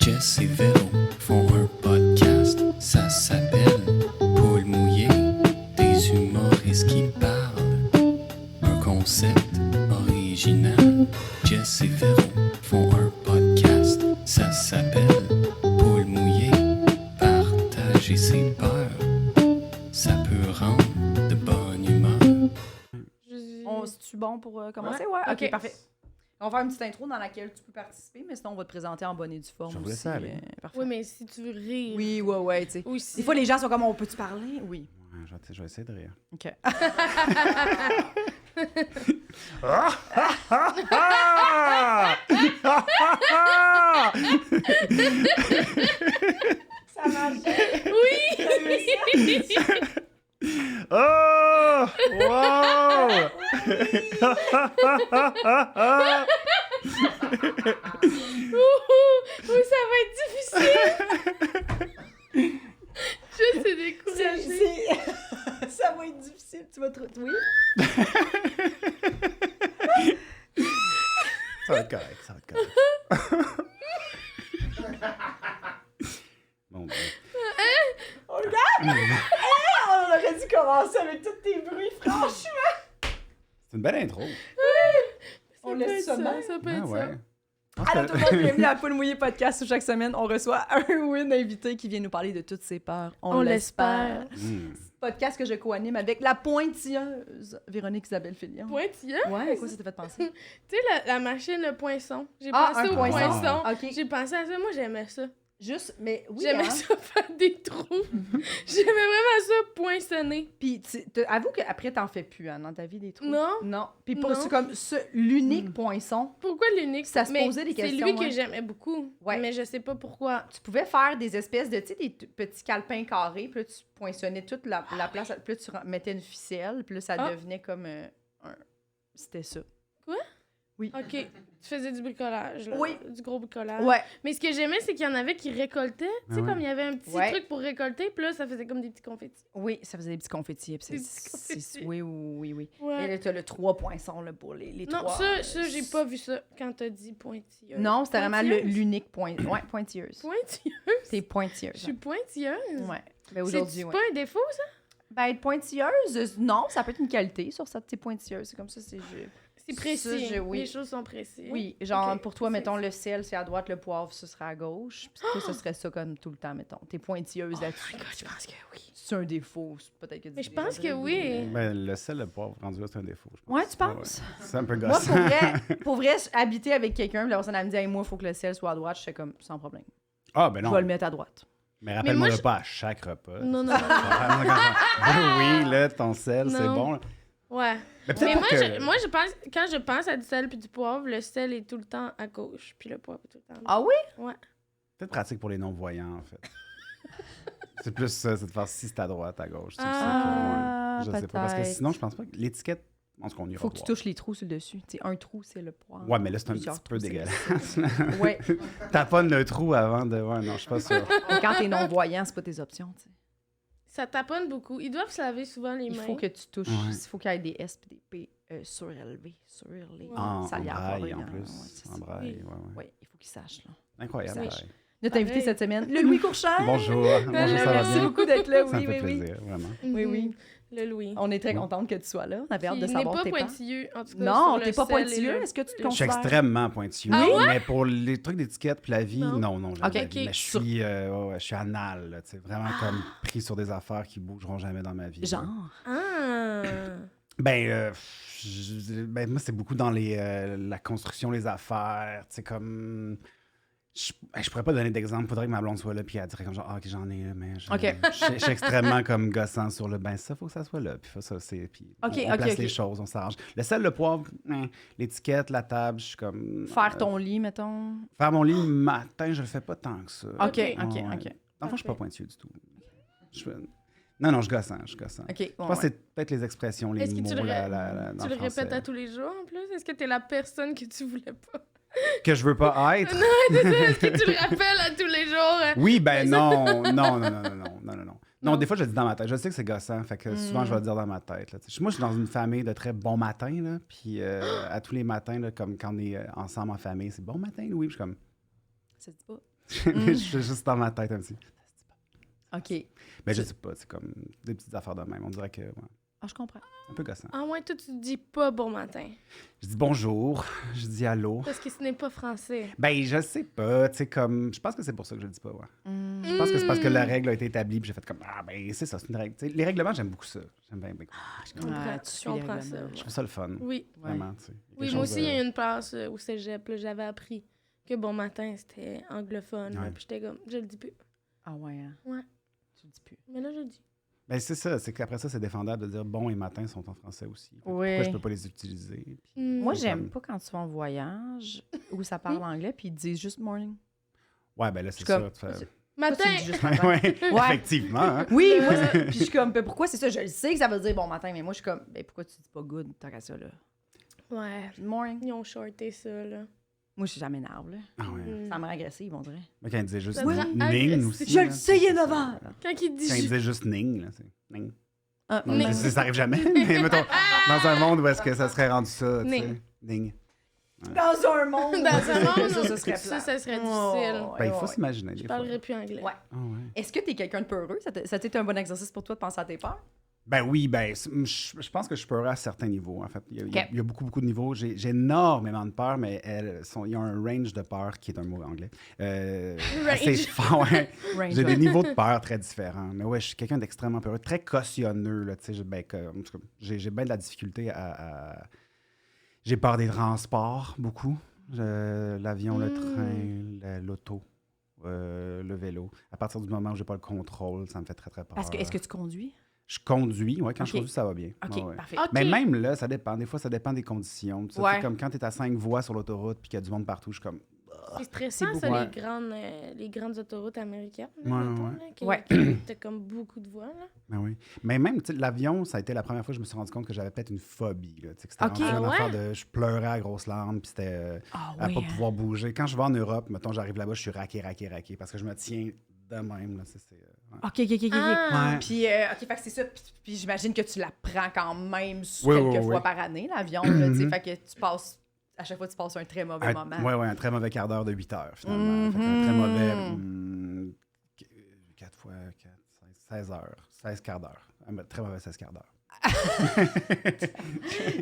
Jess et Véro font un podcast, ça s'appelle Paul mouillé, des humoristes qui parlent. Un concept original. Jess et Véro font un podcast, ça s'appelle Paul mouillé, partager ses peurs, ça peut rendre de bonne humeur. C'est-tu bon pour commencer? Ouais. OK, parfait. On va faire une petite intro dans laquelle tu peux participer, mais sinon, on va te présenter en bonne et due forme Je aussi. voulais ça aller. Parfait. Oui, mais si tu veux rire. Oui, ouais, tu sais. Aussi. Des fois, les gens sont comme, on peut-tu parler? Oui. Ouais, je vais essayer de rire. OK. Ça marche. Oui! Oh! Wow! Oui, ça va être difficile. Je suis découragée. Ça va être difficile. Tu vas te... Oui? Ça va être correct, Bon, ben. On regarde! On aurait dû commencer avec tous tes bruits, franchement! C'est une belle intro. On laisse ça même. Ça peut Ah être ouais. ça. Alors tout le monde, bienvenue à Paul mouillé podcast où chaque semaine, on reçoit un win invité qui vient nous parler de toutes ses peurs. On l'espère. Podcast que je co-anime avec la pointilleuse Véronique Isabelle Filion. Pointilleux? Ouais, à quoi ça t'a fait penser? Tu sais, la machine, le poinçon. J'ai Ah, pensé un au poinçon. poinçon. OK. J'ai pensé à ça. Moi, j'aimais ça. Juste, mais oui, J'aimais hein? ça faire des trous. J'aimais vraiment ça poinçonner. Puis, avoue qu'après, t'en fais plus, hein, dans ta vie, des trous. Non. Non. Puis, pour Non. c'est comme l'unique poinçon, Pourquoi l'unique? Ça se Mais posait des questions, C'est lui ouais. que j'aimais beaucoup. Ouais. Mais je sais pas pourquoi. tu pouvais faire des espèces de, tu sais, des petits calepins carrés, puis là, tu poinçonnais toute la place, puis là, tu mettais une ficelle, puis là, ça Ah. devenait comme un... C'était ça. OK. Tu faisais du bricolage, là. Oui. Du gros bricolage. Ouais. Mais ce que j'aimais, c'est qu'il y en avait qui récoltaient. Tu sais, ouais. comme il y avait un petit Ouais. truc pour récolter, puis là, ça faisait comme des petits confettis. Oui, ça faisait des petits confettis. Puis Des petits confettis. Oui. Ouais. Et là, t'as le 3 poinçons, là, pour les Non, trois. ça, j'ai pas vu ça quand t'as dit pointilleuse. Non, c'était vraiment Pointilleuse? l'unique point. Ouais, pointilleuse. Pointilleuse? T'es pointilleuse. Je suis pointilleuse? Ouais. Ben aujourd'hui, C'est ouais. pas un défaut, ça? Ben, être pointilleuse, non, ça peut être une qualité sur ça, t'es pointilleuse. C'est comme ça, c'est... C'est précis. Ça, oui. Les choses sont précises. Oui, genre, Ok, pour toi, c'est mettons, ça. le sel, c'est à droite, le poivre, ce serait à gauche. Puis toi, ce serait ça comme tout le temps, mettons. T'es pointilleuse là-dessus. Oh my God, je pense que oui. C'est un défaut, peut-être que... Mais je pense que oui. Ben, le sel, le poivre, rendu là, c'est un défaut. Je pense. Ouais, tu penses? Ouais. C'est un peu Moi, gossant. pour vrai, habiter avec quelqu'un, puis la personne, elle me dit, hey, moi, il faut que le sel soit à droite, je fais comme, sans problème. Ah, ben Je non. vais le mettre à droite. Mais rappelle-moi moi, le pas à chaque repas. Non, non, non. Oui, là, ton sel, c'est Non. bon. là. Ouais. Mais peut-être Mais pour moi, que- moi, je pense, quand je pense à du sel puis du poivre, le sel est tout le temps à gauche, puis le poivre est tout le temps à droite. Ah oui? Ouais. Peut-être pratique pour les non-voyants, en fait. C'est plus ça, c'est de faire si c'est à droite, à gauche. C'est Ah, ça que, ouais, je sais pas. Parce que peut-être. sinon, je pense pas que l'étiquette, en tout cas, on ira Faut que tu voir. touches les trous sur le dessus. Tu sais, un trou, c'est le poivre. Ouais, mais là, c'est un Plusieurs petit peu trous, c'est le dégueulasse. sel. Ouais. Taponne le trou avant de. Ouais, non, je suis pas sûr. Mais quand t'es non-voyant, c'est pas tes options, tu sais. Ça taponne beaucoup. Ils doivent se laver souvent les mains. Il faut que tu touches, Ouais. il faut qu'il y ait des S et des P surélevés sur les En salières. braille, en ouais, plus. c'est En ça. braille, ouais, ouais. Oui, il faut qu'ils sachent, là. Incroyable. Oui. pareil. Notre invité Pareil. cette semaine, le Louis Courchard. Bonjour. Bonjour, ça va Merci bien? beaucoup d'être là, Ça oui, me fait oui, oui. plaisir, vraiment. Oui, oui. Le Louis. On est très contente que tu sois là. On avait hâte de Puis il n'est savoir pas tes parents. pointilleux, en tout cas. Non, sur le t'es pas sel et pointilleux. le- Est-ce que tu te Je Je suis considères? extrêmement pointilleux. Ah ouais? Mais pour les trucs d'étiquette puis la vie, Non. non, jamais. Ok. de la vie. Ok. Mais je suis anal, là, tu sais, vraiment comme pris sur des affaires qui bougeront jamais dans ma vie. là. Genre. Ah! Ben, moi, c'est beaucoup dans la construction, les affaires, tu sais, comme... Je pourrais pas donner d'exemple, faudrait que ma blonde soit là, puis elle dirait comme genre, ah, ok, j'en ai, là, mais Ok. je suis extrêmement comme gossant sur le, ben ça, faut que ça soit là, puis ça, c'est, puis Ok, on ok, place ok. les choses, on s'arrange. Le sel, le poivre, l'étiquette, la table, je suis comme... Faire ton lit, mettons. Faire mon lit le matin, je le fais pas tant que ça. OK, Ok. OK, Ouais. OK. Dans le fond, je suis Parfait. pas pointueux du tout. Non, je gosse, je gosse. OK, Je bon, pense que ouais. c'est peut-être les expressions, les Est-ce que mots, tu le, dans tu le français. répètes à tous les jours, en plus? Est-ce que t'es la personne que tu voulais pas? Que je veux pas être? Est-ce que tu le rappelles à tous les jours? Oui, ben non. Non, des fois, je le dis dans ma tête. Je sais que c'est gossant, fait que souvent, je vais le dire dans ma tête. Là. Moi, je suis dans une famille de très bon matin, là, puis à tous les matins, là, comme quand on est ensemble en famille, c'est bon matin, Louis, puis je suis comme... Ça se dit pas. Je suis juste dans ma tête un petit. OK. Mais je sais pas, c'est comme des petites affaires de même. On dirait que, ouais, Ah, je comprends. un peu gossant. Ah ouais, toi, tu dis pas bon matin. Je dis bonjour, je dis allô. Parce que ce n'est pas français. Ben, je sais pas, tu sais, comme... Je pense que c'est pour ça que je le dis pas, ouais. Je pense que c'est parce que la règle a été établie, puis j'ai fait comme, ah, ben, c'est ça, c'est une règle. Tu sais, les règlements, j'aime beaucoup ça. J'aime bien. Je comprends, Ah, tu suis les comprends ça. règlements. Je moi. trouve ça le fun. Oui. Vraiment, tu sais. Oui, moi aussi, il y a une place au cégep, là, j'avais appris que bon matin, c'était anglophone. Ouais. Puis j'étais comme, je le dis plus. Ah ouais, hein? Ouais. Tu le dis plus. Mais là, je le dis. Ben, c'est ça, c'est qu'après ça, c'est défendable de dire bon et matin sont en français aussi. Oui. Pourquoi je peux pas les utiliser? Puis- Moi, Mm. j'aime pas quand tu vas en voyage où ça parle anglais puis ils disent juste morning. Ouais, ben là, c'est Je suis comme- sûr. tu fais- Matin! Toi, tu dis juste matin. ouais, Ouais. effectivement. Hein? Oui, moi, puis je suis comme, ben, pourquoi c'est ça? Je le sais que ça veut dire bon matin, mais moi, je suis comme, ben, pourquoi tu dis pas good tant qu'à ça, là? Ouais. Good morning. Ils ont shorté ça, là. Moi, ça m'énerve, là. Ah ouais. Mm. Ça me rend agressive, on dirait. Mais quand il disait juste Ça me rend Ning agressif. aussi. Je là, le sais, il est c'est ça. 9 heures. Quand ils disent... Quand il disait juste Ning, là, c'est Ning. Ah, Non, Ning. ça arrive jamais. Mais mettons, dans un monde où est-ce que ça serait rendu ça, tu sais. Ning. Ning. Dans un monde. Dans un monde, ça serait ça, plat. ça serait difficile. Oh, Ben, il ouais, faut ouais. s'imaginer. Je des fois. parlerais plus anglais. Ouais. Ah ouais. Est-ce que t'es quelqu'un de peureux? Ça a été un bon exercice pour toi de penser à tes peurs? Ben oui, ben, je pense que je peux à certains niveaux, en fait. Ok. Il y a beaucoup, beaucoup de niveaux. J'ai énormément de peur, mais il y a un range de peur, qui est un mot anglais, assez fort. Ouais. Range, J'ai ouais. des niveaux de peur très différents. Mais ouais, je suis quelqu'un d'extrêmement peureux, très cautionneux. Là, tu sais, en tout cas, j'ai bien de la difficulté à... J'ai peur des transports, beaucoup. L'avion, le train, l'auto, le vélo. À partir du moment où j'ai pas le contrôle, ça me fait très, très peur. Parce que, est-ce que tu conduis? Je conduis, ouais, quand je Ok. conduis, ça va bien. OK, Ouais, ouais. parfait. Ok. Mais même là, ça dépend. Des fois, ça dépend des conditions. Tu sais, Ouais. comme quand tu es à 5 voies sur l'autoroute puis qu'il y a du monde partout, je suis comme... C'est stressant, C'est ça, beaucoup. les grandes autoroutes américaines. Ouais, mettons, ouais. là, que- Ouais. que T'as comme beaucoup de voies, là. Ben oui. Mais même, tu sais, l'avion, ça a été la première fois que je me suis rendu compte que j'avais peut-être une phobie. Là, tu sais, que c'était Ok. rendu une Ah affaire ouais? de... Je pleurais à grosses larmes, puis c'était Ah à oui, pas hein? pouvoir bouger. Quand je vais en Europe, mettons, j'arrive là-bas, je suis raqué, parce que je me tiens de même. Là, ouais. OK. Ah. Ouais. Puis, OK, fait que c'est ça. Puis j'imagine que tu la prends quand même Oui, quelques oui, fois oui. par année, l'avion. Là, tu sais, Mhm. fait que tu passes... À chaque fois, tu passes un très mauvais moment. Ouais, un très mauvais quart d'heure de 8 heures, finalement. Fait qu'un très mauvais... 4 fois 4, 16 heures. 16 quarts d'heure. Un très mauvais 16 quarts d'heure.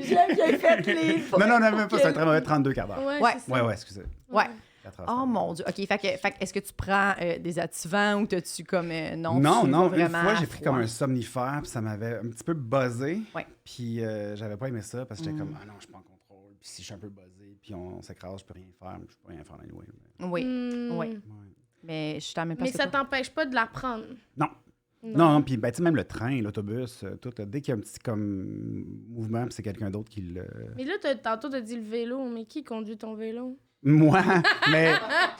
J'aime bien fait les... Non, même pas. C'est un très mauvais 32 quarts d'heure. Ouais. c'est ça. Ouais, excusez. Ouais. 4 heures, Oh c'est mon Dieu. OK, fait que est-ce que tu prends des activants ou t'as-tu comme... non, Non, tu non. vas Une vraiment fois, à j'ai pris froid? comme un somnifère, puis ça m'avait un petit peu buzzé. Ouais. Puis j'avais pas aimé ça, parce que j'étais comme, ah non, je suis pas en contrôle. Puis si je suis un peu buzzé, puis on s'écrase, je peux rien faire. Je peux rien faire anyway. Oui, Hmm. oui. Ouais. Mais je suis à la même Mais place que ça toi. t'empêche pas de la prendre. Non. Non, puis ben, tu sais, même le train, l'autobus, tout, dès qu'il y a un petit comme mouvement, puis c'est quelqu'un d'autre qui le... Mais là, tantôt, t'as dit le vélo. Mais qui conduit ton vélo? Moi, mais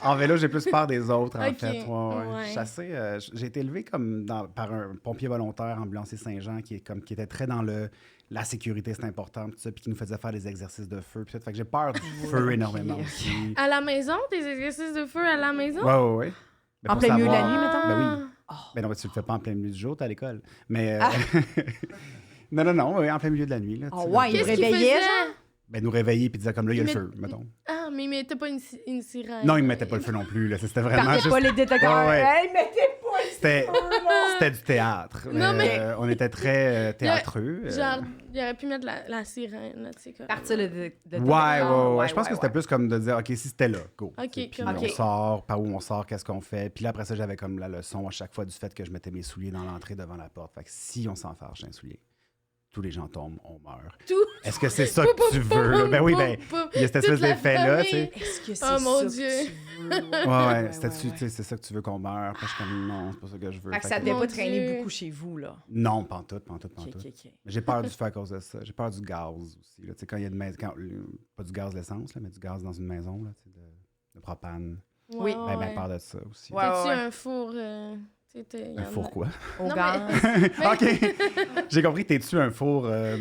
en vélo, j'ai plus peur des autres, en Ok, fait. ouais. Je suis assez, j'ai été élevé comme par un pompier volontaire ambulancier Saint-Jean qui était très dans la sécurité, c'est important, tout ça, puis qui nous faisait faire des exercices de feu. Puis tout. Fait que j'ai peur du feu énormément ok. aussi. À la maison? Tes exercices de feu à la maison? Ouais. Mais En pour plein milieu de la savoir- nuit, mettons? Ben oui. Oh. Ben non, mais tu le fais pas en plein milieu du jour, t'es à l'école. Mais. Ah. non, oui, en plein milieu de la nuit. Là, tu Oh sais, ouais, là, il Qu'est-ce qu'il réveillait, faisait? Ben, nous réveiller puis dire comme là, il y a le Mais- feu, mettons. Ah, mais il mettait pas une sirène. Non, il me mettait pas le feu non plus. Là. C'était vraiment Partez juste. pas les détecteurs. Ouais. Hey, mettez pas le C'était- feu, là. C'était du théâtre. Non, mais- On était très théâtreux. Genre, il aurait pu mettre la sirène, là, tu sais. Partir le Ouais. Je pense que c'était plus comme de dire, OK, si c'était là, go. Ok, Puis comme- on Ok. sort, par où on sort, qu'est-ce qu'on fait. Puis là, après ça, j'avais comme la leçon à chaque fois du fait que je mettais mes souliers dans l'entrée devant la porte. Fait que si on s'enfarge d'un soulier, tous les gens tombent, on meurt. Tout. Est-ce que c'est ça que tu veux? Là? Ben oui, ben, il y a cette espèce Toute la d'effet-là, tu sais. famille. Est-ce que c'est Oh, mon ça Dieu. que tu veux? Ouais. C'est ça que tu veux qu'on meure. Puis je suis comme, non, c'est pas ça que je veux. Fait que Fait ça que- devait Mon pas traîner Dieu. beaucoup chez vous, là. Non, pantoute. OK. Mais j'ai peur du feu à cause de ça. J'ai peur du gaz aussi. Là. Tu sais, quand il y a de maison, pas du gaz d'essence, là, mais du gaz dans une maison, là, tu sais, de propane. Oui. Ben, peur de ça aussi. Ouais. T'as-tu un four... tu sais, y Un en four a- quoi? Au Non, gaz. OK. J'ai compris, t'es-tu un four... Un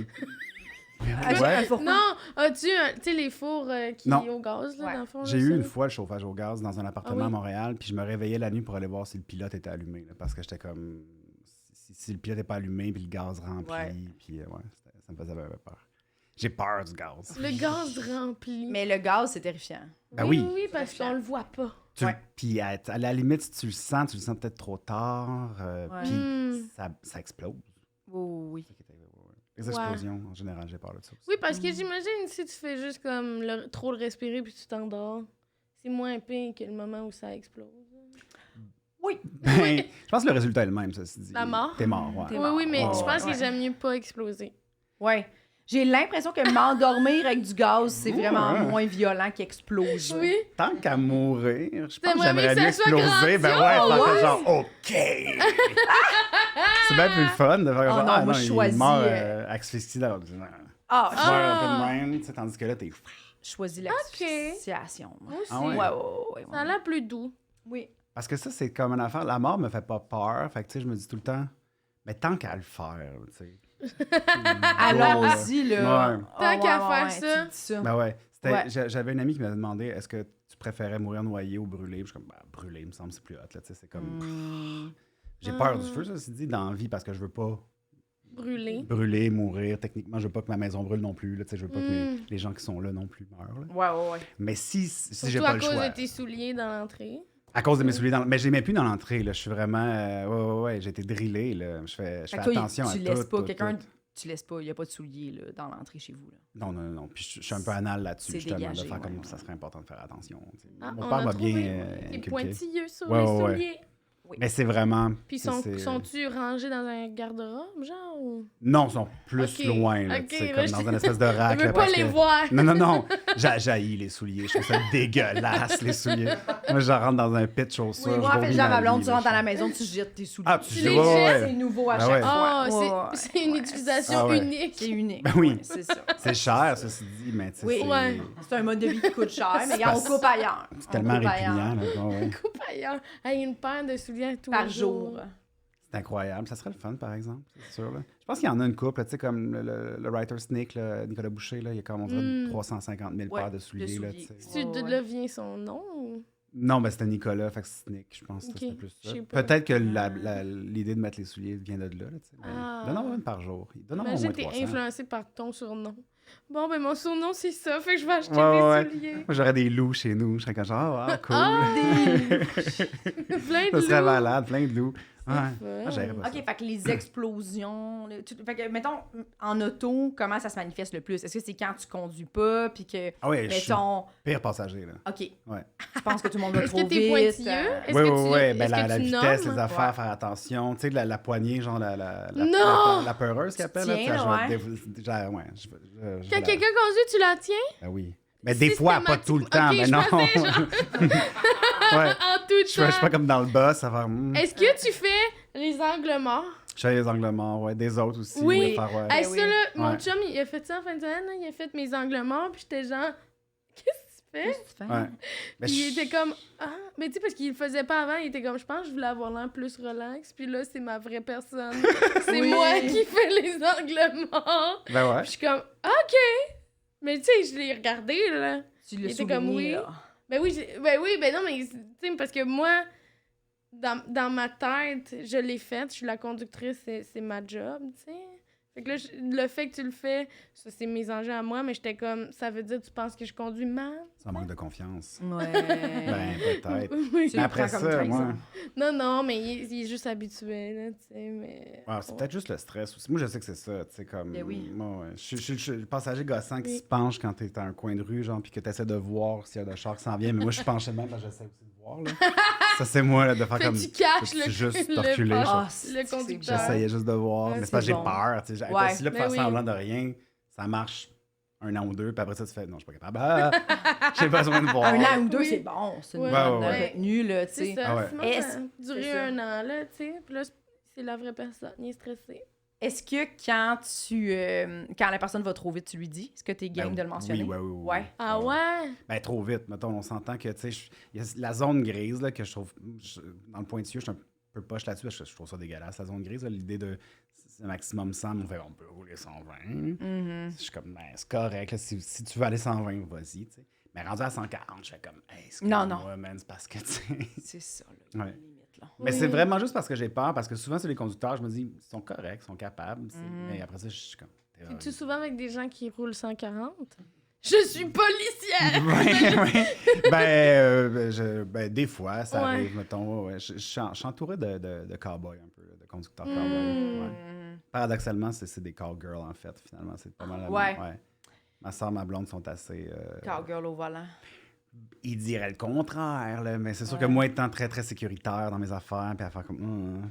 four- Non, as-tu tu sais, les fours qui Non. au gaz, là, Ouais. dans le fond? J'ai là, eu ça? une fois le chauffage au gaz dans un appartement Ah oui? à Montréal, puis je me réveillais la nuit pour aller voir si le pilote était allumé, là, parce que j'étais comme... Si le pilote n'est pas allumé, puis le gaz rempli, Ouais. puis ça me faisait un peu peur. J'ai peur du gaz. Le gaz rempli. Mais le gaz, c'est terrifiant. Ben oui. Oui, parce qu'on le voit pas. Puis à la limite, si tu le sens peut-être trop tard. Puis ça explose. Oui. Les explosions, en général, j'ai peur de ça aussi. Oui, parce que j'imagine si tu fais juste comme trop le respirer puis tu t'endors, c'est moins pire que le moment où ça explose. Oui. Ben, je pense que le résultat est le même, ça se dit. La mort? T'es mort, ouais. Oui, mais je pense ouais. que j'aime mieux pas exploser. Ouais. J'ai l'impression que m'endormir avec du gaz, c'est vraiment moins violent qu'exploser. Oui. Tant qu'à mourir, je pense que T'aimerais j'aimerais mieux mieux que ça soit exploser. Ben ouais, faire genre, OK! C'est bien plus le fun de faire genre, non, moi, je il choisis, meurt asphyxié dans le... Tu meurs un peu de même, tu sais, tandis que là, t'es... Je choisis l'asphyxiation. Moi aussi. Ah ouais? Ouais. Ça a l'air plus doux. Oui. Parce que ça, c'est comme une affaire. La mort me fait pas peur. Fait que, tu sais, je me dis tout le temps, mais tant qu'à le faire, tu sais. Allons-y, là. Ouais. Tant qu'à faire tu ça. dis ça. Ben ouais. Ouais. J'avais une amie qui m'avait demandé, est-ce que tu préférais mourir noyé ou brûlé? Puis je suis comme, brûlé, il me semble, c'est plus hot, là, tu sais, c'est comme... J'ai peur du feu, ça, c'est dit, dans la vie, parce que je veux pas brûler, mourir. Techniquement, je veux pas que ma maison brûle non plus, là, tu sais, je veux pas que les gens qui sont là non plus meurent, là. Ouais. Mais si j'ai Surtout pas à le cause choix... de tes souliers dans l'entrée. À cause de mes souliers mais je les mets plus dans l'entrée, là. Je suis vraiment... j'ai été drillé, là. Je fais attention à tout. Tu laisses pas quelqu'un... Tu laisses pas, il n'y a pas de souliers là, dans l'entrée chez vous. Là. Non. Puis je suis un peu anal là-dessus, c'est justement, dégagé, de faire comme ouais. ça serait important de faire attention. Ah, Mon on père a m'a trouvé bien des inculqué. pointilleux sur Ouais, les ouais. souliers. Oui. Mais c'est vraiment... Puis c'est- sont-tu rangés dans un garde-robe, genre? Ou... Non, ils sont plus Ok, loin, là. ok, C'est là, comme je- dans une espèce de Je rack. veux là, pas parce les que- voir. Non. J'haïs les souliers. Je trouve ça dégueulasse, les souliers. Moi, je rentre dans un pit de chaussures. Oui, je moi, en fait, vomis genre, ma ma blonde, vie, tu là, rentres à je- la maison, tu jettes tes souliers. Ah, tu Tu jettes, les ouais, jettes, ouais. C'est nouveau à Ben chaque ouais. fois. Ah, Ouais. c'est une utilisation Ah ouais. unique. C'est unique. Ben oui. Ouais, c'est ça. C'est cher, ceci dit, mais tu sais, Oui. c'est Ouais. C'est un mode de vie qui coûte cher, mais regarde, on coupe ailleurs. c'est tellement On coupe ailleurs. répugnant, là. Ouais. Coupe ailleurs. Hey, une paire de souliers tous Par les jour. C'est incroyable. Ça serait le fun, par exemple, c'est sûr. Là. Je pense qu'il y en a une couple, tu sais, comme le writer Sneak, là, Nicolas Boucher, là, il y a comme, on dirait, 350 000 Ouais, paires de souliers. de Là, souliers. tu sais. C'est de là vient son nom? Ou... Non, ben c'était Nicolas, fait que c'est Sneak, je pense que Ok, c'était plus je ça. sais pas. Peut-être que l'idée de mettre les souliers vient de là. Tu sais. Ah. Donne-en une par jour. Donne-en au moins Imagine, t'es 300. influencé par ton surnom. Bon, ben mon surnom, c'est ça, fait que je vais acheter Ouais. des souliers. Moi, j'aurais des loups chez nous. Je serais comme genre, cool. Plein de Ça serait loups. malade, plein de loups. Ouais. fun. J'aimerais pas OK, ça. fait que les explosions... Fait que, mettons, en auto, comment ça se manifeste le plus? Est-ce que c'est quand tu conduis pas, puis que, Ah ouais, je suis mettons... pire passager, là. OK, Ouais. tu penses que tout le monde va Est-ce trop que t'es vite? pointilleux? Est-ce Oui, que oui, tu- oui. Ben, est-ce la que tu vitesse, nommes? les affaires, Ouais. faire attention. Tu sais, la poignée, genre Non! la peureuse qu'elle appelle. tiens, là, là, ouais, je Quand quelqu'un conduit, tu la tiens? Ben oui. Mais des fois, pas tout le temps, Ok, mais je non. pensais, genre- Ouais. En tout Je suis pas temps. comme dans le boss, à faire... Est-ce que tu fais les angles morts? Je fais les angles morts, ouais. Des autres aussi. Oui. Faire, ouais. Hey, Ben ça, oui. là, mon Ouais. chum, il a fait ça en fin de semaine, là, il a fait mes angles morts, puis j'étais genre, qu'est-ce que tu fais? Qu'est-ce que tu fais? Ouais. Ben, Puis il était comme, ah, mais tu sais, parce qu'il le faisait pas avant, il était comme, je pense que je voulais avoir l'air plus relax, puis là, c'est ma vraie personne. C'est Oui. moi qui fais les angles morts. Ben ouais. Puis je suis comme, OK. Mais tu sais, je l'ai regardé, là. Tu l'as Il était comme, souligné, oui. là. Ben non, mais tu sais, parce que moi, dans ma tête, je l'ai faite, je suis la conductrice, c'est ma job, tu sais. Fait que là, le fait que tu le fais, ça, c'est mes enjeux à moi, mais j'étais comme, ça veut dire, tu penses que je conduis mal? Ça manque de confiance. Ouais. Ben, peut-être. Oui. Tu Mais le après prends comme ça, trahison. moi... Non, mais il est juste habitué, là, tu sais, mais... Ah, c'est peut-être juste le stress aussi. Moi, je sais que c'est ça, tu sais, comme... Ben oui. Moi, ouais. Je suis le passager gossant qui Oui. se penche quand t'es à un coin de rue, genre, puis que t'essaies de voir s'il y a de char qui s'en vient. Mais moi, je suis penché de même parce que j'essaie aussi de voir, là. Ça, c'est moi, là, de faire Fait comme... que tu caches je suis le, juste le reculé, pas- Ah, le c'est conducteur. J'essayais juste de voir. Ouais, mais c'est parce que c'est j'ai bon. peur, tu sais. Être Ouais. assis là, pour Ben faire oui. semblant de rien, ça marche 1 an ou 2, puis après ça, tu fais, non, je suis pas capable. Ah, j'ai besoin de voir. 1 an ou 2, Oui. c'est bon. C'est une Ouais, bonne ouais, ouais. retenue, là, tu C'est sais. ça. Ah ouais. Sinon, Est-ce- ça a duré c'est ça. 1 an, là, tu sais. Puis là, c'est la vraie personne. Il est stressé. Est-ce que quand la personne va trop vite, tu lui dis? Est-ce que t'es game Ben, de le mentionner? Oui. Ouais. Ah ouais? Ben, trop vite, mettons. On s'entend que, tu sais, il y a la zone grise, là, que je trouve... dans le pointilleux, je suis un peu poche là-dessus, parce que je trouve ça dégueulasse, la zone grise. là, l'idée de c'est maximum 100, on fait, on peut rouler 120. Mhm. Je suis comme, ben, c'est correct. Là, si tu veux aller 120, vas-y, tu sais. Mais rendu à 140, je fais comme, hey, Non, excuse-moi, man, c'est parce que, tu sais... C'est ça, là. Il y a Ouais. une limite, là. Mais Oui. c'est vraiment juste parce que j'ai peur, parce que souvent, sur les conducteurs, je me dis, ils sont corrects, ils sont capables. Mhm. Mais après ça, je suis comme... Es-tu souvent avec des gens qui roulent 140? Je suis policière! Des fois, ça arrive, mettons. Ouais. Je suis entouré de cowboys un peu, de conducteurs cowboys. Ouais. Paradoxalement, c'est des cowgirls, en fait, finalement. C'est pas mal la même. Ouais. Ma soeur, ma blonde sont assez... Cowgirl au volant. Ils diraient le contraire, là, mais c'est sûr que moi, étant très, très sécuritaire dans mes affaires, puis à faire comme...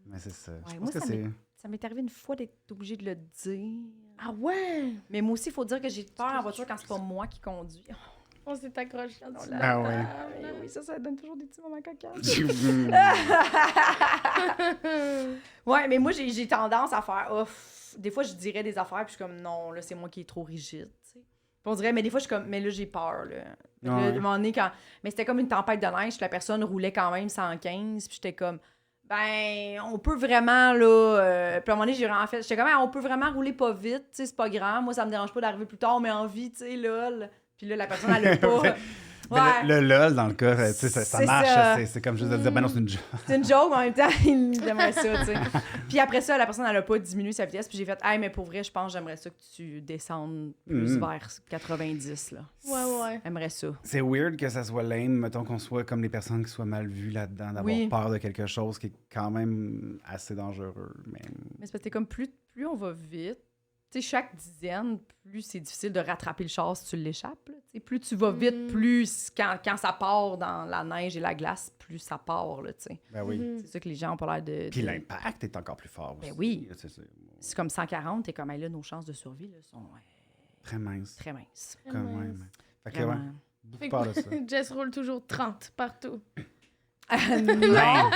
Mais c'est ça. Je pense que c'est... Ça m'est arrivé une fois d'être obligée de le dire. Ah ouais? Mais moi aussi, il faut dire que j'ai peur en voiture quand c'est pas moi qui conduis. On s'est accroché dans la... Ah ouais. Oui, ça donne toujours des petits moments cocasses. Ouais, mais moi, j'ai tendance à faire... Ouf. Des fois, je dirais des affaires, puis je suis comme, non, là, c'est moi qui est trop rigide, tu sais. Puis on dirait, mais des fois, je suis comme, mais là, j'ai peur, là. Puis là, à un moment donné, mais c'était comme une tempête de neige, puis la personne roulait quand même 115, puis j'étais comme... Ben, on peut vraiment, là... puis à un moment donné, j'ai vraiment fait... J'étais comme, on peut vraiment rouler pas vite, tu sais, c'est pas grave. Moi, ça me dérange pas d'arriver plus tard, mais en vie, tu sais, lol. Puis là, la personne, elle a pas... Ouais. Le lol, dans le cas, tu sais, ça marche. C'est comme juste de dire, ben non, c'est une joke. C'est une joke, mais en même temps, il aimerait ça, tu sais. Puis après ça, la personne, elle a pas diminué sa vitesse. Puis j'ai fait, hey, mais pour vrai, je pense que j'aimerais ça que tu descendes plus vers 90, là. Ouais. J'aimerais ça. C'est weird que ça soit lame, mettons qu'on soit comme les personnes qui soient mal vues là-dedans, d'avoir peur de quelque chose qui est quand même assez dangereux. Mais c'est parce que comme plus on va vite, tu sais, chaque dizaine, plus c'est difficile de rattraper le char si tu l'échappes. Plus tu vas vite, plus quand ça part dans la neige et la glace, plus ça part, là, tu sais. Ben oui. C'est ça que les gens ont pas l'air de... Puis l'impact est encore plus fort aussi. Ben oui. C'est comme 140, t'es comme, là, nos chances de survie là, sont très minces. Très minces. Quand même. Fait que, beaucoup peur de ça. Jess roule toujours 30 partout. Non!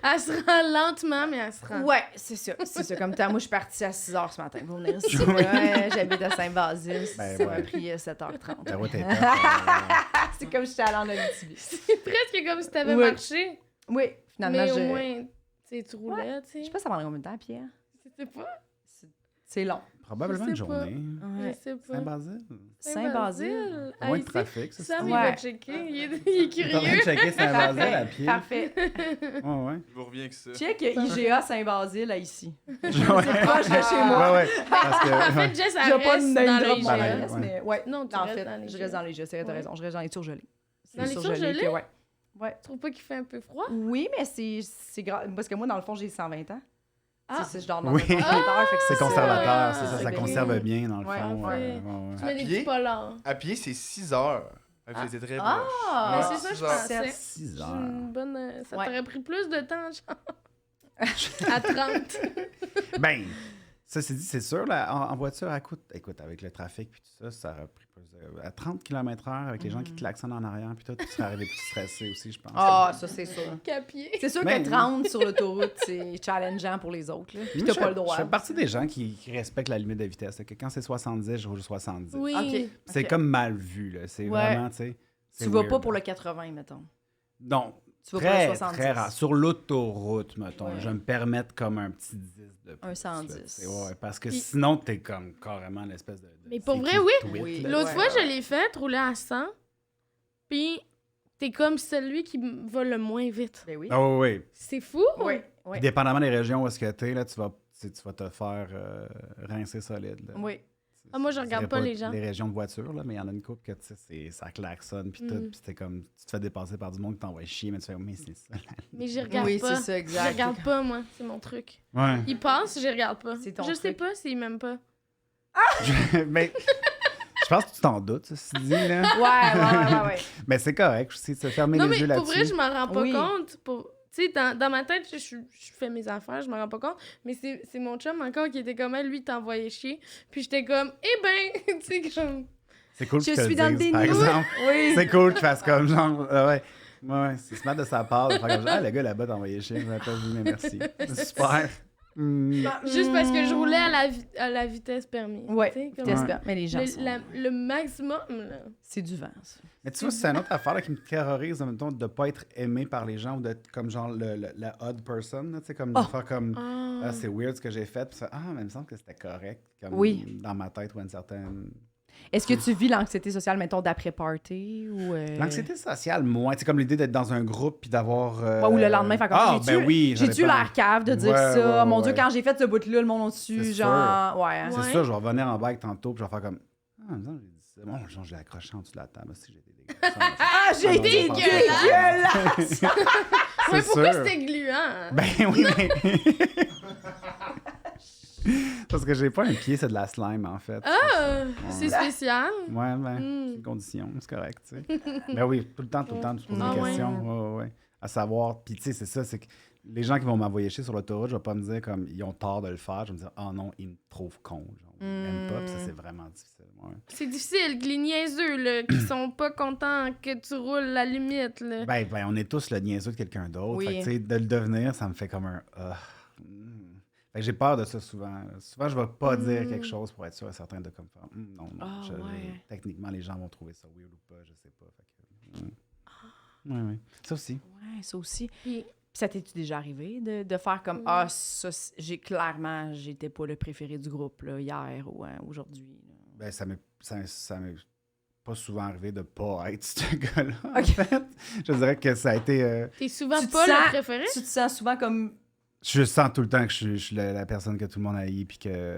Elle se rend lentement, mais elle se rend. Ouais, c'est ça. Comme moi, je suis partie à 6h ce matin. Vous venir ici. Ouais, j'habite à Saint-Basile. Ça m'a pris 7h30. La route est c'est comme si j'étais allée en Abitibi. C'est presque comme si t'avais marché. Oui, finalement, mais au moins, tu roulais, tu sais. Je sais pas ça prendrait combien de temps, Pierre? Je sais pas. C'est long. Probablement une journée. Ouais. Je sais pas. Saint-Basile. Moins de trafic, c'est ça. Sam, il va checker. Il est curieux. Il va checker Saint-Basile à pied. Parfait. Ouais. Je vous reviens que ça. Check IGA Saint-Basile à ici. C'est proche de chez moi. Ouais. Parce que, En fait, Jess, elle j'ai pas de reste name dans drop les dans la IGA. liste, mais ouais. Non, tu En restes fait, dans les je reste dans les IGA, c'est t'as raison. Je reste dans les surgelés. Dans les surgelés? Ouais. Tu trouves pas qu'il fait un peu froid? Oui, mais c'est grave. Parce que moi, dans le fond, j'ai 120 ans. Je dors dans Oui. un congélateur, fait que c'est conservateur, c'est ça, c'est ça bien. conserve bien dans le Ouais, fond. ouais. Tu mets des pied? petits polars. À pied, c'est 6 heures. C'était très proche. Ah! Mais c'est ça, je pensais. 6 C'est heures. une bonne... Ça Ouais. t'aurait pris plus de temps, genre. À 30. Ben, ceci dit, c'est sûr, là, en voiture, écoute, avec le trafic puis tout ça, ça aurait pris plus à 30 km/h avec les gens qui klaxonnent en arrière, puis toi, tu serais arrivé plus stressé aussi, je pense. Ah, ça, c'est sûr. Qu'à pied. C'est sûr Ben que 30 sur l'autoroute, c'est challengeant pour les autres. Là. Puis Moi, t'as pas le droit. Je fais partie des gens qui respectent la limite de vitesse. Que quand c'est 70, je roule 70. Oui. OK. C'est OK. comme mal vu, là. C'est vraiment, tu sais. Tu vas pas pour le 80, mettons. Non. Tu vas Très, pour le 70. très rare. Sur l'autoroute, mettons, Ouais. je vais me permettre comme un petit 10 de plus. Un 110. là, tu sais, ouais, parce que Puis- sinon, t'es comme carrément l'espèce de Mais pour c'est vrai, qui oui. tweet, Oui. là. L'autre Ouais. fois, je l'ai fait, rouler à 100. Puis, t'es comme celui qui va le moins vite. Ben oui. Ah oui, oui. C'est fou. Oui. Puis dépendamment des régions où est-ce que t'es, là, tu vas te faire rincer solide. Là. Oui. Ah, moi, je regarde pas les gens. Les régions de voiture, là, mais il y en a une couple que, tu sais, ça klaxonne, puis tout, puis c'était comme, tu te fais dépasser par du monde qui t'envoie chier, mais tu fais, mais c'est ça. Mais j'y regarde Oui, pas. c'est ça, Je exact. regarde pas, moi. C'est mon truc. Ouais. Il passe, je regarde pas. C'est ton Je sais truc. pas s'il m'aime pas. Mais je pense que tu t'en doutes, ceci dit, là. Ouais. Mais c'est correct aussi, de se fermer Non, les mais yeux pour vrai, là-dessus. je m'en rends pas Oui. compte. Tu sais, dans ma tête, je fais mes affaires, je m'en rends pas compte. Mais c'est mon chum encore qui était comme elle, lui, t'envoyait chier. Puis j'étais comme, eh ben, tu sais, comme. C'est cool Je que tu suis te dans le dises, par déni. exemple. Oui. C'est cool qu'il fasse comme genre, ouais, c'est smart de sa part de faire comme, le gars là-bas t'envoyait chier, je m'appelle pas vu, mais merci. C'est super. Juste parce que je roulais à la vitesse permise. Ouais, tu sais, comme vitesse Ouais. permis. Mais les gens sont... le maximum, là. C'est du vent, ça. Mais tu vois, c'est une autre affaire là, qui me terrorise en même temps de ne pas être aimé par les gens ou d'être comme genre la odd person, là, tu sais, comme de faire comme c'est weird ce que j'ai fait, puis ça, mais il me semble que c'était correct, comme Oui. dans ma tête ou une certaine. Est-ce que tu vis l'anxiété sociale, mettons, d'après-party ou... L'anxiété sociale, moi, c'est comme l'idée d'être dans un groupe puis d'avoir... Ouais, ou le lendemain, fait comme, j'ai-tu l'air cave de dire ça? Mon Dieu, quand j'ai fait ce bout-là, le monde au-dessus, C'est genre... sûr. Ouais. Hein. C'est ça, je vais revenir en bike tantôt puis je vais faire comme... Ah, non, j'ai dit ça. Bon, genre, je l'ai accroché en dessous de la table. Si j'ai été dégueulasse. Ah, j'ai été dégueulasse! Ouais, pourquoi sûr. c'était gluant? Ben oui, mais... Parce que j'ai pas un pied, c'est de la slime, en fait. Ah, c'est spécial. Ouais, ben, c'est une condition, c'est correct, tu sais. Ben oui, tout le temps, tu te poses Ah des ouais. questions. Ouais. À savoir, puis tu sais, c'est ça, c'est que les gens qui vont m'envoyer chier sur l'autoroute, je vais pas me dire comme, ils ont tort de le faire. Je vais me dire, oh non, ils me trouvent con. Genre, ils m'aiment pas, puis ça, c'est vraiment difficile. Ouais. C'est difficile, que les niaiseux, là, qui sont pas contents que tu roules la limite, là. Ben, on est tous le niaiseux de quelqu'un d'autre. Oui. Fait que, tu sais, de le devenir, ça me fait comme un... Fait que j'ai peur de ça souvent. Souvent, je vais pas dire quelque chose pour être sûr et certain de comme faire. Non. Ah, ouais. Techniquement, les gens vont trouver ça weird ou pas, je sais pas. Fait que, ouais. Ça aussi. Ouais, ça aussi. Puis, Puis ça t'es-tu déjà arrivé de faire comme ça, j'étais pas le préféré du groupe là, hier ou aujourd'hui. Là. Ben, ça m'est pas souvent arrivé de pas être ce gars-là, en Ok. fait. Je dirais que ça a été... t'es souvent Tu te pas sens- le préféré? Tu te sens souvent comme... Je sens tout le temps que je suis la personne que tout le monde haït, puis que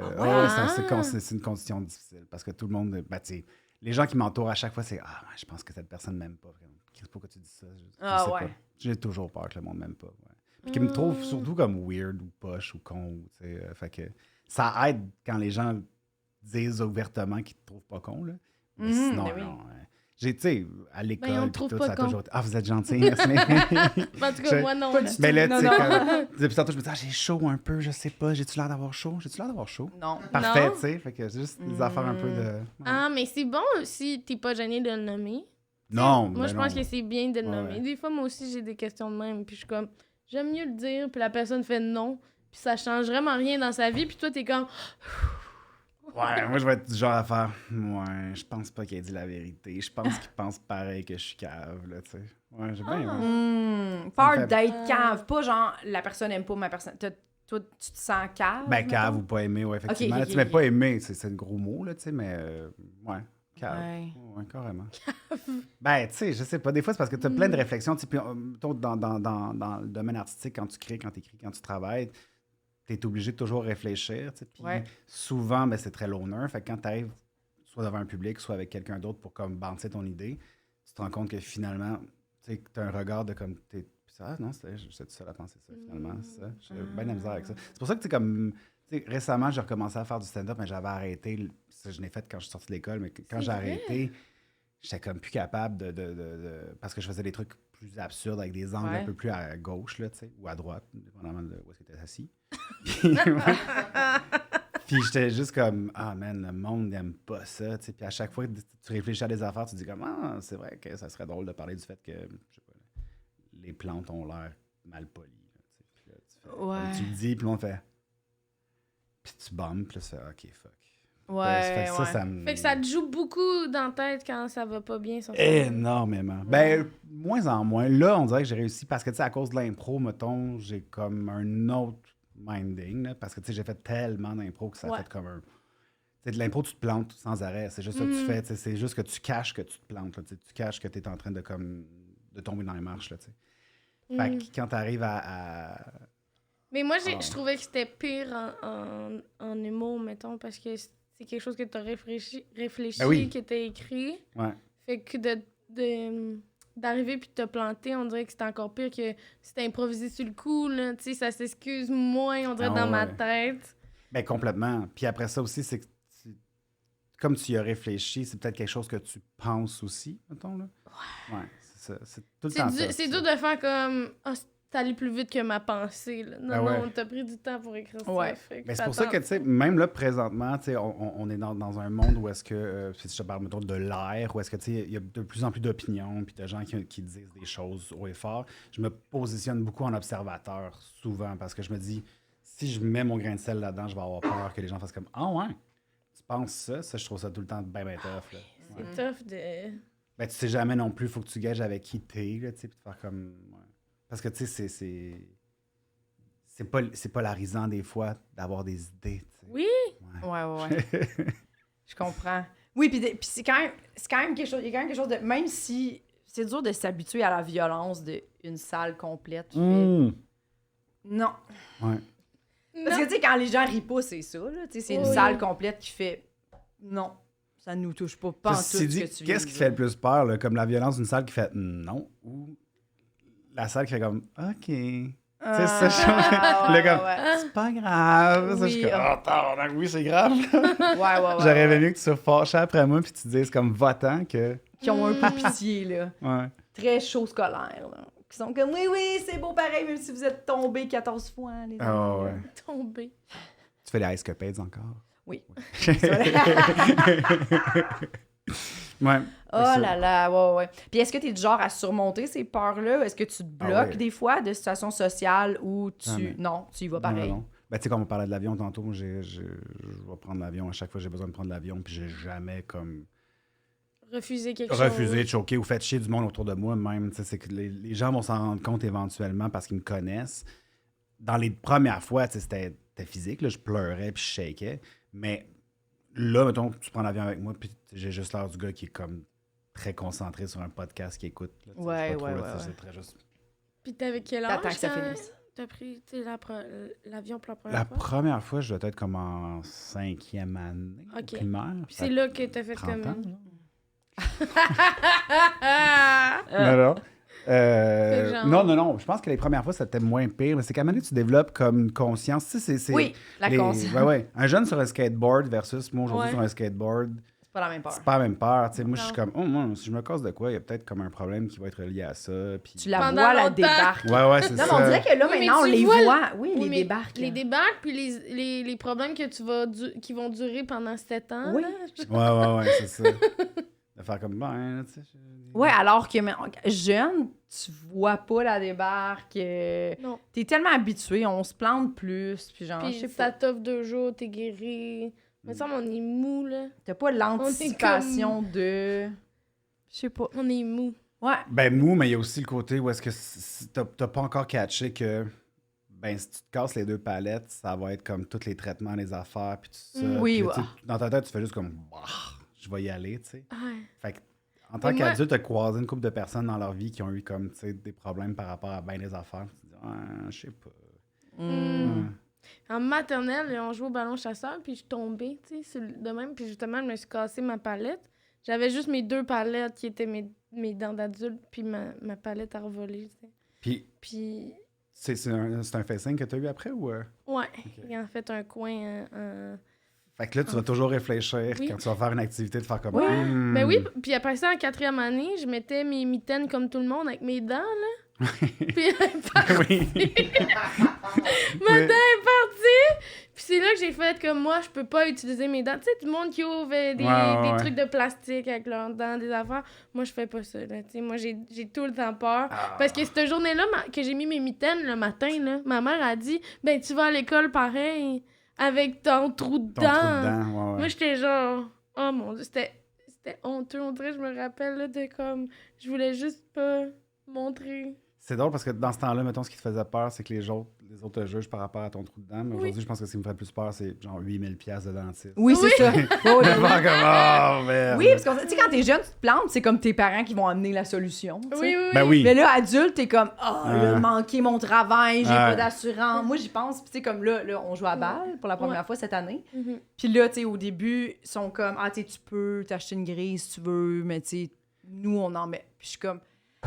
c'est une condition difficile, parce que tout le monde... Ben, tu sais, les gens qui m'entourent à chaque fois, c'est « Ah, je pense que cette personne m'aime pas. » Pourquoi tu dis ça? Je sais ouais. pas. J'ai toujours peur que le monde m'aime pas. Ouais. Puis qu'ils me trouvent surtout comme weird ou poche ou con. Tu sais, fait que ça aide quand les gens disent ouvertement qu'ils te trouvent pas con. Là. Mais sinon, ben oui. non. Tu sais, à l'école, Ben, on te puis trouve tout, pas ça a con. toujours été... Ah, vous êtes gentil, merci. En tout cas, moi, non. Pas là. du Mais là, Non, tu sais, non. quand... Depuis tantôt, je me dis, j'ai chaud un peu, je sais pas. J'ai-tu l'air d'avoir chaud? Non. Parfait, Non. tu sais. Fait que c'est juste des affaires un peu de... Ah, mais c'est bon si t'es pas gêné de le nommer. Non, Moi, ben je pense non. que c'est bien de le nommer. Ouais. Des fois, moi aussi, j'ai des questions de même. Puis je suis comme, j'aime mieux le dire. Puis la personne fait non. Puis ça change vraiment rien dans sa vie. Puis toi, t'es comme, Ouais, moi, je vais être du genre à faire. Ouais, je pense pas qu'il ait dit la vérité. Je pense qu'il pense pareil que je suis cave, là, tu sais. Ouais, j'ai bien aimé. Peur Ça me fait- d'être cave. Pas genre, la personne aime pas ma personne. Toi, tu te sens cave? Ben, cave mettons? ou pas aimé, ouais, effectivement. Ok, Là, ok, tu mets ok. pas aimé, c'est un gros mot, là, tu sais, mais ouais, cave. Ouais. Ouais, carrément. Ben, tu sais, je sais pas. Des fois, c'est parce que tu as plein de réflexions. Tu sais, puis, mettons, dans le domaine artistique, quand tu crées, quand tu écris, quand tu travailles, tu es obligé de toujours réfléchir. Tu sais, puis Ouais. souvent, ben, c'est très loner. Fait que quand tu arrives soit devant un public, soit avec quelqu'un d'autre pour comme bouncer ton idée, tu te rends compte que finalement, tu as un regard de comme. Ah non, j'étais tout seul à penser ça, finalement. C'est ça. J'ai bien de la misère avec ça. C'est pour ça que, tu sais, comme. Tu sais, récemment, j'ai recommencé à faire du stand-up, mais j'avais arrêté. Ça, je l'ai fait quand je suis sorti de l'école, mais quand j'ai arrêté, j'étais comme plus capable parce que je faisais des trucs plus absurdes avec des angles Ouais. un peu plus à gauche, là, tu sais, ou à droite, dépendamment de où est-ce que tu étais assis. Puis j'étais juste comme, ah man, le monde n'aime pas ça, tu sais. Puis à chaque fois que tu réfléchis à des affaires, tu te dis comme, ah, c'est vrai que ça serait drôle de parler du fait que, je sais pas, les plantes ont l'air mal polies, là, tu sais. Puis là, tu le dis, puis on fait. Puis tu bombes, puis là, tu fais, OK, fuck. Ouais, Fait que ouais. ça me... fait que ça te joue beaucoup dans la tête quand ça va pas bien. Énormément. Ben, moins en moins. Là, on dirait que j'ai réussi parce que, tu sais, à cause de l'impro, mettons, j'ai comme un autre minding, là, parce que, tu sais, j'ai fait tellement d'impro que ça a fait comme un... Tu sais, de l'impro, tu te plantes sans arrêt. C'est juste ça que tu fais, tu sais, c'est juste que tu caches que tu te plantes, là, tu sais, tu caches que tu es en train de, comme, de tomber dans les marches, là, tu sais. Fait que quand tu arrives à... Mais moi, je trouvais que c'était pire en humour, mettons, parce que c'est quelque chose que tu as réfléchi, Ben oui. que tu as écrit. Ouais. Fait que d'arriver puis de te planter, on dirait que c'était encore pire que c'était improvisé sur le coup, là. Tu sais, ça s'excuse moins, on dirait, dans ma tête. Ben, complètement. Puis après ça aussi, c'est que comme tu y as réfléchi, c'est peut-être quelque chose que tu penses aussi, mettons, là. Ouais, c'est ça. C'est tout le temps ça. C'est dur de faire comme... Ah, c'est allé plus vite que ma pensée, là. Non, Ben ouais. non, t'as pris du temps pour écrire ça. Ouais. Fait que Ben, c'est pour ça que, tu sais, même là, présentement, tu sais, on est dans un monde où est-ce que, si je te parle, mettons, de l'air, où est-ce que, tu sais, il y a de plus en plus d'opinions, puis de gens qui disent des choses haut et fort. Je me positionne beaucoup en observateur, souvent, parce que je me dis, si je mets mon grain de sel là-dedans, je vais avoir peur que les gens fassent comme, ah ouais, tu penses ça? Ça, je trouve ça tout le temps bien tough, là. Ouais. C'est tough de... Ben, tu sais jamais non plus, il faut que tu gages avec qui t'es, là, tu sais, puis de faire comme... Ouais. Parce que, tu sais, c'est polarisant, des fois, d'avoir des idées, tu sais. Oui! Ouais. Je comprends. Oui, puis c'est quand même quelque chose. Il y a quand même quelque chose de. Même si c'est dur de s'habituer à la violence d'une salle complète. Non. Ouais. Parce que, tu sais, quand les gens rient pas, c'est ça, là. Tu sais, c'est une salle complète qui fait non, ça nous touche pas en tout ce que tu Qu'est-ce qui te fait le plus peur, là, comme la violence d'une salle qui fait non ou la salle qui fait comme OK. Tu sais, c'est ça. C'est pas grave. Ça, je suis comme, oui, c'est grave. Ouais. J'aurais aimé mieux que tu sois fâché après moi puis tu te dises comme votant que. Qui ont un peu pitié, là. Ouais. Très chaud scolaire, là. Qui sont comme, oui, c'est beau pareil, même si vous êtes tombés 14 fois, les amis. Ah ouais. Tombé. Tu fais les Ice Cupades encore? Oui. Ouais. Oh là là, ouais. Puis est-ce que tu es du genre à surmonter ces peurs-là? Est-ce que tu te bloques des fois de situations sociales où tu... Non, tu y vas pareil. Non. Ben, tu sais, comme on parlait de l'avion tantôt, moi, je vais prendre l'avion. À chaque fois, j'ai besoin de prendre l'avion, puis j'ai jamais comme... Refuser quelque chose. Refusé, choqué ou fait chier du monde autour de moi même. Tu sais, c'est que les gens vont s'en rendre compte éventuellement parce qu'ils me connaissent. Dans les premières fois, tu sais, c'était physique, là, je pleurais puis je shakeais. Mais là, mettons, tu prends l'avion avec moi, puis j'ai juste l'air du gars qui est comme très concentré sur un podcast qui écoute. Là, ouais. C'est très juste... Puis t'avais quel âge? T'attends que ça finisse. T'as pris l'avion pour la première La fois? première fois, je dois être comme en 5e année primaire. Puis c'est là que t'as fait 30 comme... ans, non. Non. Je pense que les premières fois, c'était moins pire. Mais c'est qu'à un moment donné, tu développes comme une conscience. Tu sais, Oui, la conscience. Ouais. Un jeune sur un skateboard versus moi aujourd'hui sur un skateboard, C'est pas la même peur. c'est pas la même peur. Tu sais, moi, je Non. suis comme, oh, moi, si je me casse de quoi, il y a peut-être comme un problème qui va être relié à ça. Puis... Tu la Pendant vois, la longtemps. débarque. Ouais, c'est Non, ça. mais on dirait que là, Oui, mais maintenant, on tu les vois voit. Oui, Oui, les mais débarques. Les débarques, puis les problèmes que qui vont durer pendant 7 ans. Oui. Là. Ouais, c'est ça. De faire comme, ben, tu sais. Ouais, alors que jeune, tu vois pas la débarque. Non. T'es tellement habitué, on se plante plus. Puis genre, je Puis sais ça pas. t'offre 2 jours, t'es guéri. Mais ça, on est mou, là. T'as pas l'anticipation de. Je sais pas. On est mou. Ouais. Ben, mou, mais il y a aussi le côté où est-ce que t'as pas encore catché que, ben, si tu te casses les 2 palettes, ça va être comme tous les traitements, les affaires, puis tout ça. Oui, Puis, tu sais, dans ta tête, tu fais juste comme, bah, je vais y aller, tu sais. Ouais. Fait que, en tant Mais moi- qu'adulte, tu as croisé une couple de personnes dans leur vie qui ont eu comme, tu sais, des problèmes par rapport à bien des affaires. Tu te dis, je sais pas. Mm. En maternelle, on jouait au ballon chasseur, puis je suis tombée, tu sais, de même. Puis justement, je me suis cassé ma palette. J'avais juste mes 2 palettes qui étaient mes dents d'adulte, puis ma palette a revolé, tu sais. Puis, C'est un facing que tu as eu après ou... ouais, il y a en fait un coin Fait que là, tu vas toujours réfléchir Oui. quand tu vas faire une activité de faire comme... Oui. Ben oui, puis après ça, en 4e année, je mettais mes mitaines comme tout le monde avec mes dents, là. Puis oui. ma dent est partie! Puis c'est là que j'ai fait comme moi, je peux pas utiliser mes dents. Tu sais, tout le monde qui ouvre des trucs de plastique avec leurs dents, des affaires. Moi, je fais pas ça, là. Tu sais, moi, j'ai tout le temps peur. Parce que cette journée-là, que j'ai mis mes mitaines le matin, là, ma mère a dit, ben, tu vas à l'école pareil, avec ton trou de Ton dent. trou de dent, ouais. Moi, j'étais genre, oh mon Dieu, c'était honteux. On dirait, je me rappelle, là, de comme, je voulais juste pas montrer. C'est drôle parce que dans ce temps-là, mettons, ce qui te faisait peur, c'est que les autres te jugent par rapport à ton trou de dent. Mais aujourd'hui, je pense que ce qui me ferait plus peur, c'est genre 8000$ de dentiste. Oui, c'est ça. Oh, De faire comme, oh, merde. oui, parce que tu sais, quand t'es jeune, tu te plantes, c'est comme tes parents qui vont amener la solution. Tu sais. Oui. Ben oui. Mais là, adulte, t'es comme, là, manqué mon travail, j'ai pas d'assurance. Moi, j'y pense, puis tu sais, comme là, on joue à balle pour la première fois cette année. Mhm. Puis là, tu sais, au début, ils sont comme, tu sais, tu peux t'acheter une grille si tu veux, mais tu sais, nous, on en met. Puis je suis comme,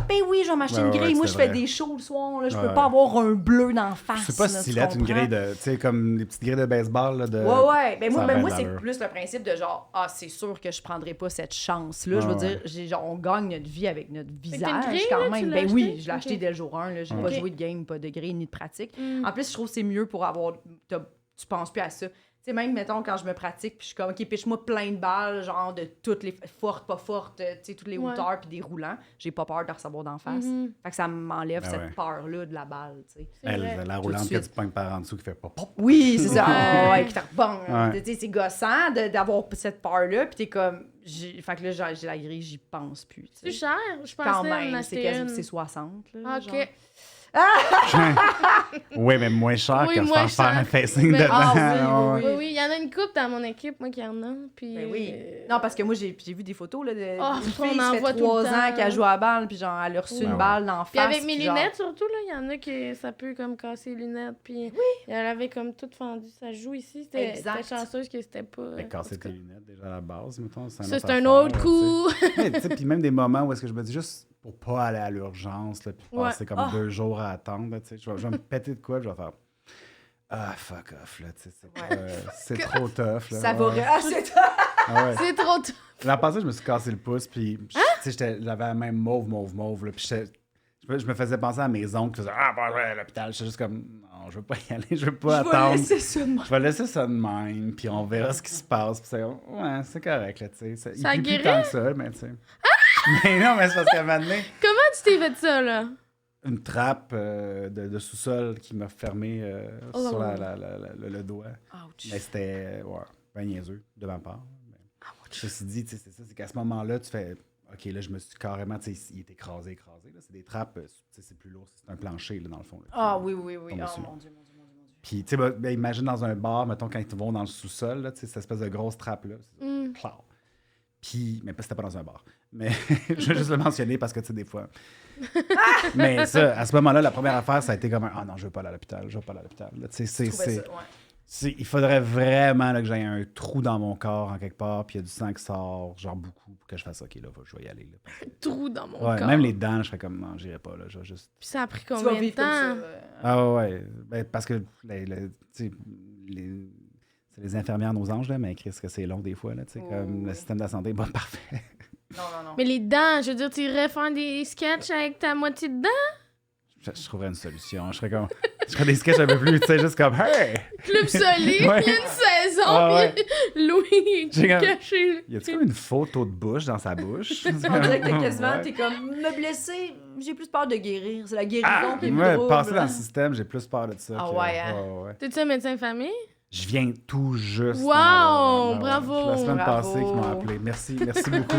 ben oui, je vais m'acheter une grille. Moi, je fais des shows le soir, là, je peux pas avoir un bleu d'en face. C'est pas là, si tu laid, une comprends? grille de. Tu sais, comme les petites grilles de baseball. Là, de... Ouais. Ben Ça a moi, bien c'est d'allure. plus le principe de genre, c'est sûr que je prendrai pas cette chance-là. Je veux dire, genre, on gagne notre vie avec notre t'as une visage grille, quand là, tu même. l'as Ben oui, acheté? je l'ai acheté Ok. dès le jour 1. J'ai pas joué de game, pas de grille ni de pratique. Mm. En plus, je trouve que c'est mieux pour avoir. Tu penses plus à ça. Tu sais, même, mettons, quand je me pratique, puis je suis comme, OK, pitch-moi plein de balles, genre de toutes les fortes, pas fortes, tu sais, toutes les Ouais. hauteurs, puis des roulants. J'ai pas peur de recevoir d'en face. Mhm. Fait que ça m'enlève Ben cette ouais. peur-là de la balle, tu sais. C'est vrai. La Tout roulante de que tu suite. pognes par en dessous qui fait pas pop. Oui, c'est ça. Ouais, qui te rebond. Ouais. Tu sais, c'est gossant d'avoir cette peur-là, puis t'es comme, Fait que là, j'ai la grille, j'y pense plus. C'est cher? Je Quand pensais en même, acheter une. c'est 60. Là, Ah, genre. OK. Oui, mais moins cher Oui, que moins faire cher. un facing Ben, dedans. ah, oui, Oui, oui, il y en a une couple dans mon équipe, moi, qui en a. Puis, Ben oui. Non, parce que moi, j'ai vu des photos là, de Oh, d'une on fille, en ça fait voit tout le 3 temps. ans qu'elle joue à la balle, puis genre, elle a reçu Ouais, une balle d'en face. Puis avec mes puis genre- lunettes, surtout, là, il y en a qui ça peut comme casser les lunettes. Puis elle avait comme tout fendu sa joue ici. C'était chanceuse que c'était pas. Mais en casser tout cas. tes lunettes déjà à la base, mettons. Ça, c'est un autre coup. Puis même des moments où est-ce que je me dis juste pour pas aller à l'urgence, là, puis passer comme 2 jours à attendre, là, tu sais, je vais me péter de quoi, je vais faire ah, fuck off, là, tu sais, c'est trop tough, là. Ça va. Ouais. Ah, c'est toi! Ah ouais. C'est trop tôt. L'an passé, je me suis cassé le pouce, puis tu sais, j'avais la même mauve, là, puis je me faisais penser à mes oncles qui faisaient ah, bah ouais, à l'hôpital. J'étais juste comme non, je veux pas y aller, je veux pas Je vais attendre. laisser ça de même. Je vais laisser ça de même, puis on verra ce qui se passe. Puis c'est comme, ouais, c'est correct, là, tu sais. Il Ça pue plus guérit? tant que ça, mais tu sais. Mais non, mais c'est parce qu'à un moment donné, Comment tu t'es fait ça, là? une trappe de sous-sol qui m'a fermé Oh. sur le doigt. Ouch. Mais c'était, ouais, ben niaiseux de ma part. Mais, ceci dit, tu sais, c'est ça, c'est qu'à ce moment-là, tu fais, OK, là, je me suis carrément, tu sais, il est écrasé. Là. C'est des trappes, tu sais, c'est plus lourd, c'est un plancher, là, dans le fond. Là, Ah oui. Oh Tombe dessus. mon Dieu. Puis, tu sais, ben, imagine dans un bar, mettons, quand ils vont dans le sous-sol, là, tu sais, cette espèce de grosse trappe-là. Clau. Puis, mais c'était pas dans un bar. Mais je vais juste le mentionner parce que, tu sais, des fois. Mais ça, à ce moment-là, la première affaire, ça a été comme un, ah non, je veux pas aller à l'hôpital. Là, tu sais, Je trouvais ça, ouais. il faudrait vraiment là, que j'aie un trou dans mon corps en quelque part, puis il y a du sang qui sort, genre beaucoup, pour que je fasse OK, là, je vais y aller. Là, Trou dans mon ouais, corps. même les dents, je fais comme, non, j'irai pas, là, je vais juste. Puis ça a pris Tu vas combien de vivre comme ça. temps? Ah ouais, ben, parce que tu sais, c'est les infirmières nos anges, là, mais Chris, que c'est long des fois, là, tu sais, comme le système de la santé n'est pas parfait. Non. Mais les dents, je veux dire, tu irais faire des sketchs avec ta moitié de dents? Je trouverais une solution. Je ferais des sketchs un peu plus, tu sais, juste comme, hey! Club solide, Ouais. il y a une saison, Ah ouais. puis Louis J'ai comme- caché. Y a-tu comme une photo de bouche dans sa bouche? On dirait que t'es quasiment, Ouais. t'es comme, me blesser, j'ai plus peur de guérir. C'est la guérison qui est plus Ouais, drôle. passer dans le système, j'ai plus peur de ça. Ah que- ouais, hein? ouais. T'es-tu un médecin de famille? Je viens tout juste. Wow, d'en avoir. Ouais, bravo. C'est la semaine Bravo. passée qu'ils m'ont appelé. Merci beaucoup.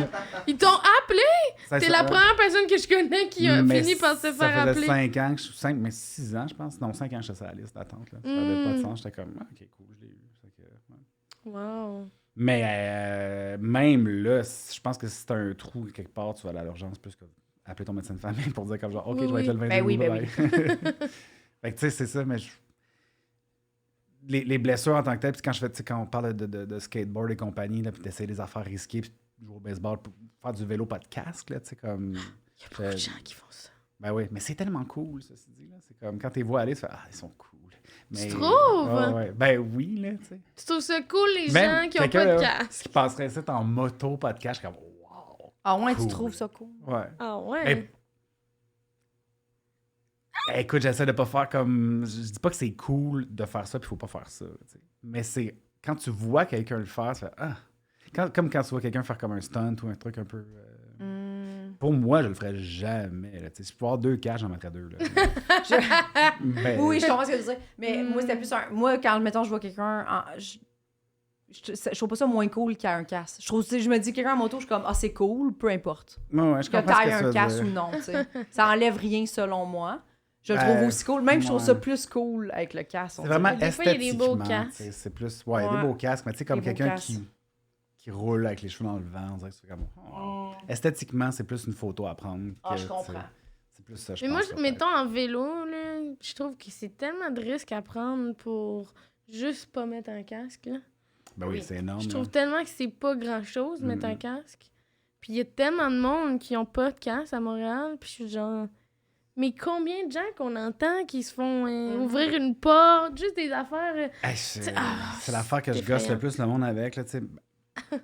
Ils t'ont appelé? Ça, T'es ça- la première personne que je connais qui a mais fini par se faire Ça appeler. faisait 5 ans, 6 ans, je pense. Non, 5 ans, j'étais sur la liste d'attente. Là. Ça n'avait pas de sens. J'étais comme, OK, cool, je l'ai eu. Fait que, ouais. Wow. Mais même là, je pense que si t'as un trou quelque part, tu vas aller à l'urgence plus que appeler ton médecin de famille pour dire comme genre, OK, Oui, je vais être là le 22 Ben oui, ben bye. Fait que tu sais, c'est ça, mais les blessures en tant que telles, puis quand on parle de skateboard et compagnie, là, puis d'essayer des affaires risquées, puis de jouer au baseball, pour faire du vélo, pas de casque, là, tu sais, comme... Il y a beaucoup de gens qui font ça. Ben oui, mais c'est tellement cool, ceci dit, là. C'est comme, quand t'es vois aller, tu fais, ah, ils sont cool. Mais, Tu trouves? ouais. Ben oui, là, tu sais. Tu trouves ça cool, les Même gens qui ont quelqu'un, pas de là, casque? qui passerait ça en moto, pas de casque, comme, wow. Ah ouais, Cool. tu trouves ça cool? Ouais. Ah ouais? Mais- Écoute, j'essaie de pas faire comme. Je dis pas que c'est cool de faire ça, puis il faut pas faire ça. Tu sais. Mais c'est. Quand tu vois quelqu'un le faire, tu fais ah. Comme quand tu vois quelqu'un faire comme un stunt ou un truc un peu. Pour moi, je le ferais jamais. Là, tu sais. Si je pouvais avoir 2 cages, j'en mettrais 2. Là. Ben, Oui, je comprends ce que tu dis. Mais moi, c'était plus un. Moi, quand, mettons, je vois quelqu'un. Je trouve pas ça moins cool qu'il y a un casque. Je me dis, quelqu'un en moto, je suis comme, ah, c'est cool, peu importe. ouais, je Que comprends ce t'ailles que un tu veux casque dire. ou non, tu sais. Ça enlève rien selon moi. Je le trouve aussi cool. Même, je trouve ça ouais. plus cool avec le casque. C'est vraiment Des fois, il y a des beaux esthétiquement. casques. Tu sais, c'est plus. Ouais, il y a des Ouais. beaux casques, mais tu sais, comme Des beaux quelqu'un casques. qui roule avec les cheveux dans le vent, on dirait que c'est comme. Oh. Esthétiquement, c'est plus une photo à prendre. Ah, que, je tu sais, comprends. C'est plus ça, je Mais moi, pense, mettons, en vélo, là, je trouve que c'est tellement de risques à prendre pour juste pas mettre un casque, là. Ben oui, Oui. c'est énorme. Je là. trouve tellement que c'est pas grand-chose, mettre un Mhm. casque. Puis il y a tellement de monde qui ont pas de casque à Montréal, puis je suis genre... Mais combien de gens qu'on entend qui se font ouvrir une porte, juste des affaires... Hey, c'est Ah, c'est l'affaire que je effrayant. gosse le plus le monde avec. Là, tu sais.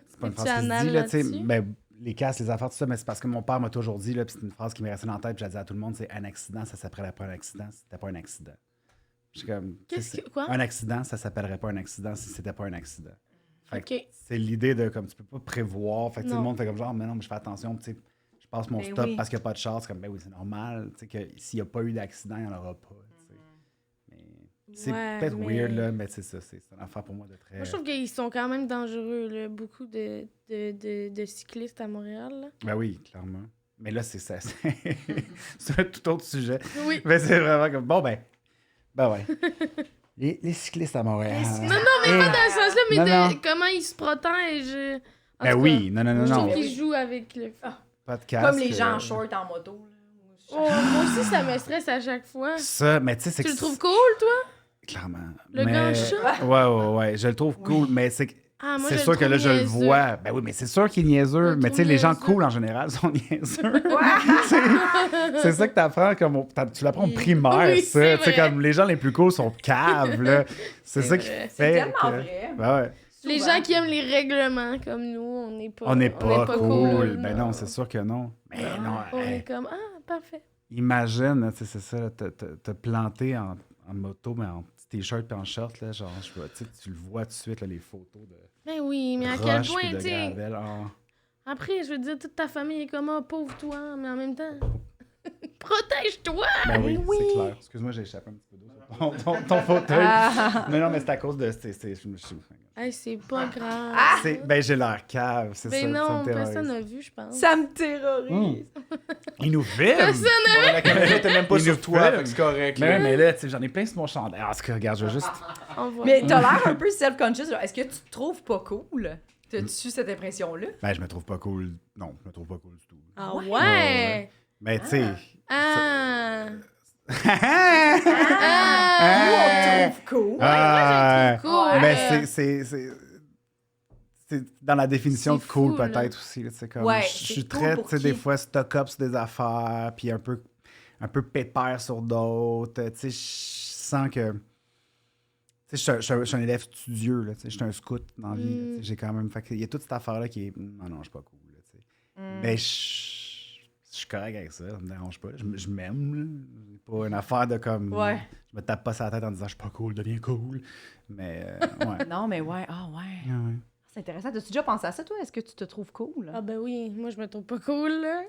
C'est pas une Es-tu phrase qui se anal dit, là, tu sais, là-dessus? ben, les casques, les affaires, tout ça, mais c'est parce que mon père m'a toujours dit, là, puis c'est une phrase qui m'est restée dans la tête, puis je la disais à tout le monde, c'est un accident, ça s'appellerait pas un accident si c'était pas un accident. Je suis comme, Qu'est-ce que... Quoi? un accident, ça s'appellerait pas un accident si c'était pas un accident. Fait que OK. c'est l'idée de, comme, tu peux pas prévoir. Fait que tu sais, Non. le monde fait comme genre, mais non, mais je fais attention, tu sais, je passe mon Ben stop oui. parce qu'il n'y a pas de char. C'est comme, ben oui, c'est normal, tu sais, que s'il n'y a pas eu d'accident, il n'y en aura pas, tu sais. Mais C'est Ouais, peut-être mais- weird, là, mais c'est ça. C'est une affaire pour moi de très... Moi, je trouve qu'ils sont quand même dangereux, là. Beaucoup de cyclistes à Montréal, là. Ben oui, clairement. Mais là, c'est ça. C'est un tout autre sujet. Oui. Mais c'est vraiment comme... Bon, ben ouais. Les cyclistes à Montréal. Non, mais pas dans ce sens-là, mais Non, non. comment ils se protègent. En Ben tout oui, non, cas, je trouve non. qu'ils jouent avec le... Pas de casque. Comme les gens en short en moto. Là. Oh, moi aussi, ça me stresse à chaque fois. Ça, mais tu sais, c'est Tu que... le trouves cool, toi? Clairement. Le Mais- grand chat? Ouais. Je le trouve cool, mais c'est... Ah, moi, C'est je sûr le que là, trouve je le niaiseux. vois. Ben oui, mais c'est sûr qu'il est Je niaiseux. le Mais tu sais, trouve les gens niaiseux. cool, en général, sont niaiseux. c'est ça que t'apprends comme... Tu l'apprends au primaire, Oui, ça. c'est Tu sais, vrai. comme les gens les plus cool sont caves, là. C'est ça qui vrai. fait C'est tellement que- vrai. Ben ouais. Les Souvent. gens qui aiment les règlements comme nous, on n'est pas... On n'est pas cool. non. Ben non, c'est sûr que non. Mais non, On hey, est comme, ah, parfait. imagine, tu sais, c'est ça, là, te planter en moto, mais en petit t-shirt et en short, là, genre, tu sais, tu le vois tout de suite, là, les photos de Ben oui, mais à quel roches point, puis de tu sais... gravel. Ah. Après, je veux dire, toute ta famille est comme, oh, pauvre toi, mais en même temps, protège-toi! Ben oui, c'est clair. Excuse-moi, j'ai échappé un petit peu d'eau sur ton fauteuil. Ah. Non, mais c'est à cause de... Hey, c'est pas grave. Ben, j'ai l'air cave, c'est ça. Mais ça non, me terrorise. personne n'a vu, je pense. Ça me terrorise. Il nous filme! Ouais, la caméra était même pas Il sur nous toi, filme. fait que c'est correct. Mais, là. mais là, tu sais, j'en ai plein sur mon chandail. Ah, en tout cas, regarde, je vais juste... On voit. Mais t'as l'air un peu self-conscious. Là. Est-ce que tu te trouves pas cool? T'as-tu cette impression-là? Ben, je me trouve pas cool. Non, je me trouve pas cool du tout. Ah Ouais. ouais! Mais tu sais... Ah! Ah! Ah! Nous, on te trouve cool. Ah, Cool! mais c'est dans la définition de C'est cool, fou, là. peut-être aussi. là, C'est comme, Ouais, je c'est suis cool très, pour tu sais, des qui? fois, stock-up sur des affaires, puis un peu pépère sur d'autres. Tu sais, je sens que... Tu sais, je suis un élève studieux, là, tu sais, je suis un scout dans la vie. là, tu sais, j'ai quand même... Fait qu'il y a toute cette affaire-là qui est... Non, je suis pas cool, là, tu sais. Mais je suis correct avec ça, ça me dérange pas. Je m'aime, là. C'est pas une affaire de comme... Ouais. Je me tape pas sur la tête en disant « Je suis pas cool, deviens cool ». Mais, ouais. Non, mais ouais. Ah, ouais. Ah ouais. C'est intéressant. T'as-tu déjà pensé à ça, toi? Est-ce que tu te trouves cool? Ah ben oui, moi je me trouve pas cool, là.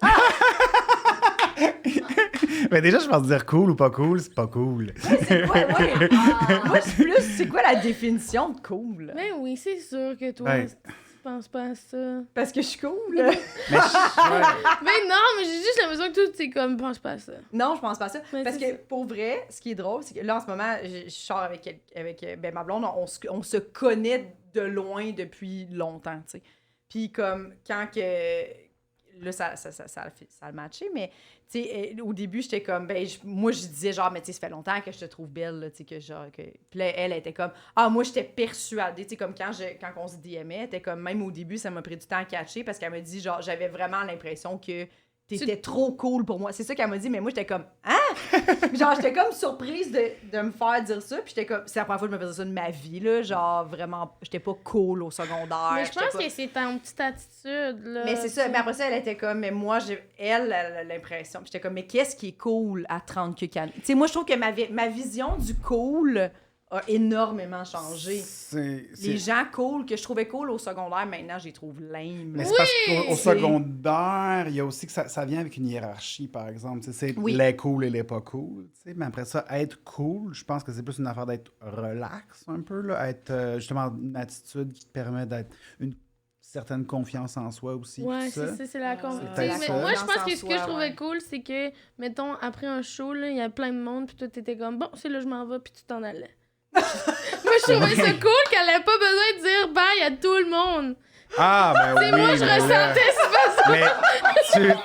Mais déjà, je pense dire cool ou pas cool, c'est pas cool. Ouais. Moi, c'est plus, c'est quoi la définition de cool? Ben oui, c'est sûr que toi, Ben. tu penses pas à ça. Parce que je suis cool. Mais Ben non, mais j'ai juste l'impression que toi, tu comme, pense pas à ça. Non, je pense pas à ça. Ouais, Parce c'est que pour vrai, ce qui est drôle, c'est que là, en ce moment, je sors avec ben, ma blonde, on se connaît de loin depuis longtemps, tu sais. Puis comme, quand que... Là, ça a matché, mais tu sais, au début, j'étais comme, ben, moi, je disais genre, mais tu sais, ça fait longtemps que je te trouve belle, là, tu sais, que genre, que... Puis là, elle était comme, ah, moi, j'étais persuadée, tu sais, comme quand on se DMait, elle était comme, même au début, ça m'a pris du temps à catcher parce qu'elle me dit, genre, j'avais vraiment l'impression que t'étais trop cool pour moi. C'est ça qu'elle m'a dit, mais moi, j'étais comme, hein? Genre, j'étais comme surprise de me faire dire ça, puis j'étais comme, c'est la première fois que je me faisais ça de ma vie, là, genre, vraiment, j'étais pas cool au secondaire. Mais je j'étais pense pas- que c'est ton petite attitude, là. Mais c'est ça, tu mais après ça, elle était comme, mais moi, elle a l'impression, puis j'étais comme, mais qu'est-ce qui est cool à 30 quelques années? Tu sais, moi, je trouve que ma vision du cool a énormément changé. Les gens cool, que je trouvais cool au secondaire, maintenant, je les trouve lame. Mais c'est parce qu'au c'est- secondaire, il y a aussi que ça vient avec une hiérarchie, par exemple. Tu sais, c'est Oui. les cool et les pas cool. Tu sais. Mais après ça, être cool, je pense que c'est plus une affaire d'être relax un peu. Là, être justement une attitude qui te permet d'être une certaine confiance en soi aussi. Ouais, tout ça. c'est ça, c'est la confiance. peut-être Mais ça. moi, je pense que Confiance ce en que je soi, trouvais ouais. cool, c'est que, mettons, après un show, là, il y a plein de monde, puis toi, t'étais comme, bon, c'est là, je m'en vais, puis tu t'en allais. Moi, je trouvais ça cool qu'elle avait pas besoin de dire bye à tout le monde. Ah, ben oui. Moi, je mais là- ressentais ça. Mais tu...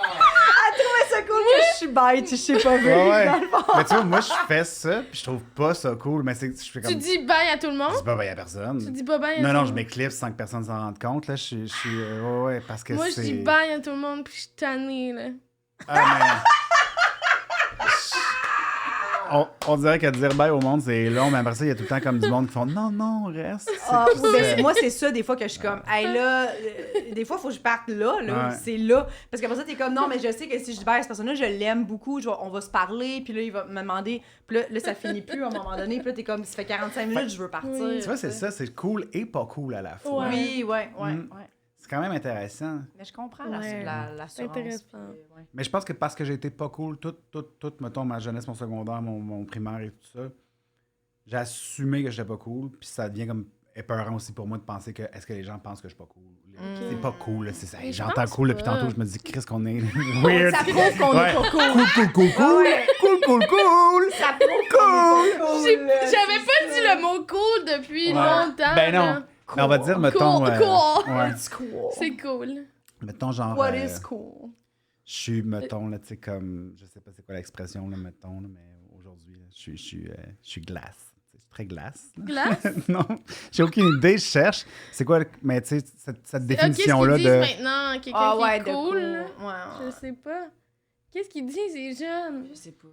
C'est cool que je suis bête, je sais pas Ouais, ouais. dans le fond. Mais tu vois, moi, je fais ça, puis je trouve pas ça cool. Mais c'est, je fais comme... Tu dis bye à tout le Je monde? dis pas, ben, y a personne. Tu dis pas bye à Non, tout non, le je monde? m'éclipse sans que personne s'en rende compte. Là, je suis ouais, parce que Moi, je c'est... dis bye à tout le monde, puis je suis tannée, là. Ah, mais... on dirait que dire bye au monde, c'est long, mais après ça, il y a tout le temps comme du monde qui font non, non, reste. Ah, C'est- oui, ben, moi, c'est ça, des fois, que je suis comme, hey, là, des fois, il faut que je parte là, Ouais. c'est là. Parce qu'après ça, t'es comme, non, mais je sais que si je dis bye à cette personne-là, je l'aime beaucoup, on va se parler, puis là, il va me demander, puis là, ça finit plus à un moment donné, puis là, t'es comme, ça fait 45 minutes, je veux partir. Oui. Tu vois, c'est ça, c'est cool et pas cool à la fois. Ouais. Oui, ouais. Mm. C'est quand même intéressant. Mais je comprends Ouais. l'assurance. C'est intéressant. puis, ouais. Mais je pense que parce que j'ai été pas cool, toute, mettons, ma jeunesse, mon secondaire, mon primaire et tout ça, j'ai assumé que j'étais pas cool, puis ça devient comme épeurant aussi pour moi de penser que est-ce que les gens pensent que je suis pas cool. C'est pas cool, là, Mais je j'entends pense cool depuis pas. tantôt, je me dis Chris qu'on est weird. Ça prouve qu'on est pas cool. Cool. Ça prouve qu'on est pas cool. J'avais pas dit le mot cool depuis longtemps. Ben non. là. Mais on va dire, mettons... Cool. ouais. It's cool. C'est cool. Mettons genre... What is cool? Je suis, mettons, là, tu sais, comme... Je sais pas c'est quoi l'expression, là, mettons, là, mais aujourd'hui, là, je suis glace. Je suis très glace. Glace? Non, j'ai aucune idée, je cherche. C'est quoi, mais tu sais, cette définition-là Qu'est-ce qu'ils de... disent maintenant, quelqu'un Ah qui ouais, est de cool? cool. là? Ouais. Je sais pas. Qu'est-ce qu'ils disent, les jeunes? Je sais pas.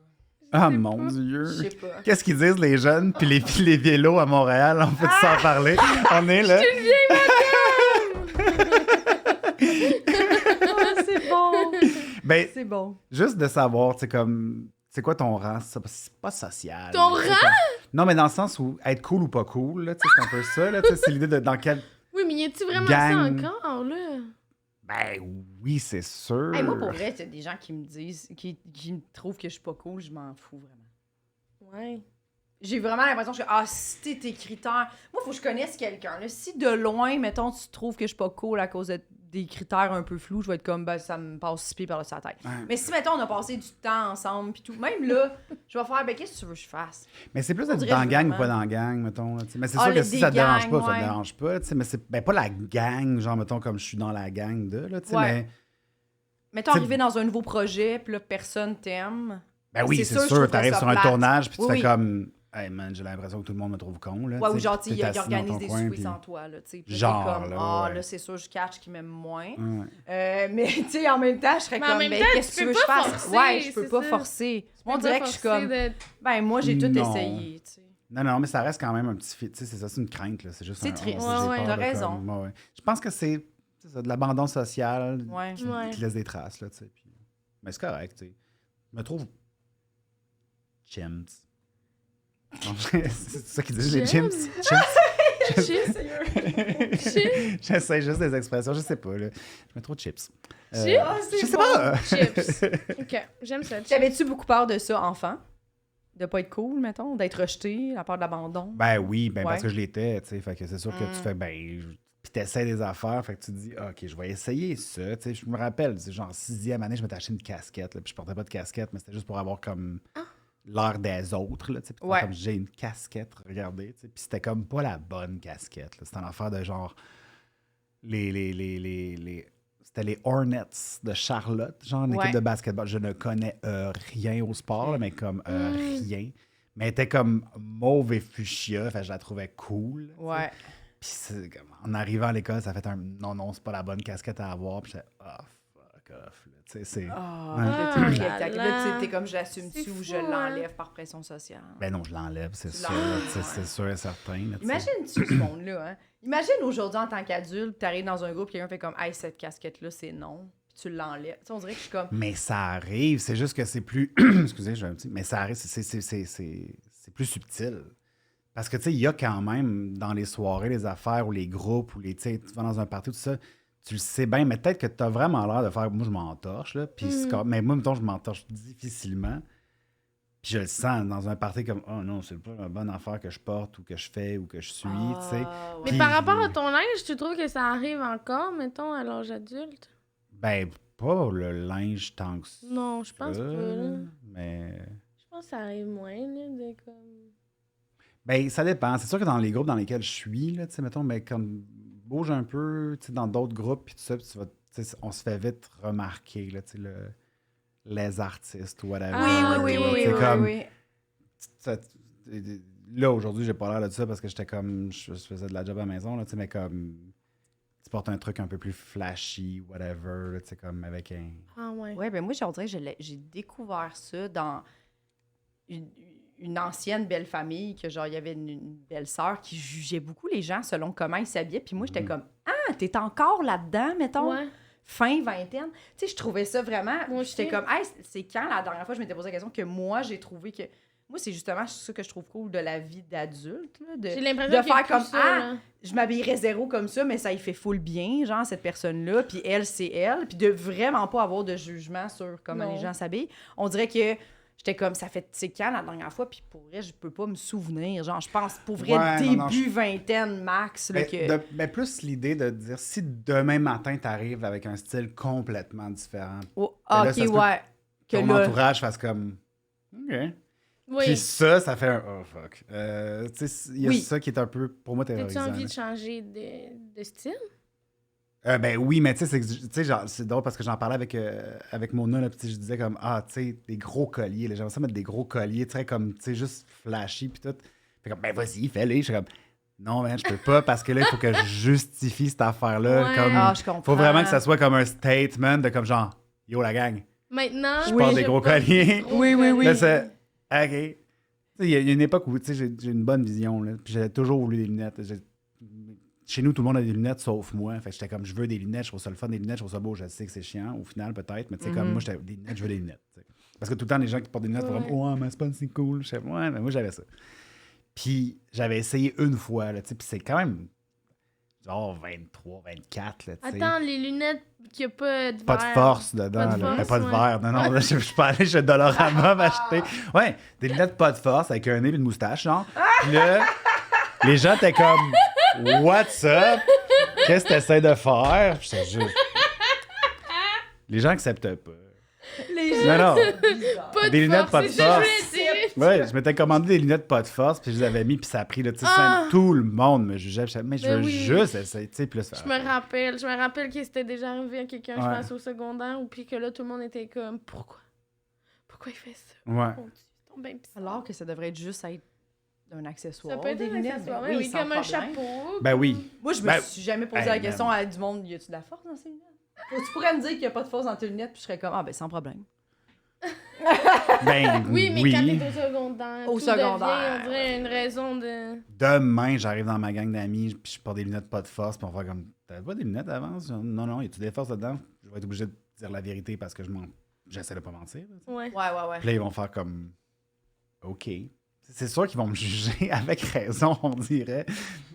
Ah, sais mon pas. Dieu! Je sais pas. Qu'est-ce qu'ils disent, les jeunes? Puis les vélos à Montréal, on peut s'en parler. On est là. Ah, c'est bon. Ben, C'est bon. juste de savoir, tu sais, comme... C'est quoi ton rang? C'est pas social. Ton là, c'est rang? comme- Non, mais dans le sens où être cool ou pas cool, là, tu sais, c'est un peu ça, là, tu sais, c'est l'idée de dans quel... Oui, mais y a-tu vraiment Gang. ça encore, là? Ben oui, c'est sûr. Hey, moi, pour vrai, il y a des gens qui me disent, qui me trouvent que je suis pas cool, je m'en fous vraiment. Ouais. J'ai vraiment l'impression que, si t'es tes critères. Moi, faut que je connaisse quelqu'un. Là. Si de loin, mettons, tu trouves que je suis pas cool à cause des critères un peu flous, je vais être comme, ben, ça me passe 6 pieds par-dessus la tête. Ouais. Mais si, mettons, on a passé du temps ensemble, pis tout, même là, je vais faire, ben, qu'est-ce que tu veux que je fasse? Mais c'est plus On d'être dirait dans la gang ou vraiment. pas dans la gang, mettons. Là, tu sais. Mais c'est Ah, sûr que les- si des ça te dérange gangs, pas, ça ouais. te dérange pas. Tu sais, mais c'est ben, pas la gang, genre, mettons, comme je suis dans la gang de, là, tu sais, Ouais. mais... Mettons, T'sais- arriver dans un nouveau projet, puis là, personne t'aime. Ben oui, C'est c'est sûr, je sûr, trouverais t'arrives ça sur un plate. tournage, puis tu Oui, fais oui. comme... Hey man, j'ai l'impression que tout le monde me trouve con, là. Ouais, tu ou sais, genre, puis il t'es assis dans organise ton des coin, soupers puis- sans toi, là, tu sais. Puis Genre, t'es comme, là, ouais. là, c'est sûr, je catch qui m'aime moins. Ouais. Mais, tu sais, en même temps, je serais Mais en comme, même ben, temps, qu'est-ce que tu tu veux peux que je pas fasse? forcer, Ouais, je peux c'est pas ça. forcer. Moi, on Tu peux dirait pas que je suis forcer comme, d'être- ben, moi, j'ai tout Non. essayé, tu sais. Non, mais ça reste quand même un petit fit. Tu sais, c'est ça, c'est une crainte, là. C'est juste C'est un... triste. j'ai Ouais, peur t'as de raison. comme- ouais. Je pense que c'est ça, de l'abandon social Ouais. qui laisse des traces, là, tu sais. Puis... Mais c'est correct, tu sais. Je me trouve... Chimps. Non, c'est ça qu'ils disent, les chimps. Chips. J'essaie juste des expressions, je sais pas, là. Je me trouve chips. Chips? Ah, c'est je sais bon. pas. Chips. OK, j'aime ça. chips. T'avais-tu beaucoup peur de ça, enfant? De pas être cool, mettons? D'être rejeté, la peur de l'abandon? Ben oui, ben Ouais. parce que je l'étais, tu sais. Fait que c'est sûr que tu fais, puis t'essaies des affaires, fait que tu te dis, OK, je vais essayer ça. Tu sais, je me rappelle, c'est genre 6e année, je m'étais acheté une casquette, là, puis je portais pas de casquette, mais c'était juste pour avoir comme l'air des autres, là, tu sais. Puis Ouais. comme j'ai une casquette, regardez, tu sais. Puis c'était comme pas la bonne casquette, là. C'était une affaire de genre. C'était les Hornets de Charlotte, genre une Ouais. équipe de basketball. Je ne connais rien au sport, là, mais comme rien. Mais elle était comme mauve et fuchsia, fait que je la trouvais cool. tu sais. Ouais. Puis c'est comme, en arrivant à l'école, ça fait un non, c'est pas la bonne casquette à avoir. Puis j'étais, fuck off. Là. Tu sais, c'est. Ah, Ouais. là, t'es pris avec ta- là là, là. tu sais, t'es comme, je l'assume-tu C'est ou fou, je hein. l'enlève par pression sociale. Ben non, je l'enlève, c'est Tu sûr. l'enlèves, Tu sais, C'est sûr et certain. là, tu sais. Imagine-tu ce monde-là, hein? Imagine aujourd'hui, en tant qu'adulte, t'arrives dans un groupe, quelqu'un fait comme, hey, cette casquette-là, c'est non. Puis tu l'enlèves. Tu sais, on dirait que je suis comme, Mais ça arrive, c'est juste que c'est plus. Excusez, je vais un petit. Mais ça arrive, c'est plus subtil. Parce que, tu sais, il y a quand même dans les soirées, les affaires ou les groupes ou les. Tu sais, tu vas dans un party, tout ça, tu le sais bien, mais peut-être que tu as vraiment l'air de faire. Moi, je m'entorche, là. Puis, mais moi, mettons, je m'entorche difficilement. Puis, je le sens dans un party comme, oh non, c'est pas une bonne affaire que je porte ou que je fais ou que je suis, tu sais. ah, ouais. Mais Puis- par rapport à ton âge, tu trouves que ça arrive encore, mettons, à l'âge adulte? Ben, pas le linge tant que ça. Non, je pense pas, là. Mais. Je pense que ça arrive moins, là, de comme... Ben, ça dépend. C'est sûr que dans les groupes dans lesquels je suis, là, tu sais, mettons, mais comme bouge un peu, tu sais, dans d'autres groupes, puis tout ça, puis tu vas, tu sais, on se fait vite remarquer, là, tu sais, les artistes ou whatever. Ah, Oui, oui, oui, ok. oui, C'est oui, comme, oui. ça- là, aujourd'hui, j'ai pas l'air de ça parce que j'étais comme, je faisais de la job à la maison, là, tu sais, mais comme, tu portes un truc un peu plus flashy, whatever, là, tu sais, comme avec un... Ah ouais. Ouais, ben moi, on dirait que j'ai découvert ça dans une ancienne belle famille, que genre, il y avait une belle-sœur qui jugeait beaucoup les gens selon comment ils s'habillaient. Puis moi, j'étais comme, ah, t'es encore là-dedans, mettons, Ouais. fin vingtaine. Tu sais, je trouvais ça vraiment. Moi J'étais aussi. comme, hey, c'est quand la dernière fois, je m'étais posé la question que moi, j'ai trouvé que. Moi, c'est justement ça que je trouve cool de la vie d'adulte, là, J'ai de l'impression de qu'il y a faire plus comme, ça, ah, là. je m'habillerais zéro comme ça, mais ça y fait full bien, genre, cette personne-là, puis elle, c'est elle, puis de vraiment pas avoir de jugement sur comment Non. les gens s'habillent. On dirait que j'étais j'étais comme, ça fait, c'est quand la dernière fois? Puis pour vrai, je peux pas me souvenir. Genre, je pense, pour vrai, Ouais, non, début vingtaine max. Là, que... Mais plus l'idée de dire, si demain matin, t'arrives avec un style complètement différent, Oh, là, ok, ça se peut ouais. Que ton là, entourage fasse comme... OK. Oui. Puis ça fait un oh fuck. Tu sais, il y a Oui. ça qui est un peu, pour moi, T'as-tu terrorisant. envie là. de changer de style? Ben oui, mais tu sais, genre, c'est drôle parce que j'en parlais avec Mona, là, puis je disais comme, tu sais, des gros colliers, là, j'aimerais ça mettre des gros colliers, tu sais, comme, tu sais, juste flashy, puis tout. Fait comme, ben vas-y, fais-les. Je suis comme, non, man, je peux pas, parce que là, il faut que je justifie cette affaire-là. Ouais. Comme, je comprends. faut vraiment que ça soit comme un statement de comme, genre, yo, la gang, Maintenant, je porte des gros colliers. Oui, oui, oui. Là, c'est, OK. Tu sais, il y a une époque où, tu sais, j'ai une bonne vision, là, puis j'ai toujours voulu des lunettes. Chez nous, tout le monde a des lunettes sauf moi. Fait que j'étais comme, je veux des lunettes, je trouve ça le fun, des lunettes, je trouve ça beau, je sais que c'est chiant, au final, peut-être, mais tu sais, comme moi, j'étais des lunettes, je veux des lunettes. T'sais. Parce que tout le temps, les gens qui portent des lunettes font comme, ouais, mais c'est pas si cool. Je sais, ouais, mais moi, j'avais ça. Puis j'avais essayé une fois, là, tu sais, puis c'est quand même genre 23, 24, là, tu sais. attends, les lunettes qu'il n'y a pas de Pas de verre. force dedans, Pas de là. force, Pas de ouais. verre. Non, non, là, je suis pas allé chez Dollarama m'acheter. Ouais, des lunettes pas de force avec un nez et une moustache, genre. Puis là, les gens étaient comme, what's up? Qu'est-ce que t'essaies de faire? Puis j'étais juste... Les gens acceptent pas. Les Non, non. Pas Des de lunettes force, pas de c'est ça que je force. voulais dire. Ouais, je m'étais commandé des lunettes pas de force, puis je les avais mis, puis ça a pris, là, tu sais, tout le monde me jugeait. Puis mais je Ben veux oui. juste essayer, tu sais, puis là, ça- Je me rappelle que c'était déjà arrivé à quelqu'un, je Ouais. pense, au secondaire, ou puis que là, tout le monde était comme, pourquoi? Pourquoi il fait ça? Ouais. Mon Dieu, ils sont bien bizarres. Alors que ça devrait juste être un accessoire. Ça peut être des un lunettes, accessoire, ben oui, sans comme un problème. chapeau. Ben oui. Moi, je me Ben, suis jamais posé hey, la question man. à du monde, y a-tu de la force dans ces lunettes? Tu pourrais me dire qu'il y a pas de force dans tes lunettes, puis je serais comme, ah ben sans problème. Ben Oui, mais oui. quand t'es au secondaire, Au tout secondaire, devient, on dirait, une raison de... Demain, j'arrive dans ma gang d'amis, puis je porte des lunettes pas de force, puis on va faire comme, t'avais pas des lunettes avant? Non, non, y a-tu des forces dedans? Je vais être obligé de dire la vérité parce que j'essaie de pas mentir. Là, tu sais. Ouais. Ouais. Puis là, ils vont faire comme, OK. C'est sûr qu'ils vont me juger avec raison, on dirait.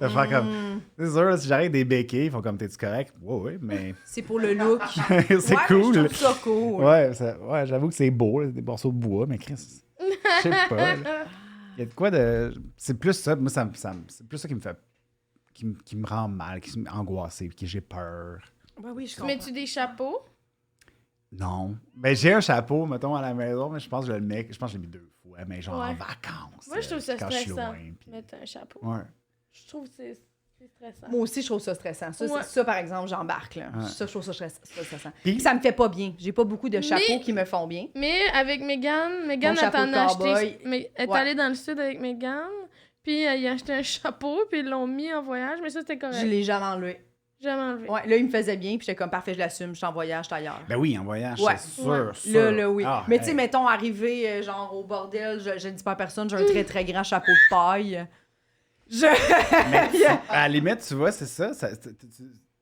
De faire comme, c'est sûr, là, si j'arrive des béquilles, ils font comme, t'es-tu correct? Ouais, mais C'est pour le look. c'est Ouais, mais cool. je trouve ça cool. Ouais, j'avoue que c'est beau, là, des morceaux de bois, mais Chris, je sais pas. là. Il y a de quoi de. C'est plus ça, moi, c'est plus ça qui me fait. Qui me rend mal, qui m'angoisse, qui j'ai peur. Ben oui, je Tu comprends. mets-tu des chapeaux? Non. Ben, j'ai un chapeau, mettons, à la maison, mais je pense que je le mets. Je pense que je l'ai mis 2 fois, mais genre en Ouais. vacances. Moi, je trouve ça quand je suis stressant, loin. Puis... mettre un chapeau. Ouais. Je trouve que c'est stressant. Moi aussi, je trouve ça stressant. Ça, Ouais. ça par exemple, j'embarque. Là. Ouais. Ça, je trouve ça stressant. Puis- Puis ça me fait pas bien. J'ai pas beaucoup de chapeaux Mais- qui me font bien. Mais avec Megan Mon elle chapeau t'en de a cowboy. acheté. Mais elle est Ouais. allée dans le sud avec Megan, puis elle a acheté un chapeau, puis ils l'ont mis en voyage, mais ça, c'était correct. Je l'ai jamais enlevé. Jamais enlevé. Ouais, là, il me faisait bien, puis j'étais comme, parfait, je l'assume, je suis en voyage, je suis ailleurs. Ben oui, en voyage, Ouais. c'est sûr, Ouais. sûr. Là, oui. Ah, Mais tu sais, hey. mettons, arrivé, genre, au bordel, je ne dis pas à personne, j'ai un très, très grand chapeau de paille. Mais à la limite, tu vois, c'est ça.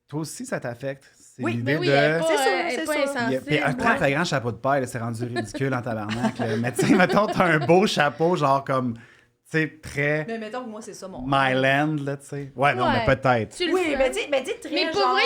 Toi aussi, ça t'affecte. C'est Oui, l'idée Mais oui, de. elle est pas, C'est sûr, elle est c'est pas sûr. insensible. Puis un très, très grand chapeau de paille, là, c'est rendu ridicule en tabarnak. Là. Mais tu sais, mettons, t'as un beau chapeau, genre comme, tu sais, très Mais mettons que moi, c'est ça mon. Myland, là, tu sais. Ouais, non, Ouais. mais peut-être. Tu le Oui, fais. mais tu sais, très. Mais pour genre, vrai,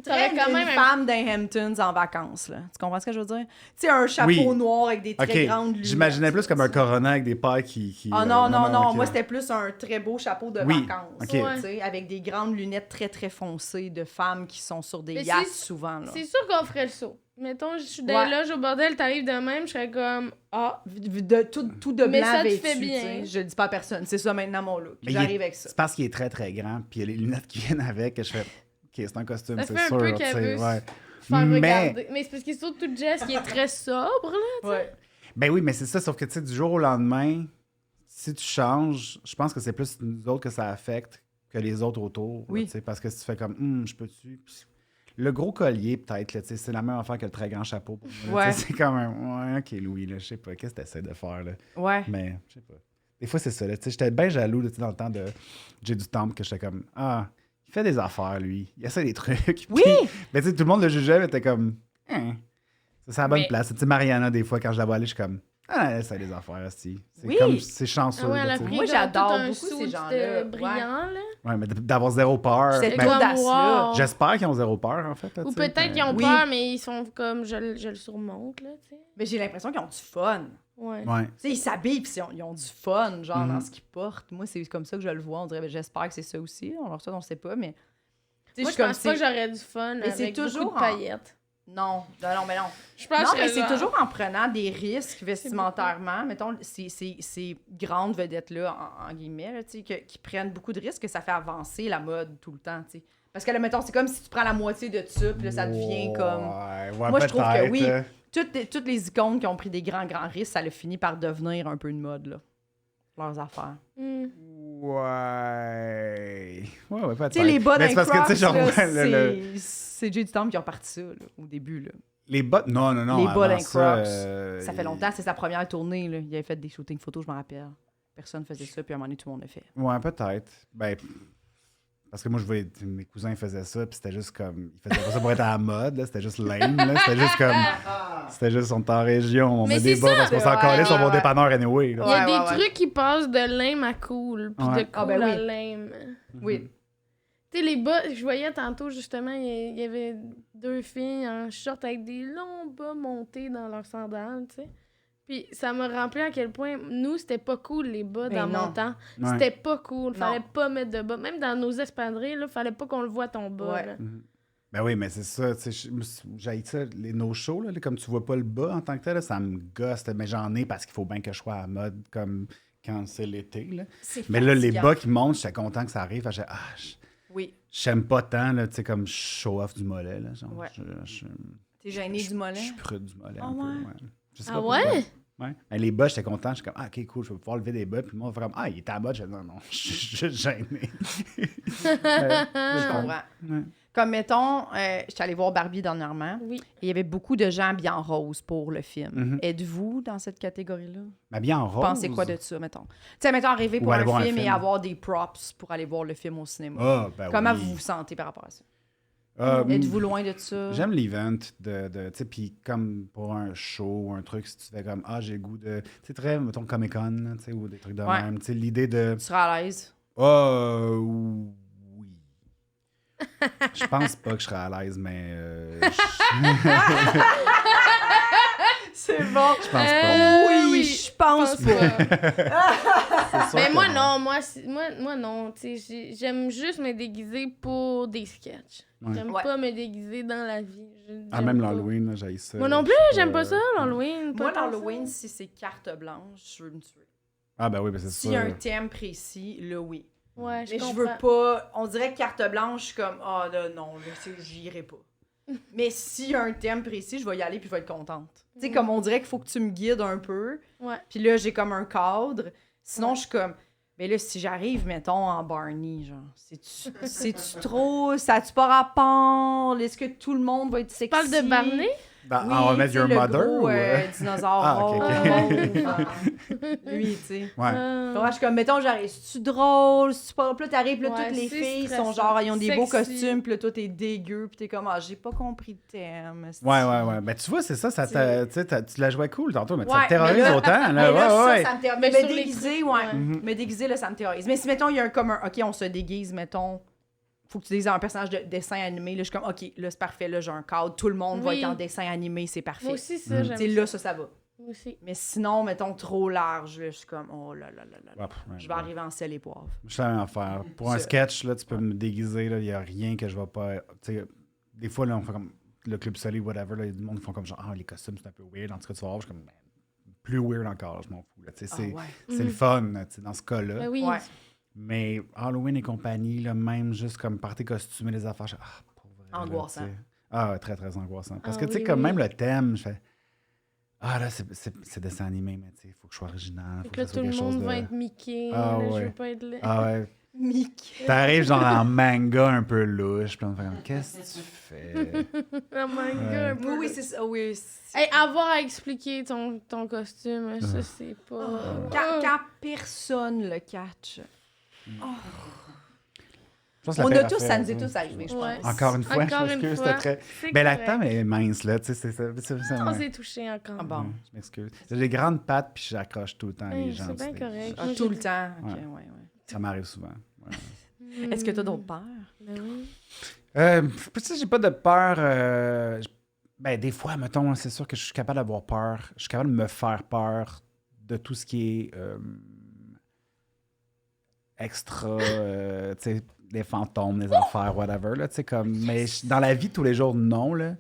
t'aurais très quand une même un... femme d'un Hamptons en vacances, là. Tu comprends ce que je veux dire? Tu sais, un chapeau Oui. noir avec des très Ok, grandes lunettes. j'imaginais plus comme un Corona avec des pailles qui Ah non, non. ok. Moi, c'était plus un très beau chapeau de Oui, vacances. ok. Tu sais, avec des grandes lunettes très, très foncées de femmes qui sont sur des Mais yachts c'est- souvent. Là. C'est sûr qu'on ferait le saut. Mettons, je suis dans Ouais. les loges au bordel, t'arrives de même, je serais comme... Ah, Tout de Mais blanc ça te vêtu, fait tu bien. sais. Je le dis pas à personne. C'est ça maintenant mon look. Mais J'arrive avec ça. C'est parce qu'il est très, très grand, puis il y a les lunettes qui viennent avec, que je fais, OK, c'est un costume, ça c'est fait un sûr. peu tu qu'elle sais, veut ouais. faire Mais- regarder. Mais c'est parce qu'il est surtout Jess qui est très sobre, là. Ouais. Ben oui, mais c'est ça, sauf que, tu sais, du jour au lendemain, si tu changes, je pense que c'est plus nous autres que ça affecte que les autres autour. là, Oui. tu sais, parce que si tu fais comme, je peux-tu... Puis le gros collier, peut-être, là, tu sais, c'est la même affaire que le très grand chapeau. Pour moi, là, Ouais. tu sais, c'est comme un, ouais, OK, Louis, là, je sais pas, qu'est-ce que tu essaies de faire, là? Ouais. Mais, je sais pas. Des fois, c'est ça, là, tu sais, j'étais bien jaloux, là, tu sais, dans le temps de J'ai du Temple, que j'étais comme, il fait des affaires, lui. Il essaie des trucs. Oui! Puis- mais tu sais, tout le monde le jugeait, mais t'es comme, c'est à la bonne Mais- place. Tu sais, Mariana, des fois, quand je la vois aller, je suis comme, elle essaie des affaires, aussi. C'est Oui. comme, c'est chanceux. Ah ouais, là, elle a tu sais. pris Moi, genre j'adore tout un beaucoup suit ces gens-là. brillant, là. Ouais, mais d'avoir zéro peur. Cette Ben, audace-là. j'espère qu'ils ont zéro peur, en fait. là, Ou tu sais, peut-être mais- qu'ils ont Oui. peur, mais ils sont comme, je le surmonte, là, tu sais. Mais j'ai l'impression qu'ils ont du fun. Ouais. Ouais. Tu sais, ils s'habillent pis ils ont du fun, genre, dans ce qu'ils portent. Moi, c'est comme ça que je le vois. On dirait, j'espère que c'est ça aussi. On leur on sait pas, mais... Moi, je pense pas que j'aurais du fun Mais c'est avec toujours beaucoup de paillettes. Non, mais non. Je pense Non, que mais c'est genre- toujours en prenant des risques vestimentairement. Mettons, ces grandes vedettes-là, en guillemets, là, tu sais, qui prennent beaucoup de risques, que ça fait avancer la mode tout le temps, tu sais. Parce que là, mettons, c'est comme si tu prends la moitié de ça, puis là, ça devient comme... Ouais, Moi, je trouve que peut-être, oui. Toutes les icônes qui ont pris des grands risques, ça a fini par devenir un peu une mode, là. Leurs affaires. Ouais, peut-être. Tu sais, les bas Mais d'un c'est parce que, tu sais, genre, c'est Jay du Temple qui a parti ça, là, au début, là. Les bas, non, Les bas avant d'un ça, Crocs. Ça fait longtemps, c'est sa première tournée, là. Il avait fait des shootings photos, je m'en rappelle. Personne faisait ça, puis à un moment donné, tout le monde l'a fait. Ouais, peut-être. Ben, parce que moi, je voyais, mes cousins faisaient ça, puis c'était juste comme. Ils faisaient pas ça pour être à la mode, là. C'était juste lame, là. C'était juste comme. C'était juste, on est en région, on Mais met des c'est bas ça, parce qu'on s'en calait sur mon dépanneur anyway, Il là. y a Ouais, des ouais. trucs qui passent de lame à cool, puis Ouais. de cool Ah, ben oui. à lame. Oui. Tu sais, les bas, je voyais tantôt, justement, il y avait 2 filles en short avec des longs bas montés dans leurs sandales, tu sais. Puis ça m'a rappelé à quel point, nous, c'était pas cool, les bas, Ben dans non. mon temps. Ouais. C'était pas cool. Fallait Non. pas mettre de bas. Même dans nos espadrilles, là, fallait pas qu'on le voit, ton bas. Ouais. là. Ben oui, mais c'est ça, tu sais, j'haïs ça, les no-shows, là, comme tu vois pas le bas en tant que tel, là, ça me gosse, mais j'en ai parce qu'il faut bien que je sois à la mode, comme quand c'est l'été, là. Mais là, les bas qui montent, j'étais content que ça arrive, Oui. j'aime pas tant, là, tu sais, comme show-off du mollet, là, genre, Ouais. je T'es gêné du mollet? je suis prude du mollet Ah un peu, ouais? ouais. Je sais Ah pas pourquoi. ouais? Ouais. Mais les bas, j'étais content. Je suis comme, ah, ok, cool, je vais pouvoir lever des bas. Puis le monde va faire comme, ah, il est à mode. Je dis, non, je suis juste gêné. Je comprends. Ouais. Comme, mettons, j'étais allée voir Barbie dernièrement. Oui. Et il y avait beaucoup de gens habillés en rose pour le film. Mhm. Êtes-vous dans cette catégorie-là? Mais bien en rose. Pensez quoi de ça, mettons? Tu sais, mettons, arriver Ou pour aller voir un un film et film. avoir des props pour aller voir le film au cinéma. Ah, ben Comment oui. vous vous sentez par rapport à ça? Êtes-vous loin de ça? J'aime l'event de tu sais, puis comme pour un show ou un truc, si tu fais comme, ah, j'ai le goût de, tu sais, très, mettons, Comic-Con, là, tu sais, ou des trucs de Ouais. même. Tu sais, l'idée de, Tu seras à l'aise? oui. Je pense pas que je serais à l'aise, mais C'est bon! je pense pas. Oui, je pense pas. C'est sûr Mais que moi, non. non. Moi, non. Tu sais, j'aime juste me déguiser pour des sketchs. Ouais. J'aime Ouais. pas me déguiser dans la vie. Ah, J'aime même pas. l'Halloween, là, j'haïs ça. Moi non plus, Je suis j'aime pas ça, l'Halloween. Moi, pas tant l'Halloween, ça. si c'est carte blanche, je veux me tuer. Ah, ben oui, ben c'est S'il y a sûr. un thème précis, là, oui. Ouais, Mais je comprends. veux pas. On dirait que carte blanche, je suis comme, ah, là, non, là, j'irai pas. Mais s'il y a un thème précis, je vais y aller puis je vais être contente. Tu sais, comme on dirait qu'il faut que tu me guides un peu. Ouais. Puis là, j'ai comme un cadre. Sinon, je suis comme, mais là, si j'arrive, mettons, en Barney, genre, c'est-tu trop. Ça a-tu pas rapport? Est-ce que tout le monde va être sexy? Tu parles de Barney? Dans Oui, How I Met tu sais, Your le Mother? gros, ou, dinosaure Ah, ok, rose. Lui, tu sais. Ouais. Ouais, je suis comme, mettons, j'arrive, c'est-tu drôle? C'est-tu pas... Puis là, t'arrives, là, Ouais, toutes les c'est filles stressant. sont genre, ils ont des beaux Sexy. costumes, puis là, toi, t'es dégueu, puis t'es comme, ah, j'ai pas compris le thème. Ouais. Ben, tu vois, c'est ça, tu sais, tu la jouais cool tantôt, mais Ouais, ça te terrorise mais là- autant, Mais là. là, Ouais. ça me terrorise. Mais Mais sur les déguisé, trucs, ouais. ouais. Me déguiser, là, ça me terrorise. Mais si, mettons, il y a un commun, OK, on se déguise, mettons, faut que tu déguises un personnage de dessin animé, là, je suis comme, OK, là, c'est parfait, là, j'ai un cadre, tout le monde va Oui. être en dessin animé, c'est parfait. Moi aussi, ça, Mhm. j'aime Tu sais, là, ça va. Moi aussi. Mais sinon, mettons, trop large, là, je suis comme, oh là là là là. Ouais, Je vais arriver en sel et poivre. Je sais la même affaire. Pour un Ça. sketch, là, tu peux me déguiser, il n'y a rien que je vais pas. Tu sais, des fois, là, on fait comme le Club Soleil, whatever, là, le monde font comme genre, ah, les costumes, c'est un peu weird. En tout cas, tu vas voir, je suis comme, ben, plus weird encore, je m'en fous. Là, tu sais, c'est Ah ouais. c'est le fun, tu sais, dans ce cas-là. Ben oui. Ouais. Mais Halloween et compagnie, là, même juste comme party costumé, les affaires, je fais, ah, pour vrai, là, Angoissant. tu sais. Ah, ouais, très, très angoissant. Parce Ah que, tu sais, oui, comme oui. même le thème, je fais, ah, là, c'est dessin animé, mais tu sais, il faut que je sois original. Fait Faut que là, ça tout soit le quelque chose monde de. va être Mickey. Ah, là, ouais. Je veux pas être là. Ah, ouais. Mickey. T'arrives genre en manga un peu louche, puis on fait comme, qu'est-ce que tu fais? Oh my Ouais. god. Oui, oui, c'est ça. Oui, c'est- Hey, avoir à expliquer ton costume, ça, c'est pas... Quand personne le catch. Je pense que On la a pire tous, ça affaire, nous est tous arrivé, je pense. Ouais. Encore une fois, Encore je une m'excuse, fois, c'était très. c'est Ben, la correct. table est mince, là, tu sais, On s'est touché encore. Ah bon. Ouais, je m'excuse. J'ai des grandes pattes, puis j'accroche tout le temps les Hey, gens. c'est bien tu sais. correct. Ah, Moi, tout j'ai- le temps. OK, Ouais. ouais. Ça m'arrive souvent. Ouais. Est-ce que t'as d'autres peurs? Ben oui. Tu sais, j'ai pas de peur. Ben, des fois, mettons, c'est sûr que je suis capable d'avoir peur. Je suis capable de me faire peur de tout ce qui est extra, tu sais, des fantômes, des affaires, whatever, là, tu sais, comme... Mais dans la vie de tous les jours, non, là.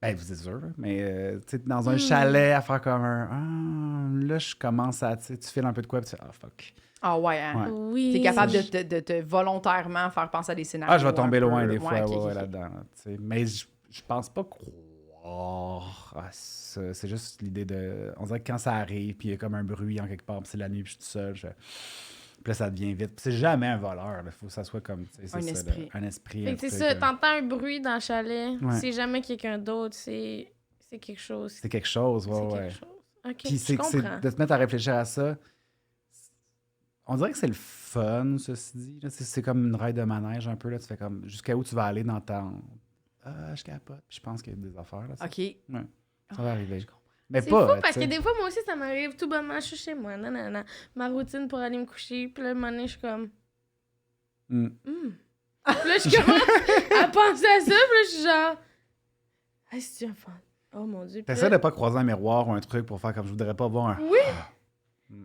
Ben, vous êtes sûr, là, mais, tu sais, dans un chalet, à faire comme un... Ah, là, je commence à, tu sais, tu files un peu de quoi, puis tu fais, ah, fuck. Ah ouais, hein? Ouais. Oui. T'es capable de te volontairement faire penser à des scénarios. Ah, je vais tomber un peu. loin des fois, ok. là-dedans, là, tu sais. Mais je pense pas croire à ça. C'est juste l'idée de... On dirait que quand ça arrive, puis il y a comme un bruit en quelque part, puis c'est la nuit, puis je suis tout seul, puis là, ça devient vite. Puis c'est jamais un voleur, il faut que ça soit comme... C'est Un ça, esprit. un esprit. Fait un que c'est truc, ça, t'entends un bruit dans le chalet, Ouais. c'est jamais quelqu'un d'autre, c'est quelque chose. C'est quelque chose, ouais, C'est ouais. quelque chose. OK, Puis je comprends. de te mettre à réfléchir à ça. On dirait que c'est le fun, ceci dit. Là. C'est comme une ride de manège un peu. Là. Tu fais comme jusqu'à où tu vas aller dans ton... Ah, je capote. Puis je pense qu'il y a des affaires. Là, ça. OK. Ça va arriver. Mais C'est pas. fou parce tu sais. que des fois, moi aussi, ça m'arrive tout bonnement. Je suis chez moi, nanana. Ma routine pour aller me coucher. Puis là, un moment donné, je suis comme... Mm. Puis là, je commence à penser à ça. Puis là, je suis genre... Ah, c'est un fan. Oh mon Dieu. Puis T'essaies là, de pas croiser un miroir ou un truc pour faire comme je voudrais pas voir un... Oui!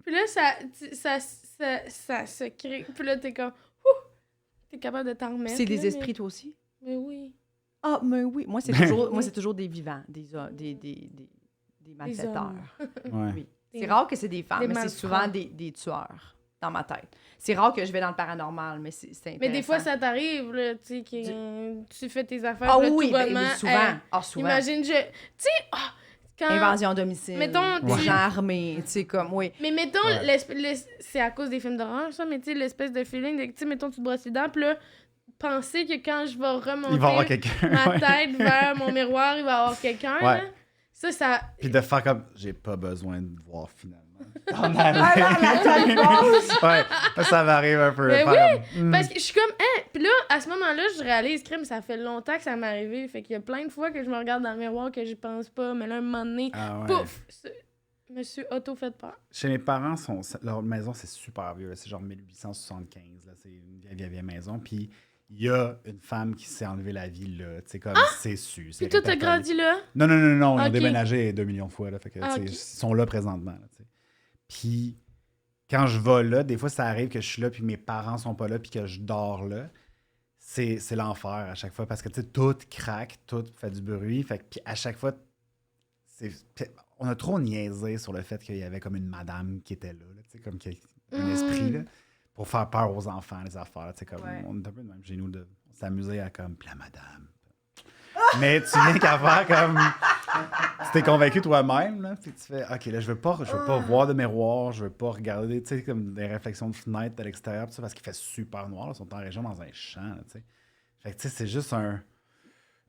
Puis là, ça se crée. Puis là, t'es comme... Ouh! T'es capable de t'en remettre. C'est des là, esprits, toi aussi? Mais oui. Ah, mais oui. Moi, c'est toujours des vivants, des malfaiteurs. Ouais. Oui. Des- C'est rare que c'est des femmes, des mais c'est malfrats. souvent des tueurs dans ma tête. C'est rare que je vais dans le paranormal, mais c'est intéressant. Mais des fois, ça t'arrive, là, tu sais, que tu fais tes affaires, Ah puis là, oui, tout ben, bonnement, souvent. Ah, souvent. imagine, tu sais, quand... Invasion à domicile. Mettons, des tu- gens armés, tu sais, comme, oui. Mais mettons, Ouais. c'est à cause des films d'horreur, ça, mais tu sais, l'espèce de feeling de, tu sais, mettons, tu te brosses les dents, puis là, penser que quand je vais remonter Il va y avoir quelqu'un. ma ouais. tête vers mon miroir, il va y avoir quelqu'un, Ouais. là. Ça... Puis de faire comme... J'ai pas besoin de voir finalement. Ouais, ça m'arrive un peu. Mais faire comme, Parce que je suis comme, hein, puis là, à ce moment-là, je réalise, crime, ça fait longtemps que ça m'est arrivé, fait qu'il y a plein de fois que je me regarde dans le miroir que j'y pense pas, mais là, un moment donné, Ah ouais. pouf, je me suis auto-fait peur. Chez mes parents, leur maison, c'est super vieux. là. C'est genre 1875. Là. C'est une vieille maison. Puis il y a une femme qui s'est enlevée la vie là. Tu sais, comme c'est su. c'est Puis toi, t'as répertorié. grandi là? Non. Ils ont Ok. déménagé 2 millions de fois. Là, fait que, Ah, tu sais, ok. ils sont là présentement. Là, tu sais. Puis quand je vais là, des fois, ça arrive que je suis là, puis mes parents sont pas là, puis que je dors là. C'est l'enfer à chaque fois parce que tu sais, tout craque, tout fait du bruit. Fait que, puis à chaque fois, on a trop niaisé sur le fait qu'il y avait comme une madame qui était là, tu sais, comme qu'il y a un esprit là, pour faire peur aux enfants, les affaires. Là, tu sais, comme, Ouais. on est un peu de même chez nous, on s'amusait à comme, puis la madame. Mais tu viens qu'à faire comme. Tu t'es convaincu toi-même, là, puis tu fais, OK, là, je veux pas voir de miroir, je veux pas regarder, tu sais, comme des réflexions de fenêtres de l'extérieur, tout ça, parce qu'il fait super noir, là, ils sont en région dans un champ, là, tu sais. Fait que, tu sais, c'est juste un.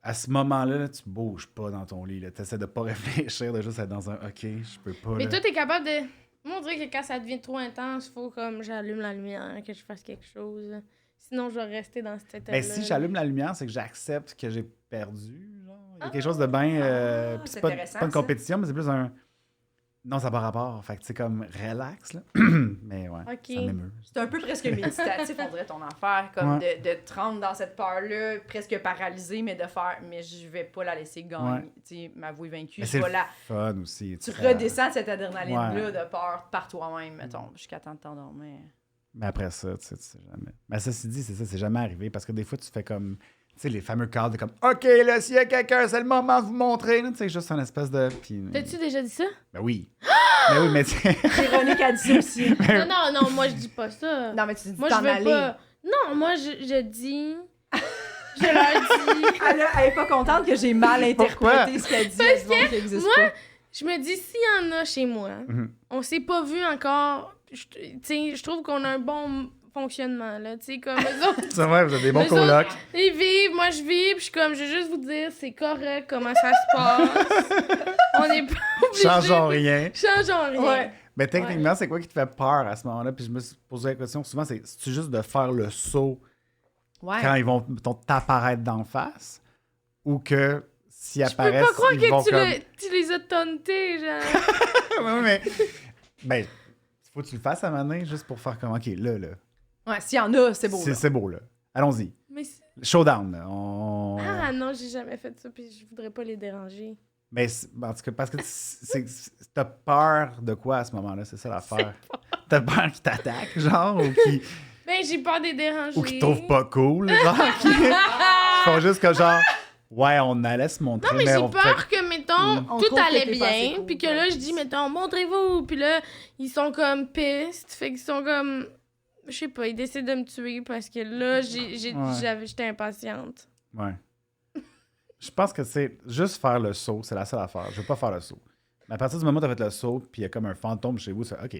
À ce moment-là, là, tu bouges pas dans ton lit, tu essaies de pas réfléchir, de juste être dans un OK, je peux pas. Mais là. toi, t'es capable de... Moi, on dirait que quand ça devient trop intense, faut comme j'allume la lumière, que je fasse quelque chose. Sinon, je vais rester dans cet état-là. Ben, si j'allume la lumière, c'est que j'accepte que j'ai perdu. Genre. Il y a quelque chose de bien. Puis c'est c'est pas intéressant, une ça. compétition, mais c'est plus un. Non, ça n'a pas rapport. Fait que c'est comme relax, là. Mais ouais, Ok. ça m'émeut. C'est un peu presque méditatif, on dirait, ton affaire, comme Ouais. de te rendre dans cette peur-là, presque paralysée, mais de faire, mais je vais pas la laisser gagner, Ouais. tu sais, m'avouer vaincue, Mais je c'est vais le la... fun aussi. Tu fais- redescends de cette adrénaline-là Ouais. de peur par toi-même, mettons, jusqu'à temps de t'endormir. Mais après ça, tu sais jamais. Mais ceci dit, c'est ça, c'est jamais arrivé parce que des fois, tu fais comme. Tu sais, les fameux cadres de comme OK, là, s'il y a quelqu'un, c'est le moment de vous montrer. Tu sais, juste une espèce de. Puis, T'as-tu déjà dit ça? Ben oui. Mais oui, mais tu sais. Véronique a dit ça aussi. Non, moi, je dis pas ça. Non, mais tu dis Moi, t'en je veux aller. pas... Non, moi, je dis... Je leur dis... Elle est pas contente que j'ai mal Pourquoi? interprété ce qu'elle dit. Parce que moi, je me dis, s'il y en a chez moi, Mhm. on s'est pas vu encore... Tu sais, je trouve qu'on a un bon fonctionnement, là. Tu sais, comme eux autres, C'est vrai, vous avez des bons Eux colocs. ils vivent, moi, je vis, puis je suis comme, je vais juste vous dire, c'est correct comment ça se passe. On n'est pas obligé... Changeons rien. Changeons rien. Ouais. Mais techniquement, c'est quoi qui te fait peur à ce moment-là? Puis je me suis posé la question souvent, c'est-tu juste de faire le saut Ouais. quand ils vont t'apparaître d'en face? Ou que s'ils Je peux apparaissent, pas croire ils vont que comme... tu les as tauntés, genre. Oui, mais... Ben, faut que tu le fasses à un moment donné, juste pour faire comme, OK, là. Ouais, s'il y en a, c'est beau. là. C'est beau, là. Allons-y. Mais Showdown, là. On... Ah non, j'ai jamais fait ça, puis je voudrais pas les déranger. Mais en tout cas, parce que t'as peur de quoi à ce moment-là? C'est ça l'affaire. T'as peur qu'ils t'attaquent, genre, ou qu'ils Ben, j'ai peur des dérangés. te trouvent pas cool, genre, qui font juste que genre, ouais, on allait se montrer, Non, mais on j'ai peur que, mettons, On tout trouve que allait t'es pas assez bien, cool, puis que là, je dis, mettons, montrez-vous, puis là, ils sont comme pistes, fait qu'ils sont comme, je sais pas, ils décident de me tuer parce que là, j'étais impatiente. Ouais. Je pense que c'est juste faire le saut, c'est la seule affaire. Je veux pas faire le saut. Mais à partir du moment où t'as fait le saut, puis il y a comme un fantôme chez vous, c'est OK.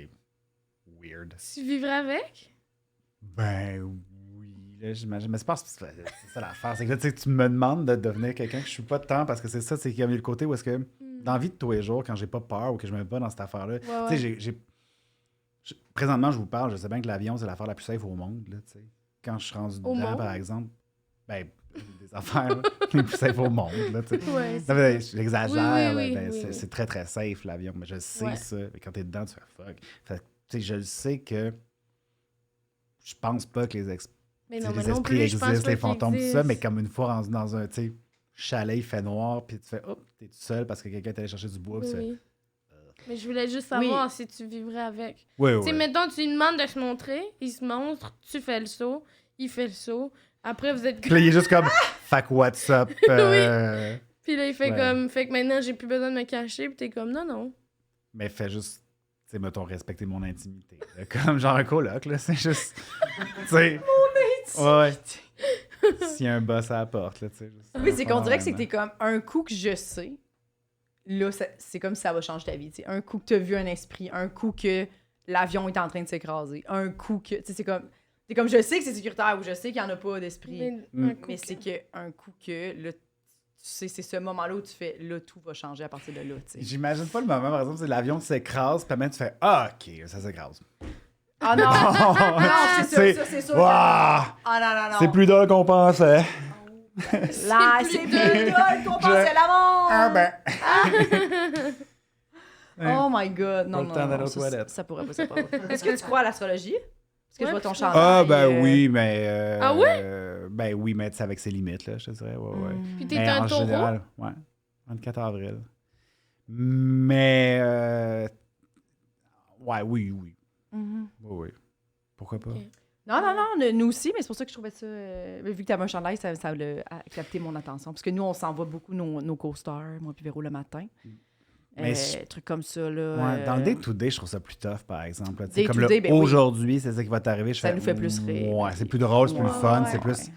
Weird. Tu vivrais avec? Ben oui, là, j'imagine. Mais c'est ça l'affaire. C'est que là, tu sais, tu me demandes de devenir quelqu'un que je suis pas de temps parce que c'est ça, c'est qu'il y a le côté où est-ce que dans la vie de tous les jours, quand j'ai pas peur ou que je me mets pas dans cette affaire-là, tu sais, présentement, je vous parle, je sais bien que l'avion, c'est l'affaire la plus safe au monde, là, tu sais. Quand je suis rendu dedans, par exemple, ben, des affaires là, les plus safe au monde, là, tu sais. Ouais. Non, mais j'exagère, Oui, là, ben, oui. c'est très, très safe, l'avion. Mais je sais Ouais. ça. Mais quand t'es dedans, tu fais fuck. Fait que, tu sais, je le sais que je pense pas que les Mais tu sais, non, mais les non esprits plus, je pense existent, pas les qu'ils fantômes, tout ça, existent. mais comme une fois rendu dans un chalet, il fait noir, puis tu fais, hop, t'es tout seul parce que quelqu'un est allé chercher du bois, puis tu fais, Oui. Mais je voulais juste savoir si tu vivrais avec. oui, Tu sais, mettons, tu lui demandes de se montrer, il se montre, tu fais le saut, il fait le saut. Après, vous êtes Puis là, il est juste comme, fuck, what's up? Puis là, il fait Ouais. comme, fait que maintenant, j'ai plus besoin de me cacher, puis t'es comme, non. Mais fais juste, tu sais, mettons, respecter mon intimité. Là. Comme genre un coloc, là, c'est juste, tu sais. Mon intimité. Ouais. S'il y a un boss à la porte, là, tu sais. juste- Oui, c'est qu'on dirait que c'est que vraiment. t'es comme un coup que je sais, là, c'est comme si ça va changer ta vie. T'sais. Un coup que t'as vu un esprit, un coup que l'avion est en train de s'écraser, un coup que. Tu sais, c'est comme. C'est comme je sais que c'est sécuritaire ou je sais qu'il n'y en a pas d'esprit. Mais c'est qu'un coup que, là, tu sais, c'est ce moment-là où tu fais, là, tout va changer à partir de là, tu sais. J'imagine pas le moment, par exemple, c'est l'avion qui s'écrase, puis maintenant tu fais, ah, ok, ça s'écrase. Ah non! Non, c'est sûr, ça, c'est sûr. Waouh! Ah non. C'est plus drôle qu'on pensait. Là, c'est plus drôle qu'on pensait la mort! Ah ben. Oh my god, non, Pas le temps d'aller aux ça, toilettes. ça pourrait pas, ça pourrait pas. Est-ce que tu crois à l'astrologie? Parce que je vois ton chandail. Ah, ben oui, mais. Ah ouais? Ben oui, mais c'est avec ses limites, là, je te dirais. Ouais. Puis t'es Mais un en taureau? général, ouais. 24 avril. Mais. Ouais, oui. Mhm. Oui. Pourquoi pas? Ok. Non, nous aussi, mais c'est pour ça que je trouvais ça. Vu que t'avais un chandail, ça a capté mon attention. Parce que nous, on s'envoie beaucoup nos co-stars, moi puis Véro, le matin. Mais Trucs comme ça, là. Ouais, dans le day-to-day, je trouve ça plus tough, par exemple. là. Tu sais, Day comme to le day, ben oui. aujourd'hui, c'est ça qui va t'arriver. Je Ça fais, nous fait plus rire. Ouais, c'est plus drôle, c'est plus Ouais, fun, c'est ouais. plus.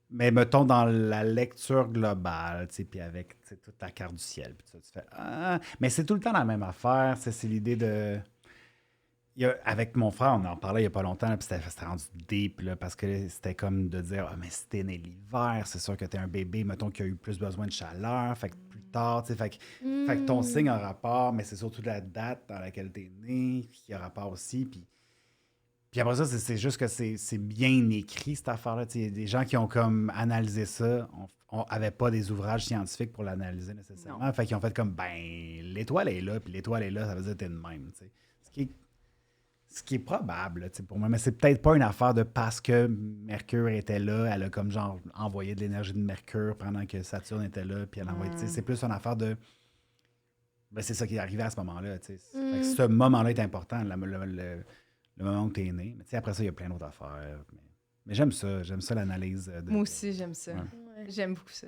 Mais mettons dans la lecture globale, tu sais, puis avec tu sais, toute la carte du ciel, puis ça, tu fais ah. Mais c'est tout le temps la même affaire. C'est l'idée de. Avec mon frère, on en parlait il n'y a pas longtemps, là, puis c'était rendu deep, là, parce que c'était comme de dire, ah, mais si t'es né l'hiver, c'est sûr que t'es un bébé, mettons, qui a eu plus besoin de chaleur, fait que plus tard, tu sais, fait que ton signe a un rapport, mais c'est surtout la date dans laquelle t'es né qui a rapport aussi, puis après ça, c'est juste que c'est bien écrit, cette affaire-là, tu sais, il y a des gens qui ont comme analysé ça, on avait pas des ouvrages scientifiques pour l'analyser nécessairement, Non. fait qu'ils ont fait comme, ben, l'étoile est là, puis l'étoile est là, ça veut dire que t'es de même, tu sais. Ce qui est probable, là, tu sais, pour moi, mais c'est peut-être pas une affaire de parce que Mercure était là, elle a comme genre envoyé de l'énergie de Mercure pendant que Saturne était là, puis elle a envoyé, tu sais, c'est plus une affaire de... Ben, c'est ça qui est arrivé à ce moment-là, tu sais. Fait que ce moment-là est important, le moment où t'es né. Mais tu sais, après ça, il y a plein d'autres affaires. Mais j'aime ça l'analyse. Moi aussi, j'aime ça. Ouais. Ouais. J'aime beaucoup ça.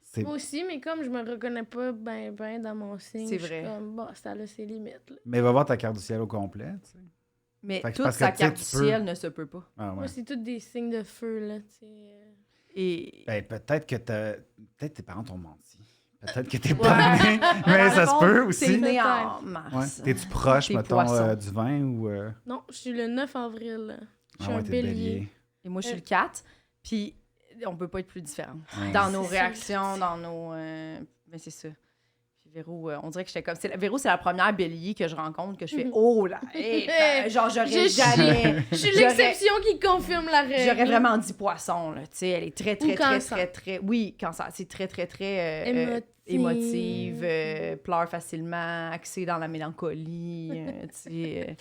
C'est- Moi aussi, mais comme je me reconnais pas ben dans mon signe, C'est je suis vrai. comme, bah, ça a ses limites. Là. Mais va voir ta carte du ciel au complet, tu sais. Mais Fait que toute parce que, sa tu sais, carte tu du peux- ciel ne se peut pas. Ah, ouais. Moi, c'est tous des signes de feu, là, tu sais. Et Ben, peut-être que tes parents t'ont menti. Peut-être que t'es pas né, mais ça se peut T'es aussi. né en Peut-être. mars. Ouais. T'es-tu proche, T'es mettons, poisson. du vin ou... Non, je suis le 9 avril. Là. Je suis Ah ouais, un t'es bélier. Et moi, je suis le 4. Puis, on peut pas être plus différents. Ouais. Dans nos C'est réactions, ça. dans nos... Mais c'est ça. Puis Véro, on dirait que j'étais comme... Véro, c'est la première bélier que je rencontre, que je fais « Oh là! Genre, j'aurais Je- jamais... Je suis J'aurais- l'exception qui confirme la règle. J'aurais vraiment dit poisson, là. Tu sais, elle est très, très, Ou très, cancer. très, très... Oui, cancer. C'est très, très, très... émotive, pleure facilement, axée dans la mélancolie, tu sais.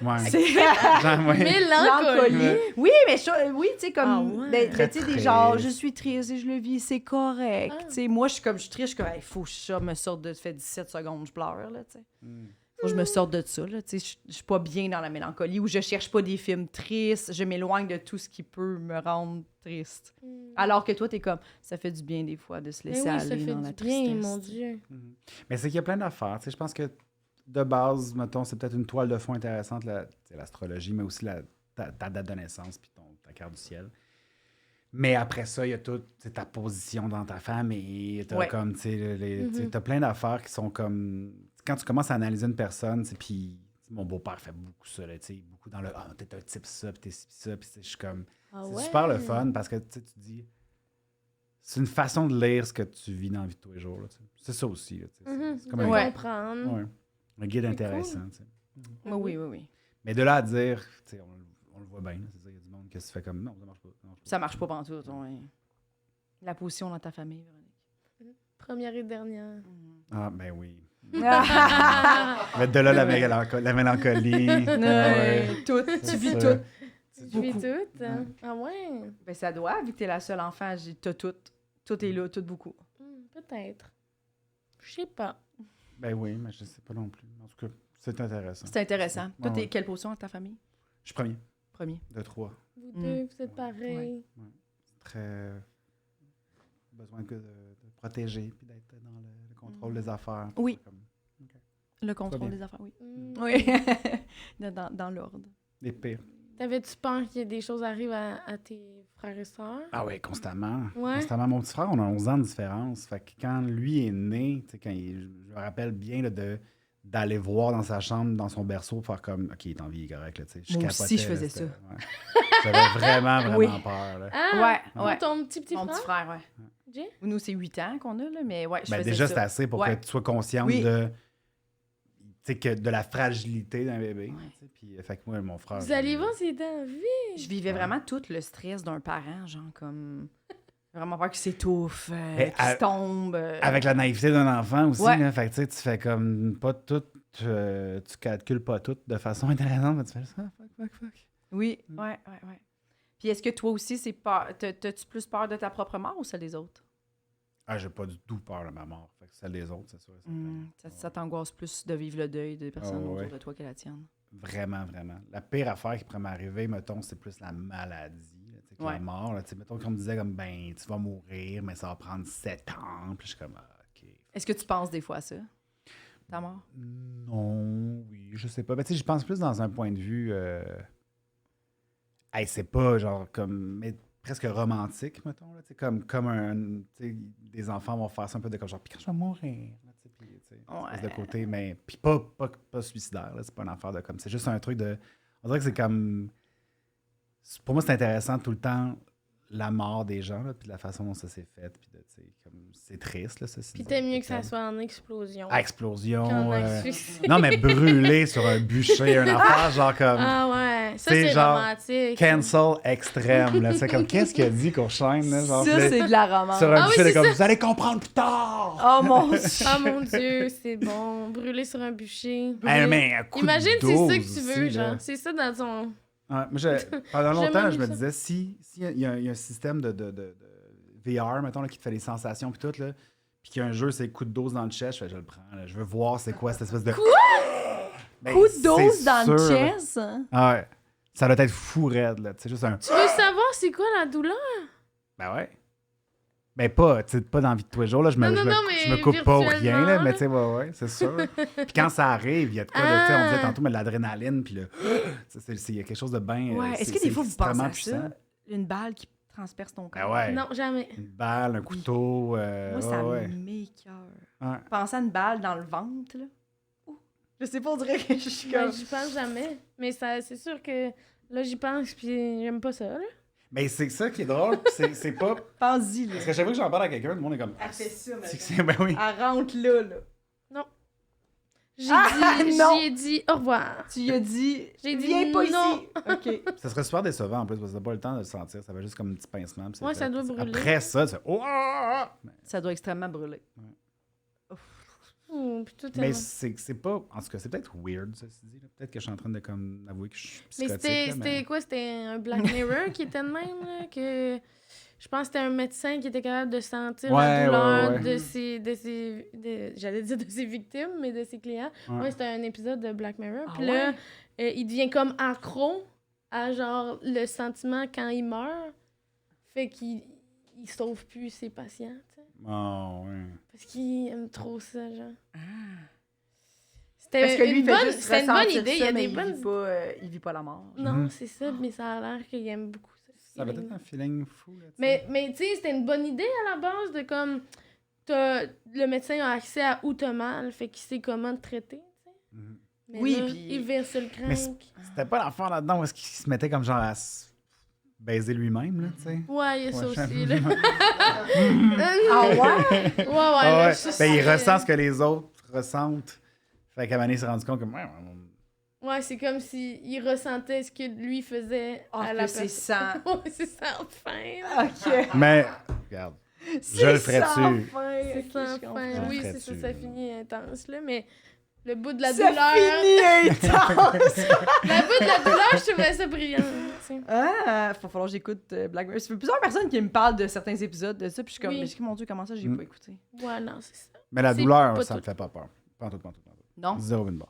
Ouais. C'est... Genre, ouais. Mélancolie. Oui, mais oui, tu sais, comme. Ah ouais. Ben, Très tu sais, des triste. genres, je suis triste et je le vis, c'est correct. Ah. Tu sais, moi, je suis triste, je suis comme, il faut que ça me sorte de. Ça fait 17 secondes, je pleure, là, tu sais. Faut que je me sorte de ça, là. Tu sais, je suis pas bien dans la mélancolie ou je cherche pas des films tristes, je m'éloigne de tout ce qui peut me rendre triste. Alors que toi, t'es comme, ça fait du bien des fois de se Mais laisser oui, ça aller fait dans la du tristesse. bien, mon Dieu. Mais c'est qu'il y a plein d'affaires. Tu sais, je pense que de base, mettons, c'est peut-être une toile de fond intéressante, l'astrologie, mais aussi ta date de naissance puis ta carte du ciel. Mais après ça, il y a toute ta position dans ta famille. T'as Ouais. comme, tu sais, t'as plein d'affaires qui sont comme... Quand tu commences à analyser une personne, puis mon beau-père fait beaucoup ça, là, tu sais, beaucoup dans le « Ah, t'es un type ça, puis t'es ci, puis ça », puis je suis comme... Ah C'est ouais? super le fun parce que tu sais, tu dis... C'est une façon de lire ce que tu vis dans la vie de tous les jours. Là, tu sais. C'est ça aussi. Là, tu sais. C'est comme De un, Ouais. comprendre. ouais, un guide C'est intéressant. Tu sais. Oui. Mais de là à dire, tu sais, on le voit bien, là, c'est ça, il y a du monde qui se fait comme non, ça marche pas. Ça marche pas pantoute, ouais. La position dans ta famille, Véronique. Première et dernière. Ah, ben oui. Ah! Mais de là, la mélancolie. Ouais, tout, tu vis ça. tout. Tu vis Beaucoup. tout? Hein? Ah ouais? Ben ça doit, vu que t'es la seule enfant, t'as tout. Tout est là, tout beaucoup. Peut-être. Je sais pas. Ben oui, mais je sais pas non plus. En tout cas, c'est intéressant. C'est intéressant. Toi, Ouais, t'es ouais. quelle position dans ta famille? Je suis premier Premier. de 3. Vous deux, vous êtes pareils. Très besoin de protéger puis d'être dans le contrôle des affaires. Oui. Comme Le contrôle bien. des affaires, oui. Mm. Oui. dans l'ordre. les pires. T'avais-tu peur qu'il y ait des choses arrivent à tes frères et sœurs? Ah oui, constamment. Ouais. Constamment. Mon petit frère, on a 11 ans de différence. Fait que quand lui est né, tu sais, je me rappelle bien là, d'aller voir dans sa chambre, dans son berceau, faire comme, OK, il est en vie, il est correct. Là, tu sais. Moi aussi, je capotais, faisais là, c'était- ça. ouais. J'avais vraiment Oui. peur. Là. Ah! Ouais, ouais. Ton petit Mon frère? petit frère, ouais. Jay? Nous, c'est 8 ans qu'on a, là, mais ouais, je Ben, faisais déjà, ça. c'est assez pour Ouais. que tu sois consciente Oui. de la fragilité d'un bébé. tu sais. Puis, fait que moi, mon frère. Vous alliez voir s'il était en vie? Je vivais vraiment tout le stress d'un parent, genre comme... Vraiment peur qu'il s'étouffe, Mais qu'il se tombe. Avec la naïveté d'un enfant aussi, Ouais. là, fait que, tu sais, tu fais comme pas tout, tu calcules pas tout de façon intéressante, mais tu fais ça, fuck. Oui, ouais. Puis est-ce que toi aussi, c'est peur... T'as-tu plus peur de ta propre mort ou celle des autres? Ah, j'ai pas du tout peur de ma mort. Fait que celle des autres, c'est sûr. et certain. Ça t'angoisse plus de vivre le deuil des personnes Ah, ouais. autour de toi que la tienne. Vraiment. La pire affaire qui pourrait m'arriver, mettons, c'est plus la maladie, là, tu sais, que Ouais. la mort. Là, tu sais, mettons qu'on me disait comme, ben, tu vas mourir, mais ça va prendre 7 ans. Puis je suis comme, ah, OK. Est-ce que tu penses des fois à ça? Ta mort? Non, oui, je sais pas. Mais tu sais, je pense plus dans un point de vue. Hey, c'est pas genre comme. Mais presque romantique, mettons. Là, tu sais, comme un. Tu sais, des enfants vont faire ça un peu de comme genre. Puis quand je vais mourir. Là, tu sais, puis, tu sais, Ouais. espèce de côté. Mais. Puis pas suicidaire. Là, c'est pas une affaire de comme. C'est juste un truc de. On dirait que c'est comme. Pour moi, c'est intéressant tout le temps. La mort des gens, là, puis de la façon dont ça s'est fait. Puis de, tu sais, comme. C'est triste, là, ça. Puis t'aimes mieux que ça soit en explosion. Ah, explosion. qu'en suicide. Non, mais brûler sur un bûcher, un affaire, genre comme. Ah ouais, ça C'est c'est genre romantique. Cancel extrême, là. C'est comme, qu'est-ce qu'il a dit Courchaine, là? Genre, Ça, là, c'est de la romance. sur un Ah oui, bûcher, c'est comme, ça. vous allez comprendre plus tard! Oh mon Dieu! Ah mon Dieu, c'est bon. Brûler sur un bûcher. Hey, mais un coup Imagine, de c'est ça dose que tu veux, aussi, genre. là. C'est ça dans ton... Ouais, moi, pendant longtemps, J'aime je me ça. disais, si il y a un système de VR, mettons, là, qui te fait les sensations puis tout, là, puis qu'il y a un jeu, c'est coup de dose dans le chest, je le prends. Là. Je veux voir c'est quoi cette espèce de... Ben, Coup de dose c'est dans le sûr, là. chest? Ah ouais. Ça doit être fou raide, là. Tu sais, juste un... Tu veux savoir c'est quoi la douleur? Ben ouais. Ben pas, tu sais, pas dans la vie de tous les jours, là. Je me, Non, je non, me- non, je mais me coupe pas ou rien, là, virtuellement, mais tu sais, ouais, c'est sûr. Puis quand ça arrive, il y a de quoi de, tu sais, on disait tantôt, mais de l'adrénaline, puis là, il y a quelque chose de bien... Ouais. Est-ce que des fois, vous pensez à ça? Une balle qui transperce ton corps? Ben ouais. Non, jamais. Une balle, un couteau, Moi, ça ouais. m'écoeure. Ouais. Penser à une balle dans le ventre, là. Ouh. Je sais pas, on dirait que je suis Ben, comme... j'y pense jamais. Mais ça, c'est sûr que là, j'y pense, puis j'aime pas ça, là. Mais c'est ça qui est drôle, puis c'est pas... Pense-y, là. Parce que chaque fois que j'en parle à quelqu'un, tout le monde est comme... Elle fait ça, C'est que maintenant. c'est... Ben oui. Elle rentre là, là. Non. J'ai dit au revoir. Tu lui as dit... J'ai dit Viens pas non. ici. OK. Ça serait super décevant, en plus, parce que t'as pas le temps de le sentir. Ça va juste comme un petit pincement. puis c'est Ouais, fait. ça doit brûler. Après ça, tu fais... Oh! Ça doit extrêmement brûler. tout. Puis tout Mais tellement. c'est pas... En tout cas, c'est peut-être weird, ceci dit. Là. Peut-être que je suis en train de comme avouer que je suis Mais psychotique. là, c'était quoi? C'était un Black Mirror qui était de même, là, que... Je pense que c'était un médecin qui était capable de sentir la douleur de ses j'allais dire de ses victimes, mais de ses clients. Ouais, c'était un épisode de Black Mirror. Puis là, il devient comme accro à genre le sentiment quand il meurt. Fait qu'il sauve plus ses patients, tu sais. Oh, ouais. Parce qu'il aime trop ça, genre. Parce que lui, il fait juste c'était une bonne ressentir idée. Il y ça, a mais des bonnes... il vit pas la mort. Non, c'est ça, mais ça a l'air qu'il aime beaucoup ça. Ça va être un feeling fou, là, tu Mais sais. tu sais, c'était une bonne idée à la base de comme... Le médecin a accès à où t'as mal, fait qu'il sait comment te traiter, tu sais. Mhm. Mais Oui, là, puis- il vire sur le Mais crank. c'était pas l'enfant là-dedans où est-ce qu'il se mettait comme genre à se baiser lui-même, là, tu sais. Ouais, il y a ça Ouais, aussi, là. Ah ouais? Ouais, Ah là, ouais. ça, Ben, il c'est- ressent ce que les autres ressentent. Fait qu'à un moment donné, il s'est rendu compte que... Ouais, c'est comme s'il ressentait ce que lui faisait Ah, à la c'est personne. sang. Ouais, c'est sans fin, là. OK. Mais, regarde, je le ferais dessus. C'est sans fin. Oui, ferais c'est ça, dessus, ça là. finit intense, là, mais le bout de la Ça douleur... finit intense! Le bout de la douleur, je trouvais ça brillant, tu sais. Ah, il va falloir que j'écoute Black Mirror. Il y a plusieurs personnes qui me parlent de certains épisodes de ça, puis je suis comme, Oui. mais mon Dieu, comment ça, j'ai Mm. pas écouté? Ouais, non, c'est ça. Mais la C'est douleur, pas ça me tout. fait pas peur. Pas en tout. Non? Zéro une barre.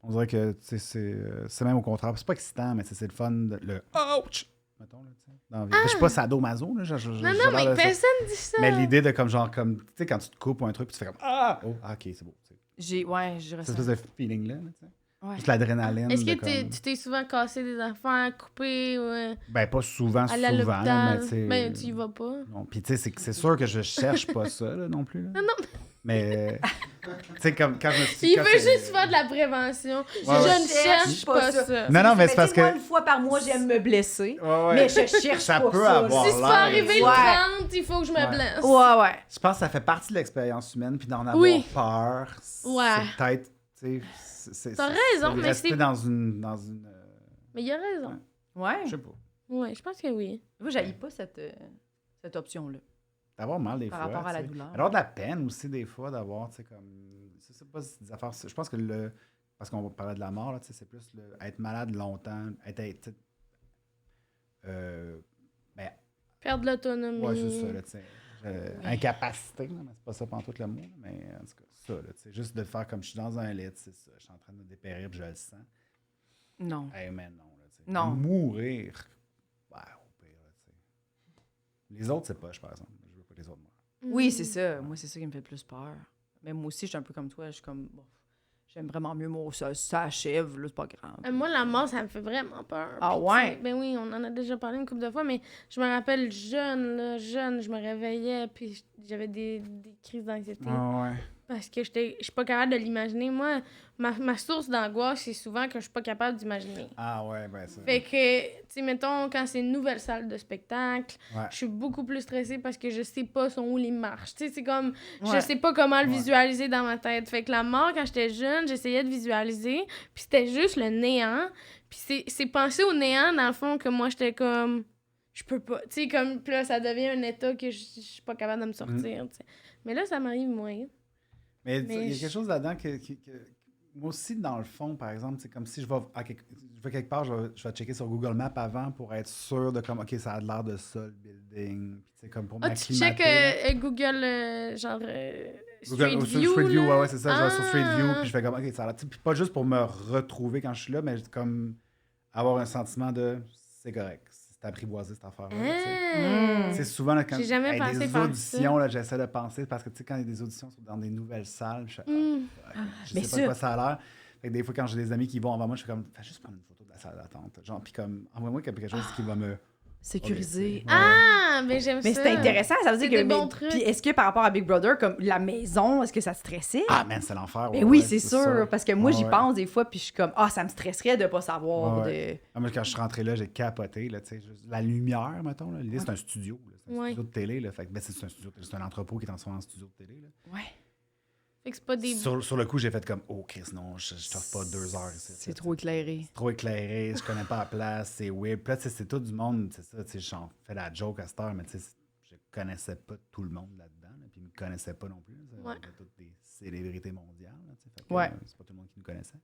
On dirait que tu sais, c'est même au contraire. C'est pas excitant, mais c'est le fun, le ouch! Mettons, là, tu sais. dans la vie. Je suis pas sadomaso, là. Non, non, mais personne dit ça. Mais l'idée de comme genre, comme, tu sais, quand tu te coupes ou un truc, puis tu fais comme ah! Oh, ah, ok, c'est beau. tu sais. J'ai Cette ressens. espèce de feeling-là, là, tu sais. Ouais. Juste l'adrénaline. Est-ce de que comme- tu t'es souvent cassé des affaires, coupé, ou Ben, pas souvent, aller à là, l'hôpital? mais tu sais. Ben, tu y vas pas. Non, puis tu sais, c'est sûr que je cherche pas ça, là, non plus. Là. Non. Mais, tu sais, comme quand je me suis Il quand veut c'est- juste faire de la prévention. Ouais, Je ouais. ne cherche pas ça. Non, non, mais c'est parce Tu sais, moi, que. une fois par mois, j'aime me blesser, Ouais, ouais. mais je cherche Ça pas peut ça. avoir là. Si c'est l'air, pas arrivé le Ouais. 30, il faut que je me Ouais. blesse. Ouais, ouais. Je pense que ça fait partie de l'expérience humaine, puis d'en avoir Oui. peur. Ouais. C'est peut-être, tu sais. T'as raison, de mais rester c'est- dans une Mais il a raison. Ouais. je sais pas. Ouais, je pense que oui. Moi, j'haïs pas cette option-là. D'avoir mal des Par fois. rapport à la tu sais. douleur. D'avoir de la peine aussi, des fois, d'avoir, tu sais, comme. C'est pas des affaires. Je pense que parce qu'on parlait de la mort, là, tu sais, c'est plus être malade longtemps, tu sais, ben, Perdre l'autonomie. ouais, c'est ça, là, tu sais. Incapacité, là, mais c'est pas ça pantoute le mot, là, mais en tout cas, ça, là, tu sais, juste de faire comme je suis dans un lit, c'est ça, je suis en train de me dépérir, puis je le sens. Non. Eh, mais non, là, tu sais. Non. Mourir, ouais, au pire, là, tu sais. Les autres, c'est pas, par exemple. Je veux pas que les autres meurent. Oui, c'est ça. Moi, c'est ça qui me fait le plus peur. Mais moi aussi, je suis un peu comme toi. Je suis comme, bon, j'aime vraiment mieux ça achève, là, c'est pas grave. Moi, la mort, ça me fait vraiment peur. Ah Puis, ouais? tu sais, ben oui, on en a déjà parlé une couple de fois, mais je me rappelle jeune, je me réveillais, puis j'avais des crises d'anxiété. Ah ouais. Parce que je suis pas capable de l'imaginer. Moi, ma source d'angoisse, c'est souvent que je suis pas capable d'imaginer. Ah ouais, ben ça. Fait que, tu sais, mettons, quand c'est une nouvelle salle de spectacle, Ouais. je suis beaucoup plus stressée parce que je sais pas sont où les marches. Tu sais, c'est comme, je Ouais. sais pas comment le Ouais. visualiser dans ma tête. Fait que la mort, quand j'étais jeune, j'essayais de visualiser, puis c'était juste le néant. Puis c'est penser au néant, dans le fond, que moi, j'étais comme, je peux pas. Tu sais, comme, puis là, ça devient un état que je suis pas capable de me sortir, tu sais. Mais là, ça m'arrive moins. Mais Mais il y a je- quelque chose là-dedans que moi aussi, dans le fond, par exemple, c'est comme si je vais quelque part, je vais checker sur Google Maps avant pour être sûr de comme, OK, ça a l'air de ça, le building. Puis, tu sais, comme pour Ah, tu check m'acclimater. là. Google, genre, Google, Street sur View, Street View, là? ouais, c'est ça. Je vais sur Street View, Ah! puis je fais comme, OK, ça a l'air. Puis pas juste pour me retrouver quand je suis là, mais comme avoir un sentiment de c'est correct, c'est apprivoisé cette affaire-là. tu sais. Ah! C'est souvent là, quand J'ai jamais hey, pensé des faire auditions, là, j'essaie de penser parce que tu sais, quand il y a des auditions dans des nouvelles salles, je, Mm. je Mais sais pas ça- de quoi ça a l'air. Fait que des fois, quand j'ai des amis qui vont avant moi, je suis comme, fais juste prendre une photo de la salle d'attente. Genre, puis comme, envoie-moi quelque chose qui va me. Sécurisé. Ouais. Ah, mais j'aime ça. Mais c'est intéressant, ça veut dire C'est que. des bons mais- trucs. Puis est-ce que par rapport à Big Brother, comme la maison, est-ce que ça stressait? Ah, man, c'est l'enfer. Ben ouais, oui, ouais, c'est sûr. Parce que moi, Ouais, j'y ouais. pense des fois, puis je suis comme, ah, ça me stresserait de pas savoir. Ouais, Ah, moi, quand je suis rentré là, j'ai capoté. Là, tu sais, la lumière, mettons. Là. L'idée, c'est un studio. Là. C'est un Ouais. studio de télé. Là. Fait que, ben, c'est un studio, c'est un entrepôt qui est transformé en studio de télé. Là. De... Ouais. Fait que c'est pas des... Sur le coup, j'ai fait comme, oh, Chris, non, je tords pas 2 heures ici. C'est trop éclairé. Trop éclairé, je connais pas la place, c'est weird. Puis là, tu sais, c'est tout du monde, c'est ça, tu sais, j'en fais la joke à cette heure, mais tu sais, je connaissais pas tout le monde là-dedans, là, puis ils me connaissaient pas non plus. Ça, Ouais. c'était tous des célébrité mondiale. Là, fait que, Ouais. c'est pas tout le monde qui nous connaissait.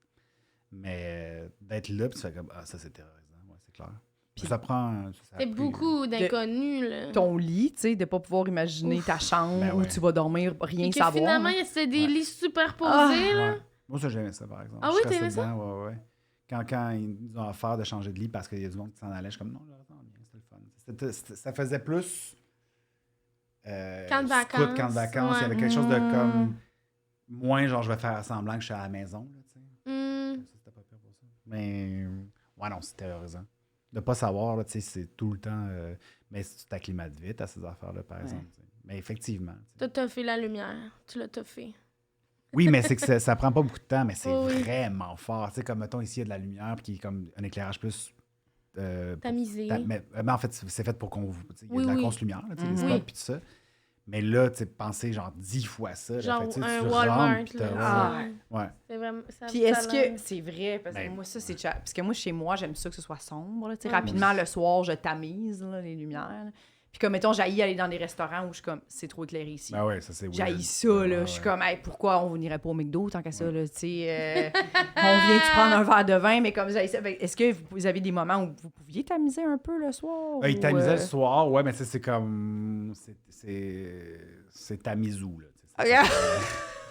Mais d'être là, puis tu fais comme, ah, ça, c'est terrorisant. Ouais, c'est clair. Puis ça prend... ça a C'est pris- beaucoup d'inconnus, là. Ton lit, tu sais, de pas pouvoir imaginer ta chambre Ben où ouais. tu vas dormir, rien Et que savoir. finalement, là. c'est des Ouais. lits superposés, Ah, là. Ouais. Moi, ça, j'aimais ça, par exemple. Ah Je oui, restais t'aimais ça? dedans, ouais. Quand ils nous ont offert de changer de lit parce qu'il y a du monde qui s'en allait, je suis comme, non, là, attends, bien, c'était le fun. Ça faisait plus... Camp de scout, vacances, camp de vacances. Il y avait ouais. quelque chose de comme... Moins, genre, je vais faire semblant que je suis à la maison, là, tu sais. Hmm. Ça, c'était pas pire pour ça. Mais, ouais, non, c'est terrorisant. De pas savoir, là, tu sais, c'est tout le temps... mais si tu t'acclimates vite à ces affaires-là, par exemple. tu sais. Mais effectivement. tu sais. T'as toffé la lumière. Tu l'as toffé. Oui, mais c'est que ça prend pas beaucoup de temps, mais c'est Oui. vraiment fort. Tu sais, comme, mettons, ici, il y a de la lumière, puis qui est comme un éclairage plus... Tamisé. mais en fait, c'est fait pour qu'on... tu sais, il y a Oui, de la oui. grosse lumière, là, tu sais, les Mhm. spots, puis tout ça. Mais là, tu sais, penser genre 10 fois ça. là, Genre fait que, tu sais, un tu Walmart, rentres, puis là. t'as- Ah. ouais. C'est vraiment... ça- Puis ça est-ce a l'air- que c'est vrai parce que Ben, moi ça c'est parce que moi chez moi j'aime ça que ce soit sombre là, tu sais Ouais. rapidement le soir je tamise là, les lumières. là. Puis comme mettons j'haïs aller dans des restaurants où je suis comme c'est trop éclairé ici. Ben ouais, ça c'est weird. J'haïs ça Ouais, là, ouais, je suis ouais. comme hey, pourquoi on n'irait pas au McDo tant qu'à ça là, tu sais on vient tu prendre un verre de vin mais comme j'haïs ça. Fait que est-ce que vous avez des moments où vous pouviez tamiser un peu le soir Il ou, tamisait le soir, ouais, mais tu sais, c'est comme. C'est Tamizou, là. tu sais, Regarde.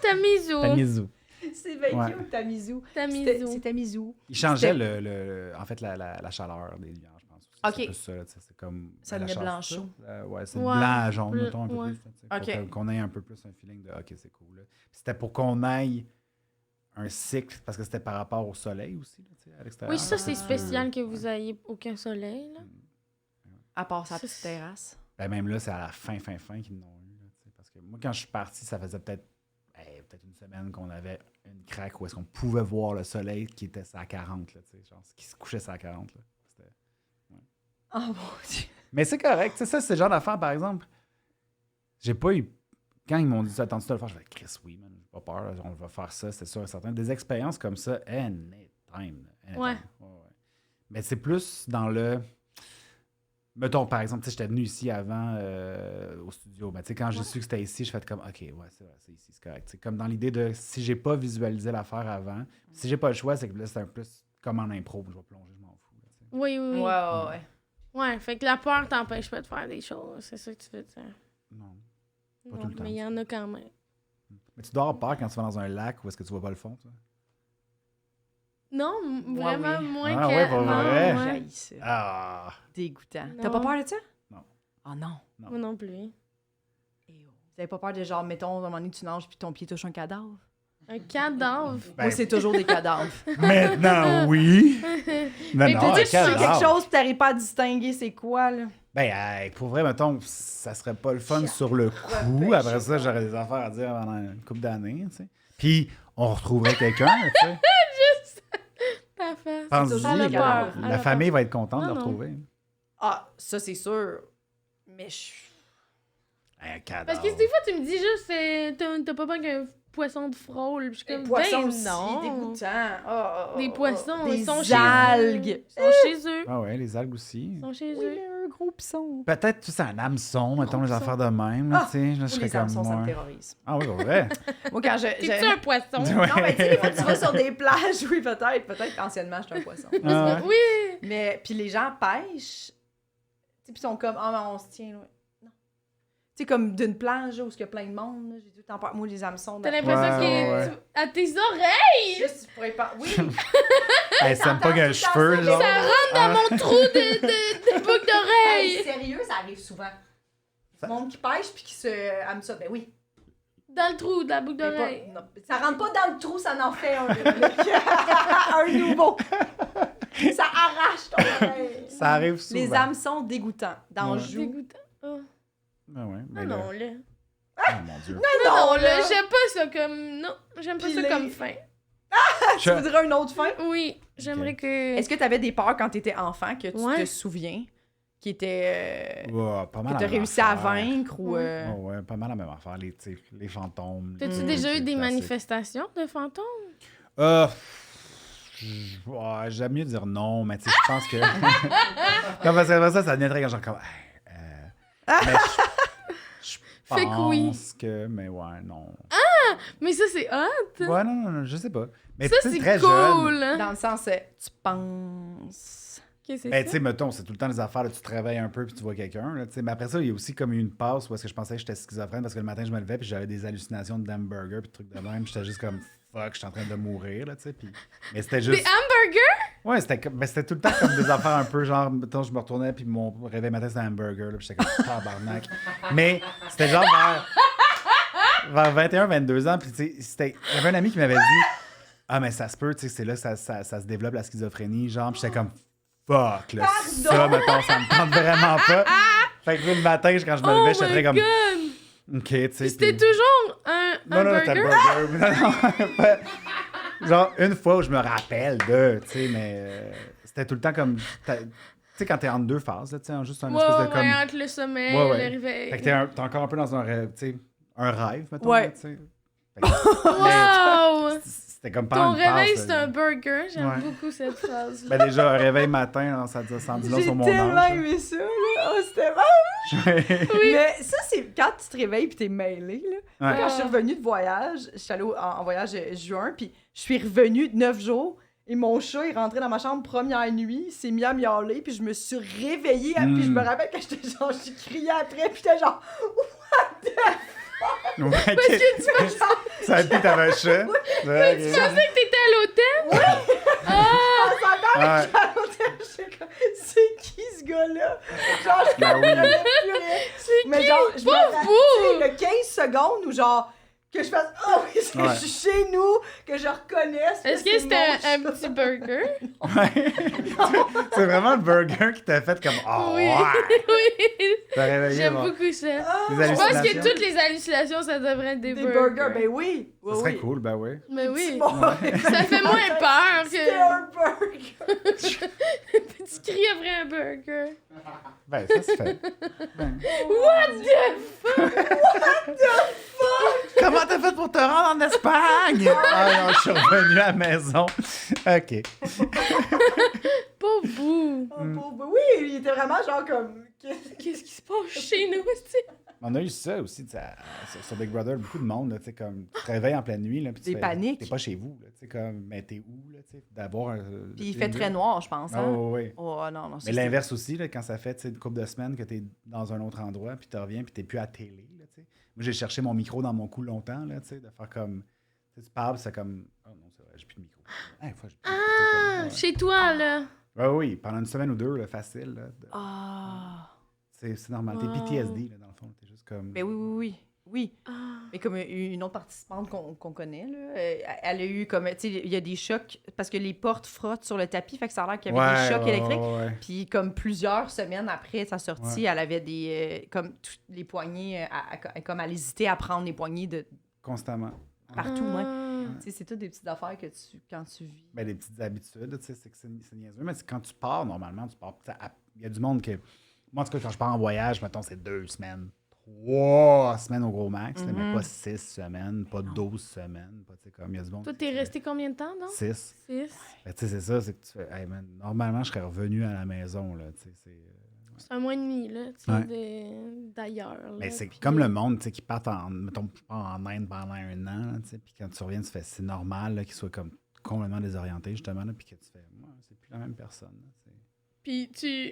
Tamizo. Tamizou. C'est bien Ouais. cute Tamizou. Tamizo. C'est Tamizou. Il changeait C'était- en fait, la chaleur des lumières, je pense. Ok. C'est plus ça, là, tu sais, c'est comme. Ça la le met chaleur, blanc c'est chaud. ça? Ouais, c'est Ouais. blanc à jaune, Bleu- mettons, un peu ouais. plus. là, tu sais, pour Ok. qu'on ait un peu plus un feeling de OK, c'est cool. Là. Puis c'était pour qu'on aille un cycle, parce que c'était par rapport au soleil aussi, là, tu sais, à l'extérieur. Oui, ça, c'est Ah. spécial que vous ayez aucun soleil, là. À part sa Ça, petite c'est- terrasse. Ben, même là, c'est à la fin qu'ils l'ont eu. Là, tu sais, parce que moi, quand je suis parti, ça faisait peut-être une semaine qu'on avait une craque où est-ce qu'on pouvait voir le soleil qui était à 40, là, tu sais, genre, qui se couchait à 40. Là. C'était- Oh mon Dieu. Mais c'est correct, tu sais, ça, c'est le genre d'affaire, par exemple. J'ai pas eu. Quand ils m'ont dit ça, attends-tu de le faire, je fais Chris, oui, man, j'ai pas peur, on va faire ça, c'est sûr et certain. Des expériences comme ça, anytime. Ouais. Mais c'est plus dans le. Mettons, par exemple, tu sais, j'étais venu ici avant au studio. Mais tu sais, quand j'ai su que c'était ici, je fais comme, OK, ouais, c'est vrai, c'est ici, c'est correct. C'est comme dans l'idée de si j'ai pas visualisé l'affaire avant, si j'ai pas le choix, c'est que là, c'est un peu comme en impro, je vais plonger, je m'en fous. là, tu sais. Oui, oui, oui. Ouais. Ouais, fait que la peur t'empêche pas de faire des choses. C'est ça que tu veux dire. Non. Pas Non, tout le temps, mais il y en a quand même. Mais tu dois avoir peur quand tu vas dans un lac où est-ce que tu vois pas le fond, toi? Non, Moi, vraiment oui. moins Ah que... ouais, pour non, vrai? ouais. J'haïs ça. Ah! Dégoûtant. Non. T'as pas peur de ça? Non. Oh non. Moi non plus. Eh oh. Vous avez pas peur de genre, mettons, à un moment donné, tu nages puis ton pied touche un cadavre? Un cadavre. Ben, Moi, c'est toujours des cadavres. Maintenant, oui! Mais non, t'as dit un que C'est quelque cadavre. chose que t'arrives pas à distinguer c'est quoi, là. Ben, hey, pour vrai, mettons, ça serait pas le fun sur le coup. repêche, Après ça, j'aurais des affaires à dire pendant une couple d'années, tu sais. Puis, on retrouverait quelqu'un, tu sais. Ta face. Pense-y, toujours le là, cadavre. la famille va être contente de Non, le non. retrouver. Ah, ça, c'est sûr. Mais je... Un cadavre. Parce que des fois, tu me dis juste, t'as pas peur qu'un poisson de frôle. Puis je suis Les comme, poissons ben aussi, non. dégoûtants. Des poissons, des ils sont chez eux. algues. Ils sont chez eux. Ah ouais, les algues aussi. Ils sont chez Oui, eux. mais un gros pisson. Peut-être, tu sais, un hameçon, mettons, les Hameçon. affaires de même, là, Ah! tu sais. Là, je Ou serais les comme hameçons, ça me moi. terrorise. Ah oui, pour vrai. Moi, quand T'es-tu un poisson? Ouais. Non, mais tu sais, des fois, tu vas sur des plages, oui, peut-être. Peut-être, anciennement, j'étais un poisson. Ah ouais. Oui! Mais, puis les gens pêchent, tu sais, puis ils sont comme, ah, mais on se tient, là. Non. Tu sais, comme d'une plage, là, où il y a plein de monde, là, j'ai tout le temps peur. Moi, les hameçons. T'as dans- l'impression Ouais, que ouais. à tes oreilles, Juste, tu pourrais pas. Oui! Hey, ça me T'entends pogne un tout le temps cheveu, ça, genre. ça rentre dans mon trou de boucle Hey, d'oreille. sérieux, ça arrive souvent. Le monde qui pêche puis qui se aime ça, ben oui. Dans le trou de la boucle Mais d'oreille. pas- non, ça rentre pas dans le trou, ça en fait un, un nouveau. Ça arrache ton oreille. Ça arrive souvent. Les hameçons dégoûtants. Dans le Ouais. joue. Dégoûtant. Oh. Ah ouais, Ah mais là... non, là. Oh mon Dieu. Non, là, j'aime pas ça comme... Non, j'aime pas ça Pilé. comme fin. Tu voudrais une autre fin? Oui, j'aimerais que... Est-ce que tu avais des peurs quand tu étais enfant que tu Ouais. te souviens? Qui étaient. Ouais, pas mal que la tu as même réussi à affaire. vaincre ou. Ouais, ouais, pas mal la même affaire. Les, tu sais, les fantômes. T'as-tu Mm. déjà eu C'est des classique. manifestations de fantômes? Ouais, j'aime mieux dire non, mais tu sais, je pense que. Non, parce qu'après ça devient très genre comme. Mais je Fait que oui. pense que. Mais ouais, non. Mais ça, c'est hot! Ouais, non, je sais pas. Mais Ça, tu sais, c'est très cool! jeune. Dans le sens, tu penses. Ok, c'est Ben, tu ça. sais, mettons, c'est tout le temps des affaires, là, tu te réveilles un peu puis tu vois quelqu'un. Là, tu sais. Mais après ça, il y a aussi comme eu une passe où est-ce que je pensais que j'étais schizophrène parce que le matin, je me levais puis j'avais des hallucinations d'hamburger puis trucs de même. J'étais juste comme fuck, je suis en train de mourir. Là, tu sais, puis... Mais c'était juste. Des hamburgers? Ouais, c'était tout le temps comme des affaires un peu genre, mettons, je me retournais puis mon réveil matin c'était un hamburger. Là, puis j'étais comme tabarnak. Mais c'était genre vers 21-22 ans. Puis tu sais, il y avait un ami qui m'avait dit ah, mais ça se peut, tu sais, c'est là que ça se développe la schizophrénie. Genre, puis j'étais comme fuck, là, ça, mettons, ça me tente vraiment pas. Fait que le matin, quand je me levais, j'étais très comme. God! Ok, tu sais. C'était puis- toujours un Non, c'était le hamburger? burger. Non, pas- Genre, une fois où je me rappelle de, tu sais, mais c'était tout le temps comme. Tu sais, quand t'es entre deux phases, là, tu sais, juste un Ouais, espèce de ouais, comme. entre le sommeil, Ouais, ouais. le réveil. Fait que t'es encore un peu dans un rêve, tu sais, un rêve, mettons. Ouais. Là, tu sais. Fait que- Wow! C'était comme pas Ton une passe, réveil, là. c'est un burger. J'aime Ouais. beaucoup cette phrase. Ben déjà, un réveil matin, là, ça dit long J'ai sur mon tellement âge. aimé ça, là. Oh, c'était mal. Oui. Mais ça, c'est quand tu te réveilles puis t'es mêlé, là. Ouais. Quand je suis revenue de voyage, je suis allée en voyage juin, puis je suis revenue de 9 jours, et mon chat est rentré dans ma chambre première nuit, il s'est mis à miauler, puis je me suis réveillée, puis je me rappelle que j'étais genre, j'ai crié après, puis j'étais genre, Ouais, parce que ça a été t'avais un chat. Ouais, Tu pensais que t'étais à l'hôtel? Ah! Ouais. j'étais comme, c'est qui ce gars-là? Genre, je Ben oui. comprenais plus rien. C'est Mais qui? genre, je me Pauvre vous! rappelle, le 15 secondes où genre, que je fasse, oh oui, c'est Ouais. je suis chez nous, que je reconnaisse. Est-ce que c'est c'était mon un chat. petit burger? Ouais. C'est vraiment le burger qui t'a fait comme oh Oui. ouais. Oui. T'as réveillé J'aime bon. beaucoup ça. Ah, Les Je pense que hallucinations. toutes les hallucinations, ça devrait être des des burgers. burgers, ben oui. Ça Oui, serait oui. cool, ben oui. Mais oui. Bon, Ça fait moins peur C'était que. un burger. Tu cries après un burger. Ben, ça se fait. Ben. What the Comment t'as fait pour te rendre en Espagne? Ah non, je suis revenu à la maison. OK. Pauvre vous! Oh, pauvre. Oui, il était vraiment genre comme. Qu'est-ce qui se passe chez nous, tu sais? On a eu ça aussi, tu sais, sur Big Brother, beaucoup de monde, là, tu sais, comme, tu te réveilles en pleine nuit, là, puis tu Des fais, paniques. T'es pas chez vous, là, tu sais, comme, mais t'es où, là, tu sais, d'avoir un... Puis il fait très noir, je pense. Ah, Hein? ouais, ouais. Oh non, non. Mais l'inverse aussi, là, quand ça fait, tu sais, une couple de semaines que t'es dans un autre endroit, puis tu reviens, puis t'es plus à télé, là, tu sais. Moi, j'ai cherché mon micro dans mon cou longtemps, là, tu sais, de faire comme... Tu parles, puis c'est comme... Oh non, c'est vrai, j'ai plus de micro. Hey, faut que j'ai plus de micro, tu sais, Ah, comme, chez toi, là. ouais, oui, pendant une semaine ou deux, là, facile, là. Ah. C'est normal. Wow. T'es PTSD, là, dans le fond. T'es juste comme... Ben oui, oui, oui. Oui. Ah. Mais comme une autre participante qu'on connaît, là, elle a eu comme, tu sais, il y a des chocs, parce que les portes frottent sur le tapis, fait que ça a l'air qu'il y avait des chocs électriques. Ouais. Puis comme plusieurs semaines après sa sortie, elle avait des, comme les poignées, comme elle hésitait à prendre les poignées de Constamment. partout. Ouais. Ah. Tu sais, c'est toutes des petites affaires que quand tu vis. Ben, des petites habitudes, tu sais, c'est que c'est niaiseux. Mais quand tu pars, normalement, tu pars... Il y a du monde que... Moi, en tout cas, quand je pars en voyage, mettons, c'est 2 semaines. 3 semaines au gros max, là, mais pas 6 semaines, pas 12 semaines. Pas, tu sais, comme il y a du monde... Toi, t'es resté combien de temps, non? 6. 6. Ben, tu sais, c'est ça, c'est que tu fais... Hey, man, normalement, je serais revenu à la maison, là, tu sais, c'est... C'est un mois et demi, là, tu sais, Ouais. d'ailleurs. Mais là, c'est puis- comme le monde, tu sais, qui part en, mettons, en Inde pendant 1 an, là, tu sais, puis quand tu reviens, tu fais, c'est normal, là, qu'il soit comme complètement désorienté, justement, là, puis que tu fais, ouais, c'est plus la même personne, là, tu sais. Puis tu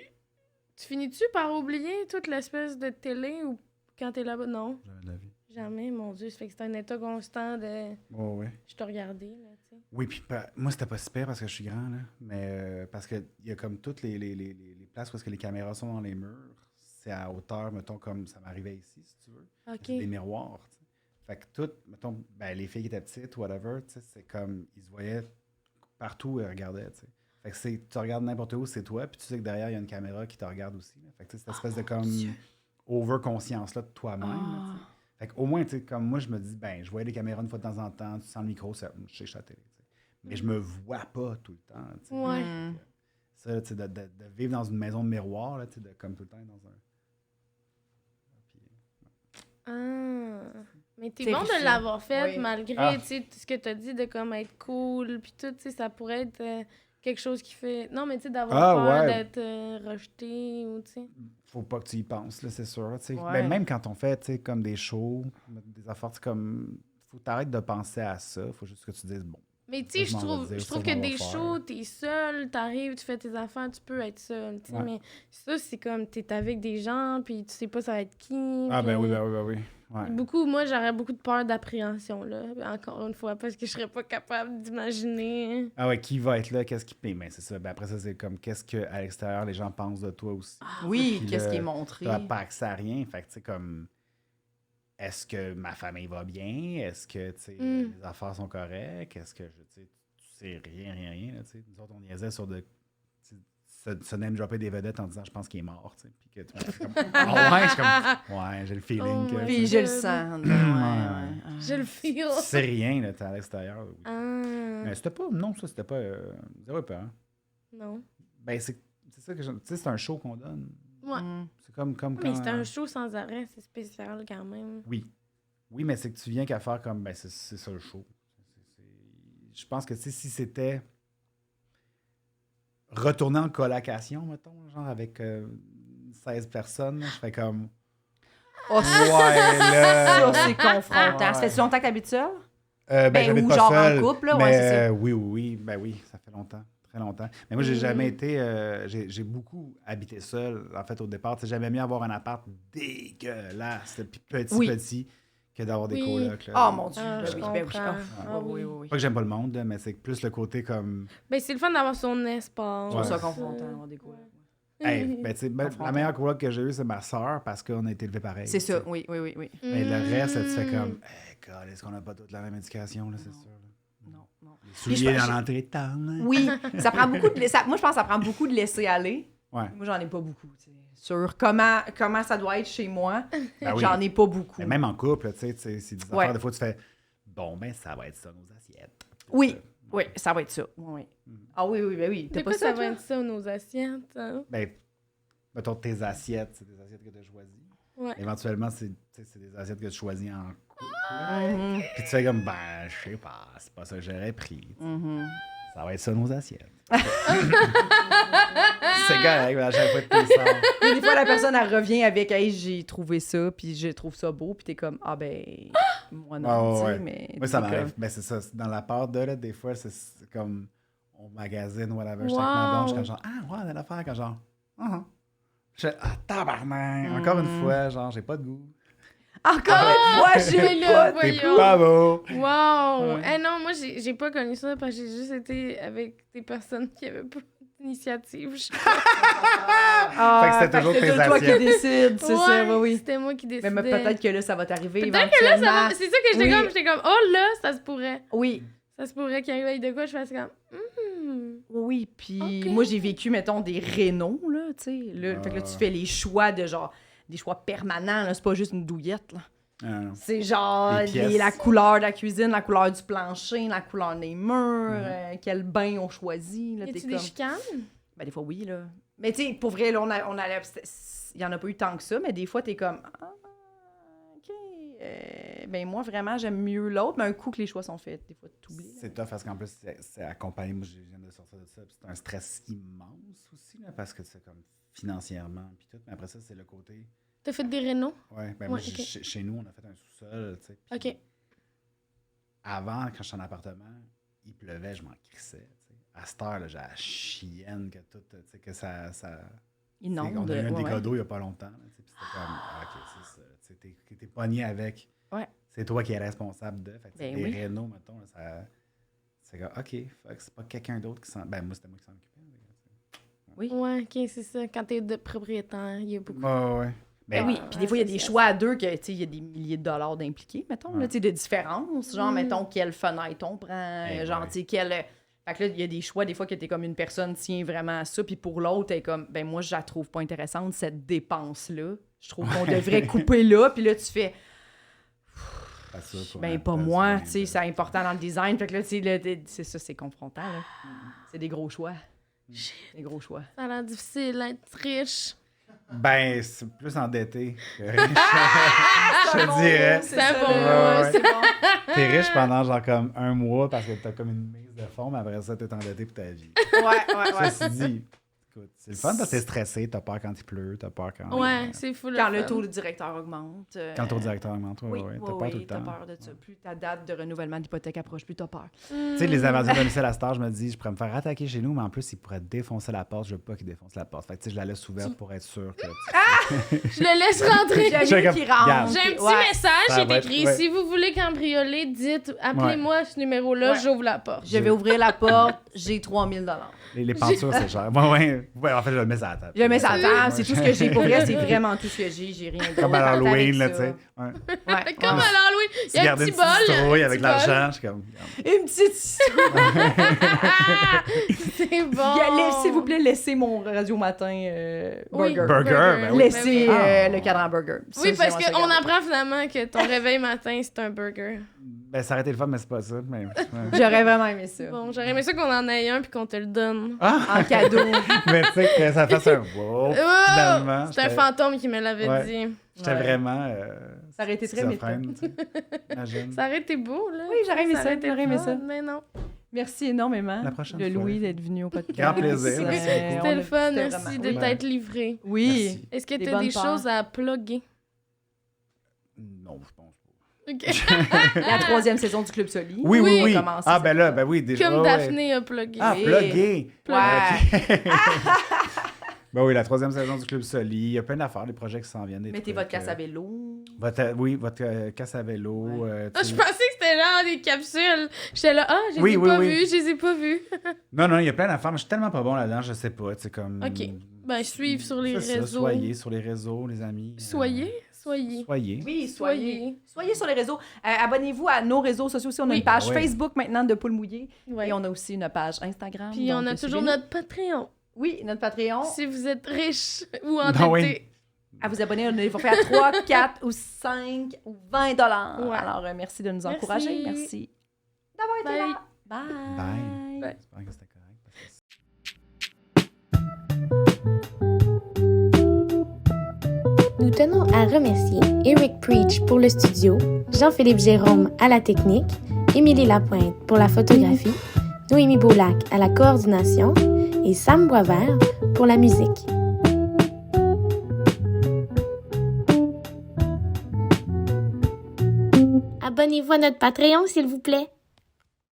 finis-tu par oublier toute l'espèce de télé ou quand t'es là-bas? Non, Jamais de la vie. jamais, mon Dieu. Ça fait que c'est un état constant de... Oh, ouais. Je te regardais, là, tu sais. Oui, puis moi, c'était pas si pire parce que je suis grand, là, mais parce qu'il y a comme toutes les places où est-ce que les caméras sont dans les murs, c'est à hauteur, mettons, comme ça m'arrivait ici, si tu veux. OK. C'est des miroirs, tu sais. Fait que toutes, mettons, ben, les filles qui étaient petites, whatever, tu sais, c'est comme, ils se voyaient partout et regardaient, tu sais. Fait que tu regardes n'importe où, c'est toi, puis tu sais que derrière, il y a une caméra qui te regarde aussi, là. Fait que tu sais, cette espèce de comme over-conscience-là de toi-même, là, tu sais. Fait qu'au moins, tu sais, comme moi, je me dis, ben, je voyais les caméras une fois de temps en temps, tu sens le micro, ça, je sais que je suis à la télé, tu sais. Mais je me vois pas tout le temps, tu sais. Ouais. Mm. Ça, tu sais, de vivre dans une maison de miroir, là, tu sais, comme tout le temps dans un... Puis, Ah. Mais t'es C'est bon de riche, l'avoir fait oui. malgré, Ah. tu sais, tout ce que t'as dit de comme être cool, puis tout, tu sais, ça pourrait être quelque chose qui fait... Non, mais tu sais, d'avoir Ah, peur ouais. d'être rejeté ou, tu sais... faut pas que tu y penses, là, c'est sûr. Tu sais. Ouais. Ben, même quand on fait, tu sais, comme des shows, des affaires, tu sais, comme... faut que t'arrêtes de penser à ça. Faut juste que tu dises, bon. Mais tu sais, Ça, je m'en vais dire, je ça, trouve je que m'en vais des faire. shows, t'es seul, t'arrives, tu fais tes affaires, tu peux être seul, tu sais. Ouais. Mais ça, c'est comme, t'es avec des gens, puis tu sais pas ça va être qui. Ah, ben puis- oui, ben oui, ben oui. Ouais. Moi, j'aurais beaucoup de peur d'appréhension, là, encore une fois, parce que je serais pas capable d'imaginer. Ah ouais, qui va être là, qu'est-ce qui... Mais c'est ça. Ben après ça, c'est comme qu'est-ce qu'à l'extérieur, les gens pensent de toi aussi. Oui, Puis qu'est-ce là, qui est montré. T'as pas accès à rien. Fait que, tu sais, comme... Est-ce que ma famille va bien? Est-ce que, tu sais, les affaires sont correctes? Est-ce que, tu sais rien, là, tu sais. Nous autres, on niaisait sur de... se name-dropper des vedettes en disant « je pense qu'il est mort », tu sais. Puis que tout le monde fait comme « ah ouais », je suis comme « ouais, j'ai le feeling Oh que... my Puis tu je sais, le sens. Je Je le feel. c'est rien, là, t'es à l'extérieur. Oui. Ah, Mais c'était pas... Non, ça, c'était pas... zéro peur. non. Ben, c'est ça que je... Tu sais, c'est un show qu'on donne. Ouais. C'est comme Mais quand... c'est un show sans arrêt, c'est spécial quand même. Oui. Oui, mais c'est que tu viens qu'à faire comme... Ben, c'est ça le show. Je pense que, tu sais, si c'était... Retourner en colocation, mettons, genre avec 16 personnes, je ferais comme... Oh, Ouais, là... ça, c'est confrontant. Ouais. Ça fait longtemps que t'habites seul? Ben, j'habite ou pas genre seul, en couple, là, mais, ouais, c'est ça. oui, ben oui, ça fait longtemps, très longtemps. Mais moi, j'ai jamais été, j'ai beaucoup habité seul, en fait, au départ. J'ai jamais mieux avoir un appart dégueulasse, puis petit, que d'avoir des Oui. colocs. Là. Oh mon Dieu, Ah, ben je oui, ben oui. comprends. Ah, Ah oui, oui. oui, oui. Pas que j'aime pas le monde, là, mais c'est plus le côté comme... Ben, c'est le fun d'avoir son espace. Je trouve ça Ouais. confrontant d'avoir des colocs. Hey, ben, tu sais, ben, la Confrontant. meilleure coloc que j'ai eue, c'est ma soeur, parce qu'on a été élevés pareil. C'est tu sais. ça, oui, oui, oui, oui. Mais le reste, là, tu fais Mm. comme, hey, God, est-ce qu'on n'a pas toute la même éducation, là, c'est sûr. là. Non, non. Les Puis je souliers pense- dans l'entrée de temps, là. Oui, ça prend beaucoup de... Moi, je pense que ça prend beaucoup de laisser aller. Ouais. Moi, j'en ai pas beaucoup, tu sais. Sur comment ça doit être chez moi, Ben oui. j'en ai pas beaucoup. Mais même en couple, tu sais, c'est des Ouais. affaires, des fois, tu fais, bon, ben, ça va être ça, nos assiettes. Oui, oui, ça va être ça. Oui, oui. Mm. Ah oui, oui, ben oui. T'as C'est pas quoi ça, ça toi? va être ça, nos assiettes? Hein? Ben, mettons tes assiettes, c'est des assiettes que tu as choisies. Ouais. Éventuellement, c'est des assiettes que tu choisis en couple. Mhm, Puis tu fais comme, ben, je sais pas, c'est pas ça que j'aurais pris. tu sais. mhm. Ça va être ça, nos assiettes. C'est correct, mais à chaque fois que tu sors. Puis des fois, la personne, elle revient avec « Hey, j'ai trouvé ça, puis je trouve ça beau. » Puis t'es comme « Ah ben, moi non, Ouais, tu sais, ouais. mais... » Moi, ça t'es m'arrive. comme- Ben, c'est ça. Dans la part de, là, des fois, c'est comme, on magasine, whatever. Je suis avec Wow. ma blonde, je suis comme genre, ah, ouais, on a l'affaire, quand genre, Je fais, ah, tabarnak, encore une fois, genre, j'ai pas de goût. Encore une fois, j'ai mais pas... là, T'es voyons. pas beau. Wow! Ouais. Eh non, moi, j'ai pas connu ça parce que j'ai juste été avec des personnes qui avaient pas d'initiative. Ah, Fait que c'était toujours tes toi qui assiettes. décides, c'est ça, oui, oui. C'était moi qui décidais. Mais peut-être que là, ça va t'arriver Peut-être que là, ça éventuellement. va... C'est ça que j'étais Oui. comme... J'étais comme, oh là, ça se pourrait. Oui, Ça se pourrait qu'il arrive avec de quoi, je fasse comme... oui, puis Ok. moi, j'ai vécu, mettons, des rénaux, là, tu sais. Là, Fait que là, tu fais les choix de genre... Des choix permanents, là. C'est pas juste une douillette, là. Ah, non. C'est genre Les pièces. la couleur de la cuisine, la couleur du plancher, la couleur des murs, Mhm. quel bain on choisit. Là, Y t'es a-tu des comme... chicanes? Ben, des fois, oui, là. Mais tu sais, pour vrai, là, on allait... Il y en a pas eu tant que ça, mais des fois, t'es comme... Ah, OK. Ben, moi, vraiment, j'aime mieux l'autre, mais un coup que les choix sont faits, des fois, t'oublies. là. C'est tough parce qu'en plus, c'est accompagné. Moi, je viens de sortir de ça. Puis c'est un stress immense aussi, là, parce que c'est comme financièrement. Puis tout. Mais après ça, c'est le côté. T'as fait des rénaux? Ouais, ben moi, Ouais, ok. chez nous, on a fait un sous-sol. Tu sais, puis OK. Avant, quand j'étais en appartement, il pleuvait, je m'en crissais. Tu sais. À cette heure, là, j'ai la chienne que tout. Tu sais, que ça. Inonde. On a eu un ouais, dégât ouais. d'eau il n'y a pas longtemps. Là, tu sais, puis c'était comme, ah, OK, c'est ça. Tu sais, t'es pogné avec. Ouais. C'est toi qui es responsable de. Fait que, tu sais, Ben les oui. rénaux, mettons, là, ça. C'est comme, OK, fait que c'est pas quelqu'un d'autre qui s'en. Ben, moi, c'était moi qui s'en occupais. Oui. Ouais, OK, c'est ça. Quand t'es de propriétaire, il y a beaucoup... Ouais. Ben oui, puis des fois, il y a des ça, choix à deux que, tu sais, il y a des milliers de dollars d'impliqués, mettons, là, Ouais. tu sais, de différence. Genre, Mm. mettons, quelle fenêtre on prend, Eh genre, ouais. tu sais, quelle... Fait que là, il y a des choix, des fois, que t'es comme une personne tient vraiment à ça, puis pour l'autre, t'es comme, ben moi, je la trouve pas intéressante, cette dépense-là. Je trouve qu'on devrait couper là, puis là, tu fais, Pas ça pour ben un pas tel, moi, c'est tu sais, c'est important dans le design. Fait que là, tu sais, là, c'est ça, c'est confrontant, là. C'est des gros choix. Des gros choix. Ça a l'air difficile d'être riche. Ben, c'est plus endetté que riche. Je te dirais. C'est Ça ça, va, là, ouais. c'est bon. T'es riche pendant genre comme un mois parce que t'as comme une mise de fonds, mais après ça, t'es endetté pour ta vie. Ouais, ouais, ouais. Ceci dit, écoute, C'est le fun parce que t'es stressé, t'as peur quand il pleut, t'as peur quand... Ouais, c'est fou Quand fun. le taux de directeur augmente. Quand le taux directeur augmente, Oui, ouais, oui, t'as peur tout le t'as temps. peur de ça. Plus ta date de renouvellement d'hypothèque approche, plus t'as peur. Tu sais, les aventures de Michel Astor, je me dis, je pourrais me faire attaquer chez nous, mais en plus, il pourrait défoncer la porte. Je veux pas qu'il défonce la porte. Fait que, tu sais, je la laisse ouverte pour être sûr que... Je le laisse rentrer. J'aime J'ai mieux comme- qu'il rentre. Regarde. J'ai un petit Ouais. message Ça qui est va être- écrit. ouais. Si vous voulez cambrioler, dites, appelez-moi à ce numéro-là, Ouais. j'ouvre la porte. Je vais ouvrir la porte, j'ai 3000 $. Les peintures, c'est cher. Ouais, en fait, je le mets à la table. Je mets ça à table, Ouais. c'est tout ce que j'ai. Pour vrai, c'est vraiment tout ce que j'ai rien d'autre. Comme à Partez l'Halloween, là, avec tu sais. ça. Ouais. Ouais. Comme à l'Halloween, il y Tu a un gardes petit une bol. petite citrouille un avec petit l'argent. Je suis comme... Une petite histoire. Ah, c'est bon. S'il vous plaît, laissez mon radio matin Oui, burger. Burger, ben oui. Laissez Ah. le cadran burger. Ça, Oui, parce j'aimerais ça qu'on garder. apprend finalement que ton réveil matin, c'est un burger. Ben, ça aurait été le fun, mais c'est pas ça. Mais... ouais. J'aurais vraiment aimé ça. Bon, j'aurais aimé ça qu'on en ait un puis qu'on te le donne. En cadeau. Mais tu sais, que ça fasse un wow, Oh! finalement. C'est un j'étais- fantôme qui me l'avait Ouais. dit. J'étais Ouais. vraiment... Ça aurait été très méta. schizophrène, tu sais. Imagine. Ça aurait été beau, là. Oui, j'aurais aimé ça, aurait été j'aurais aimé fun, ça. Mais non. Merci énormément, La prochaine de fois. Louis, d'être venu au podcast. Grand plaisir, merci beaucoup. C'était le fun, c'était merci vraiment- de oui. t'être livré. Oui. Merci. Est-ce que Des tu as bonnes des peurs. choses à plugger? Non, je pense pas. Ok. La 3e saison du Club Soli. Oui, oui, oui. Commence Ah, cette ben là, semaine. ben oui, déjà. Comme ouais. Daphné a plugué. Ah, Oui. plugué. Ouais. Ben oui, la 3e saison du Club Soli. Il y a plein d'affaires, des projets qui s'en viennent. Des Mettez trucs, votre casse à vélo. Votre casse à vélo. Ouais. Ah, je pensais que c'était là des capsules. J'étais là, je Oui, les ai oui, pas oui. vues, je les ai pas vues. Non, il y a plein d'affaires, mais je suis tellement pas bon là-dedans, je sais pas. C'est comme. Ok. Ben, suivre sur les C'est ça, réseaux. soyez sur les réseaux, les amis. Soyez. Soyez. Oui, Soyez. soyez sur les réseaux. Abonnez-vous à nos réseaux sociaux aussi. On a Oui. une page Ah ouais. Facebook maintenant de Poule Mouillée. Ouais. Et on a aussi une page Instagram. Puis on donc, a toujours suivez-nous. notre Patreon. Oui, notre Patreon. Si vous êtes riche ou Non, endetté. oui. À vous abonner, on est fait à 3, 4 ou 5 ou 20 $. Ouais. Alors, merci de nous Merci. encourager. Merci d'avoir été Bye. là. Bye. Bye. Bye. J'espère que c'était correct. Parce que Nous tenons à remercier Eric Preach pour le studio, Jean-Philippe Jérôme à la technique, Émilie Lapointe pour la photographie, Noémie Boulac à la coordination et Sam Boisvert pour la musique. Abonnez-vous à notre Patreon, s'il vous plaît.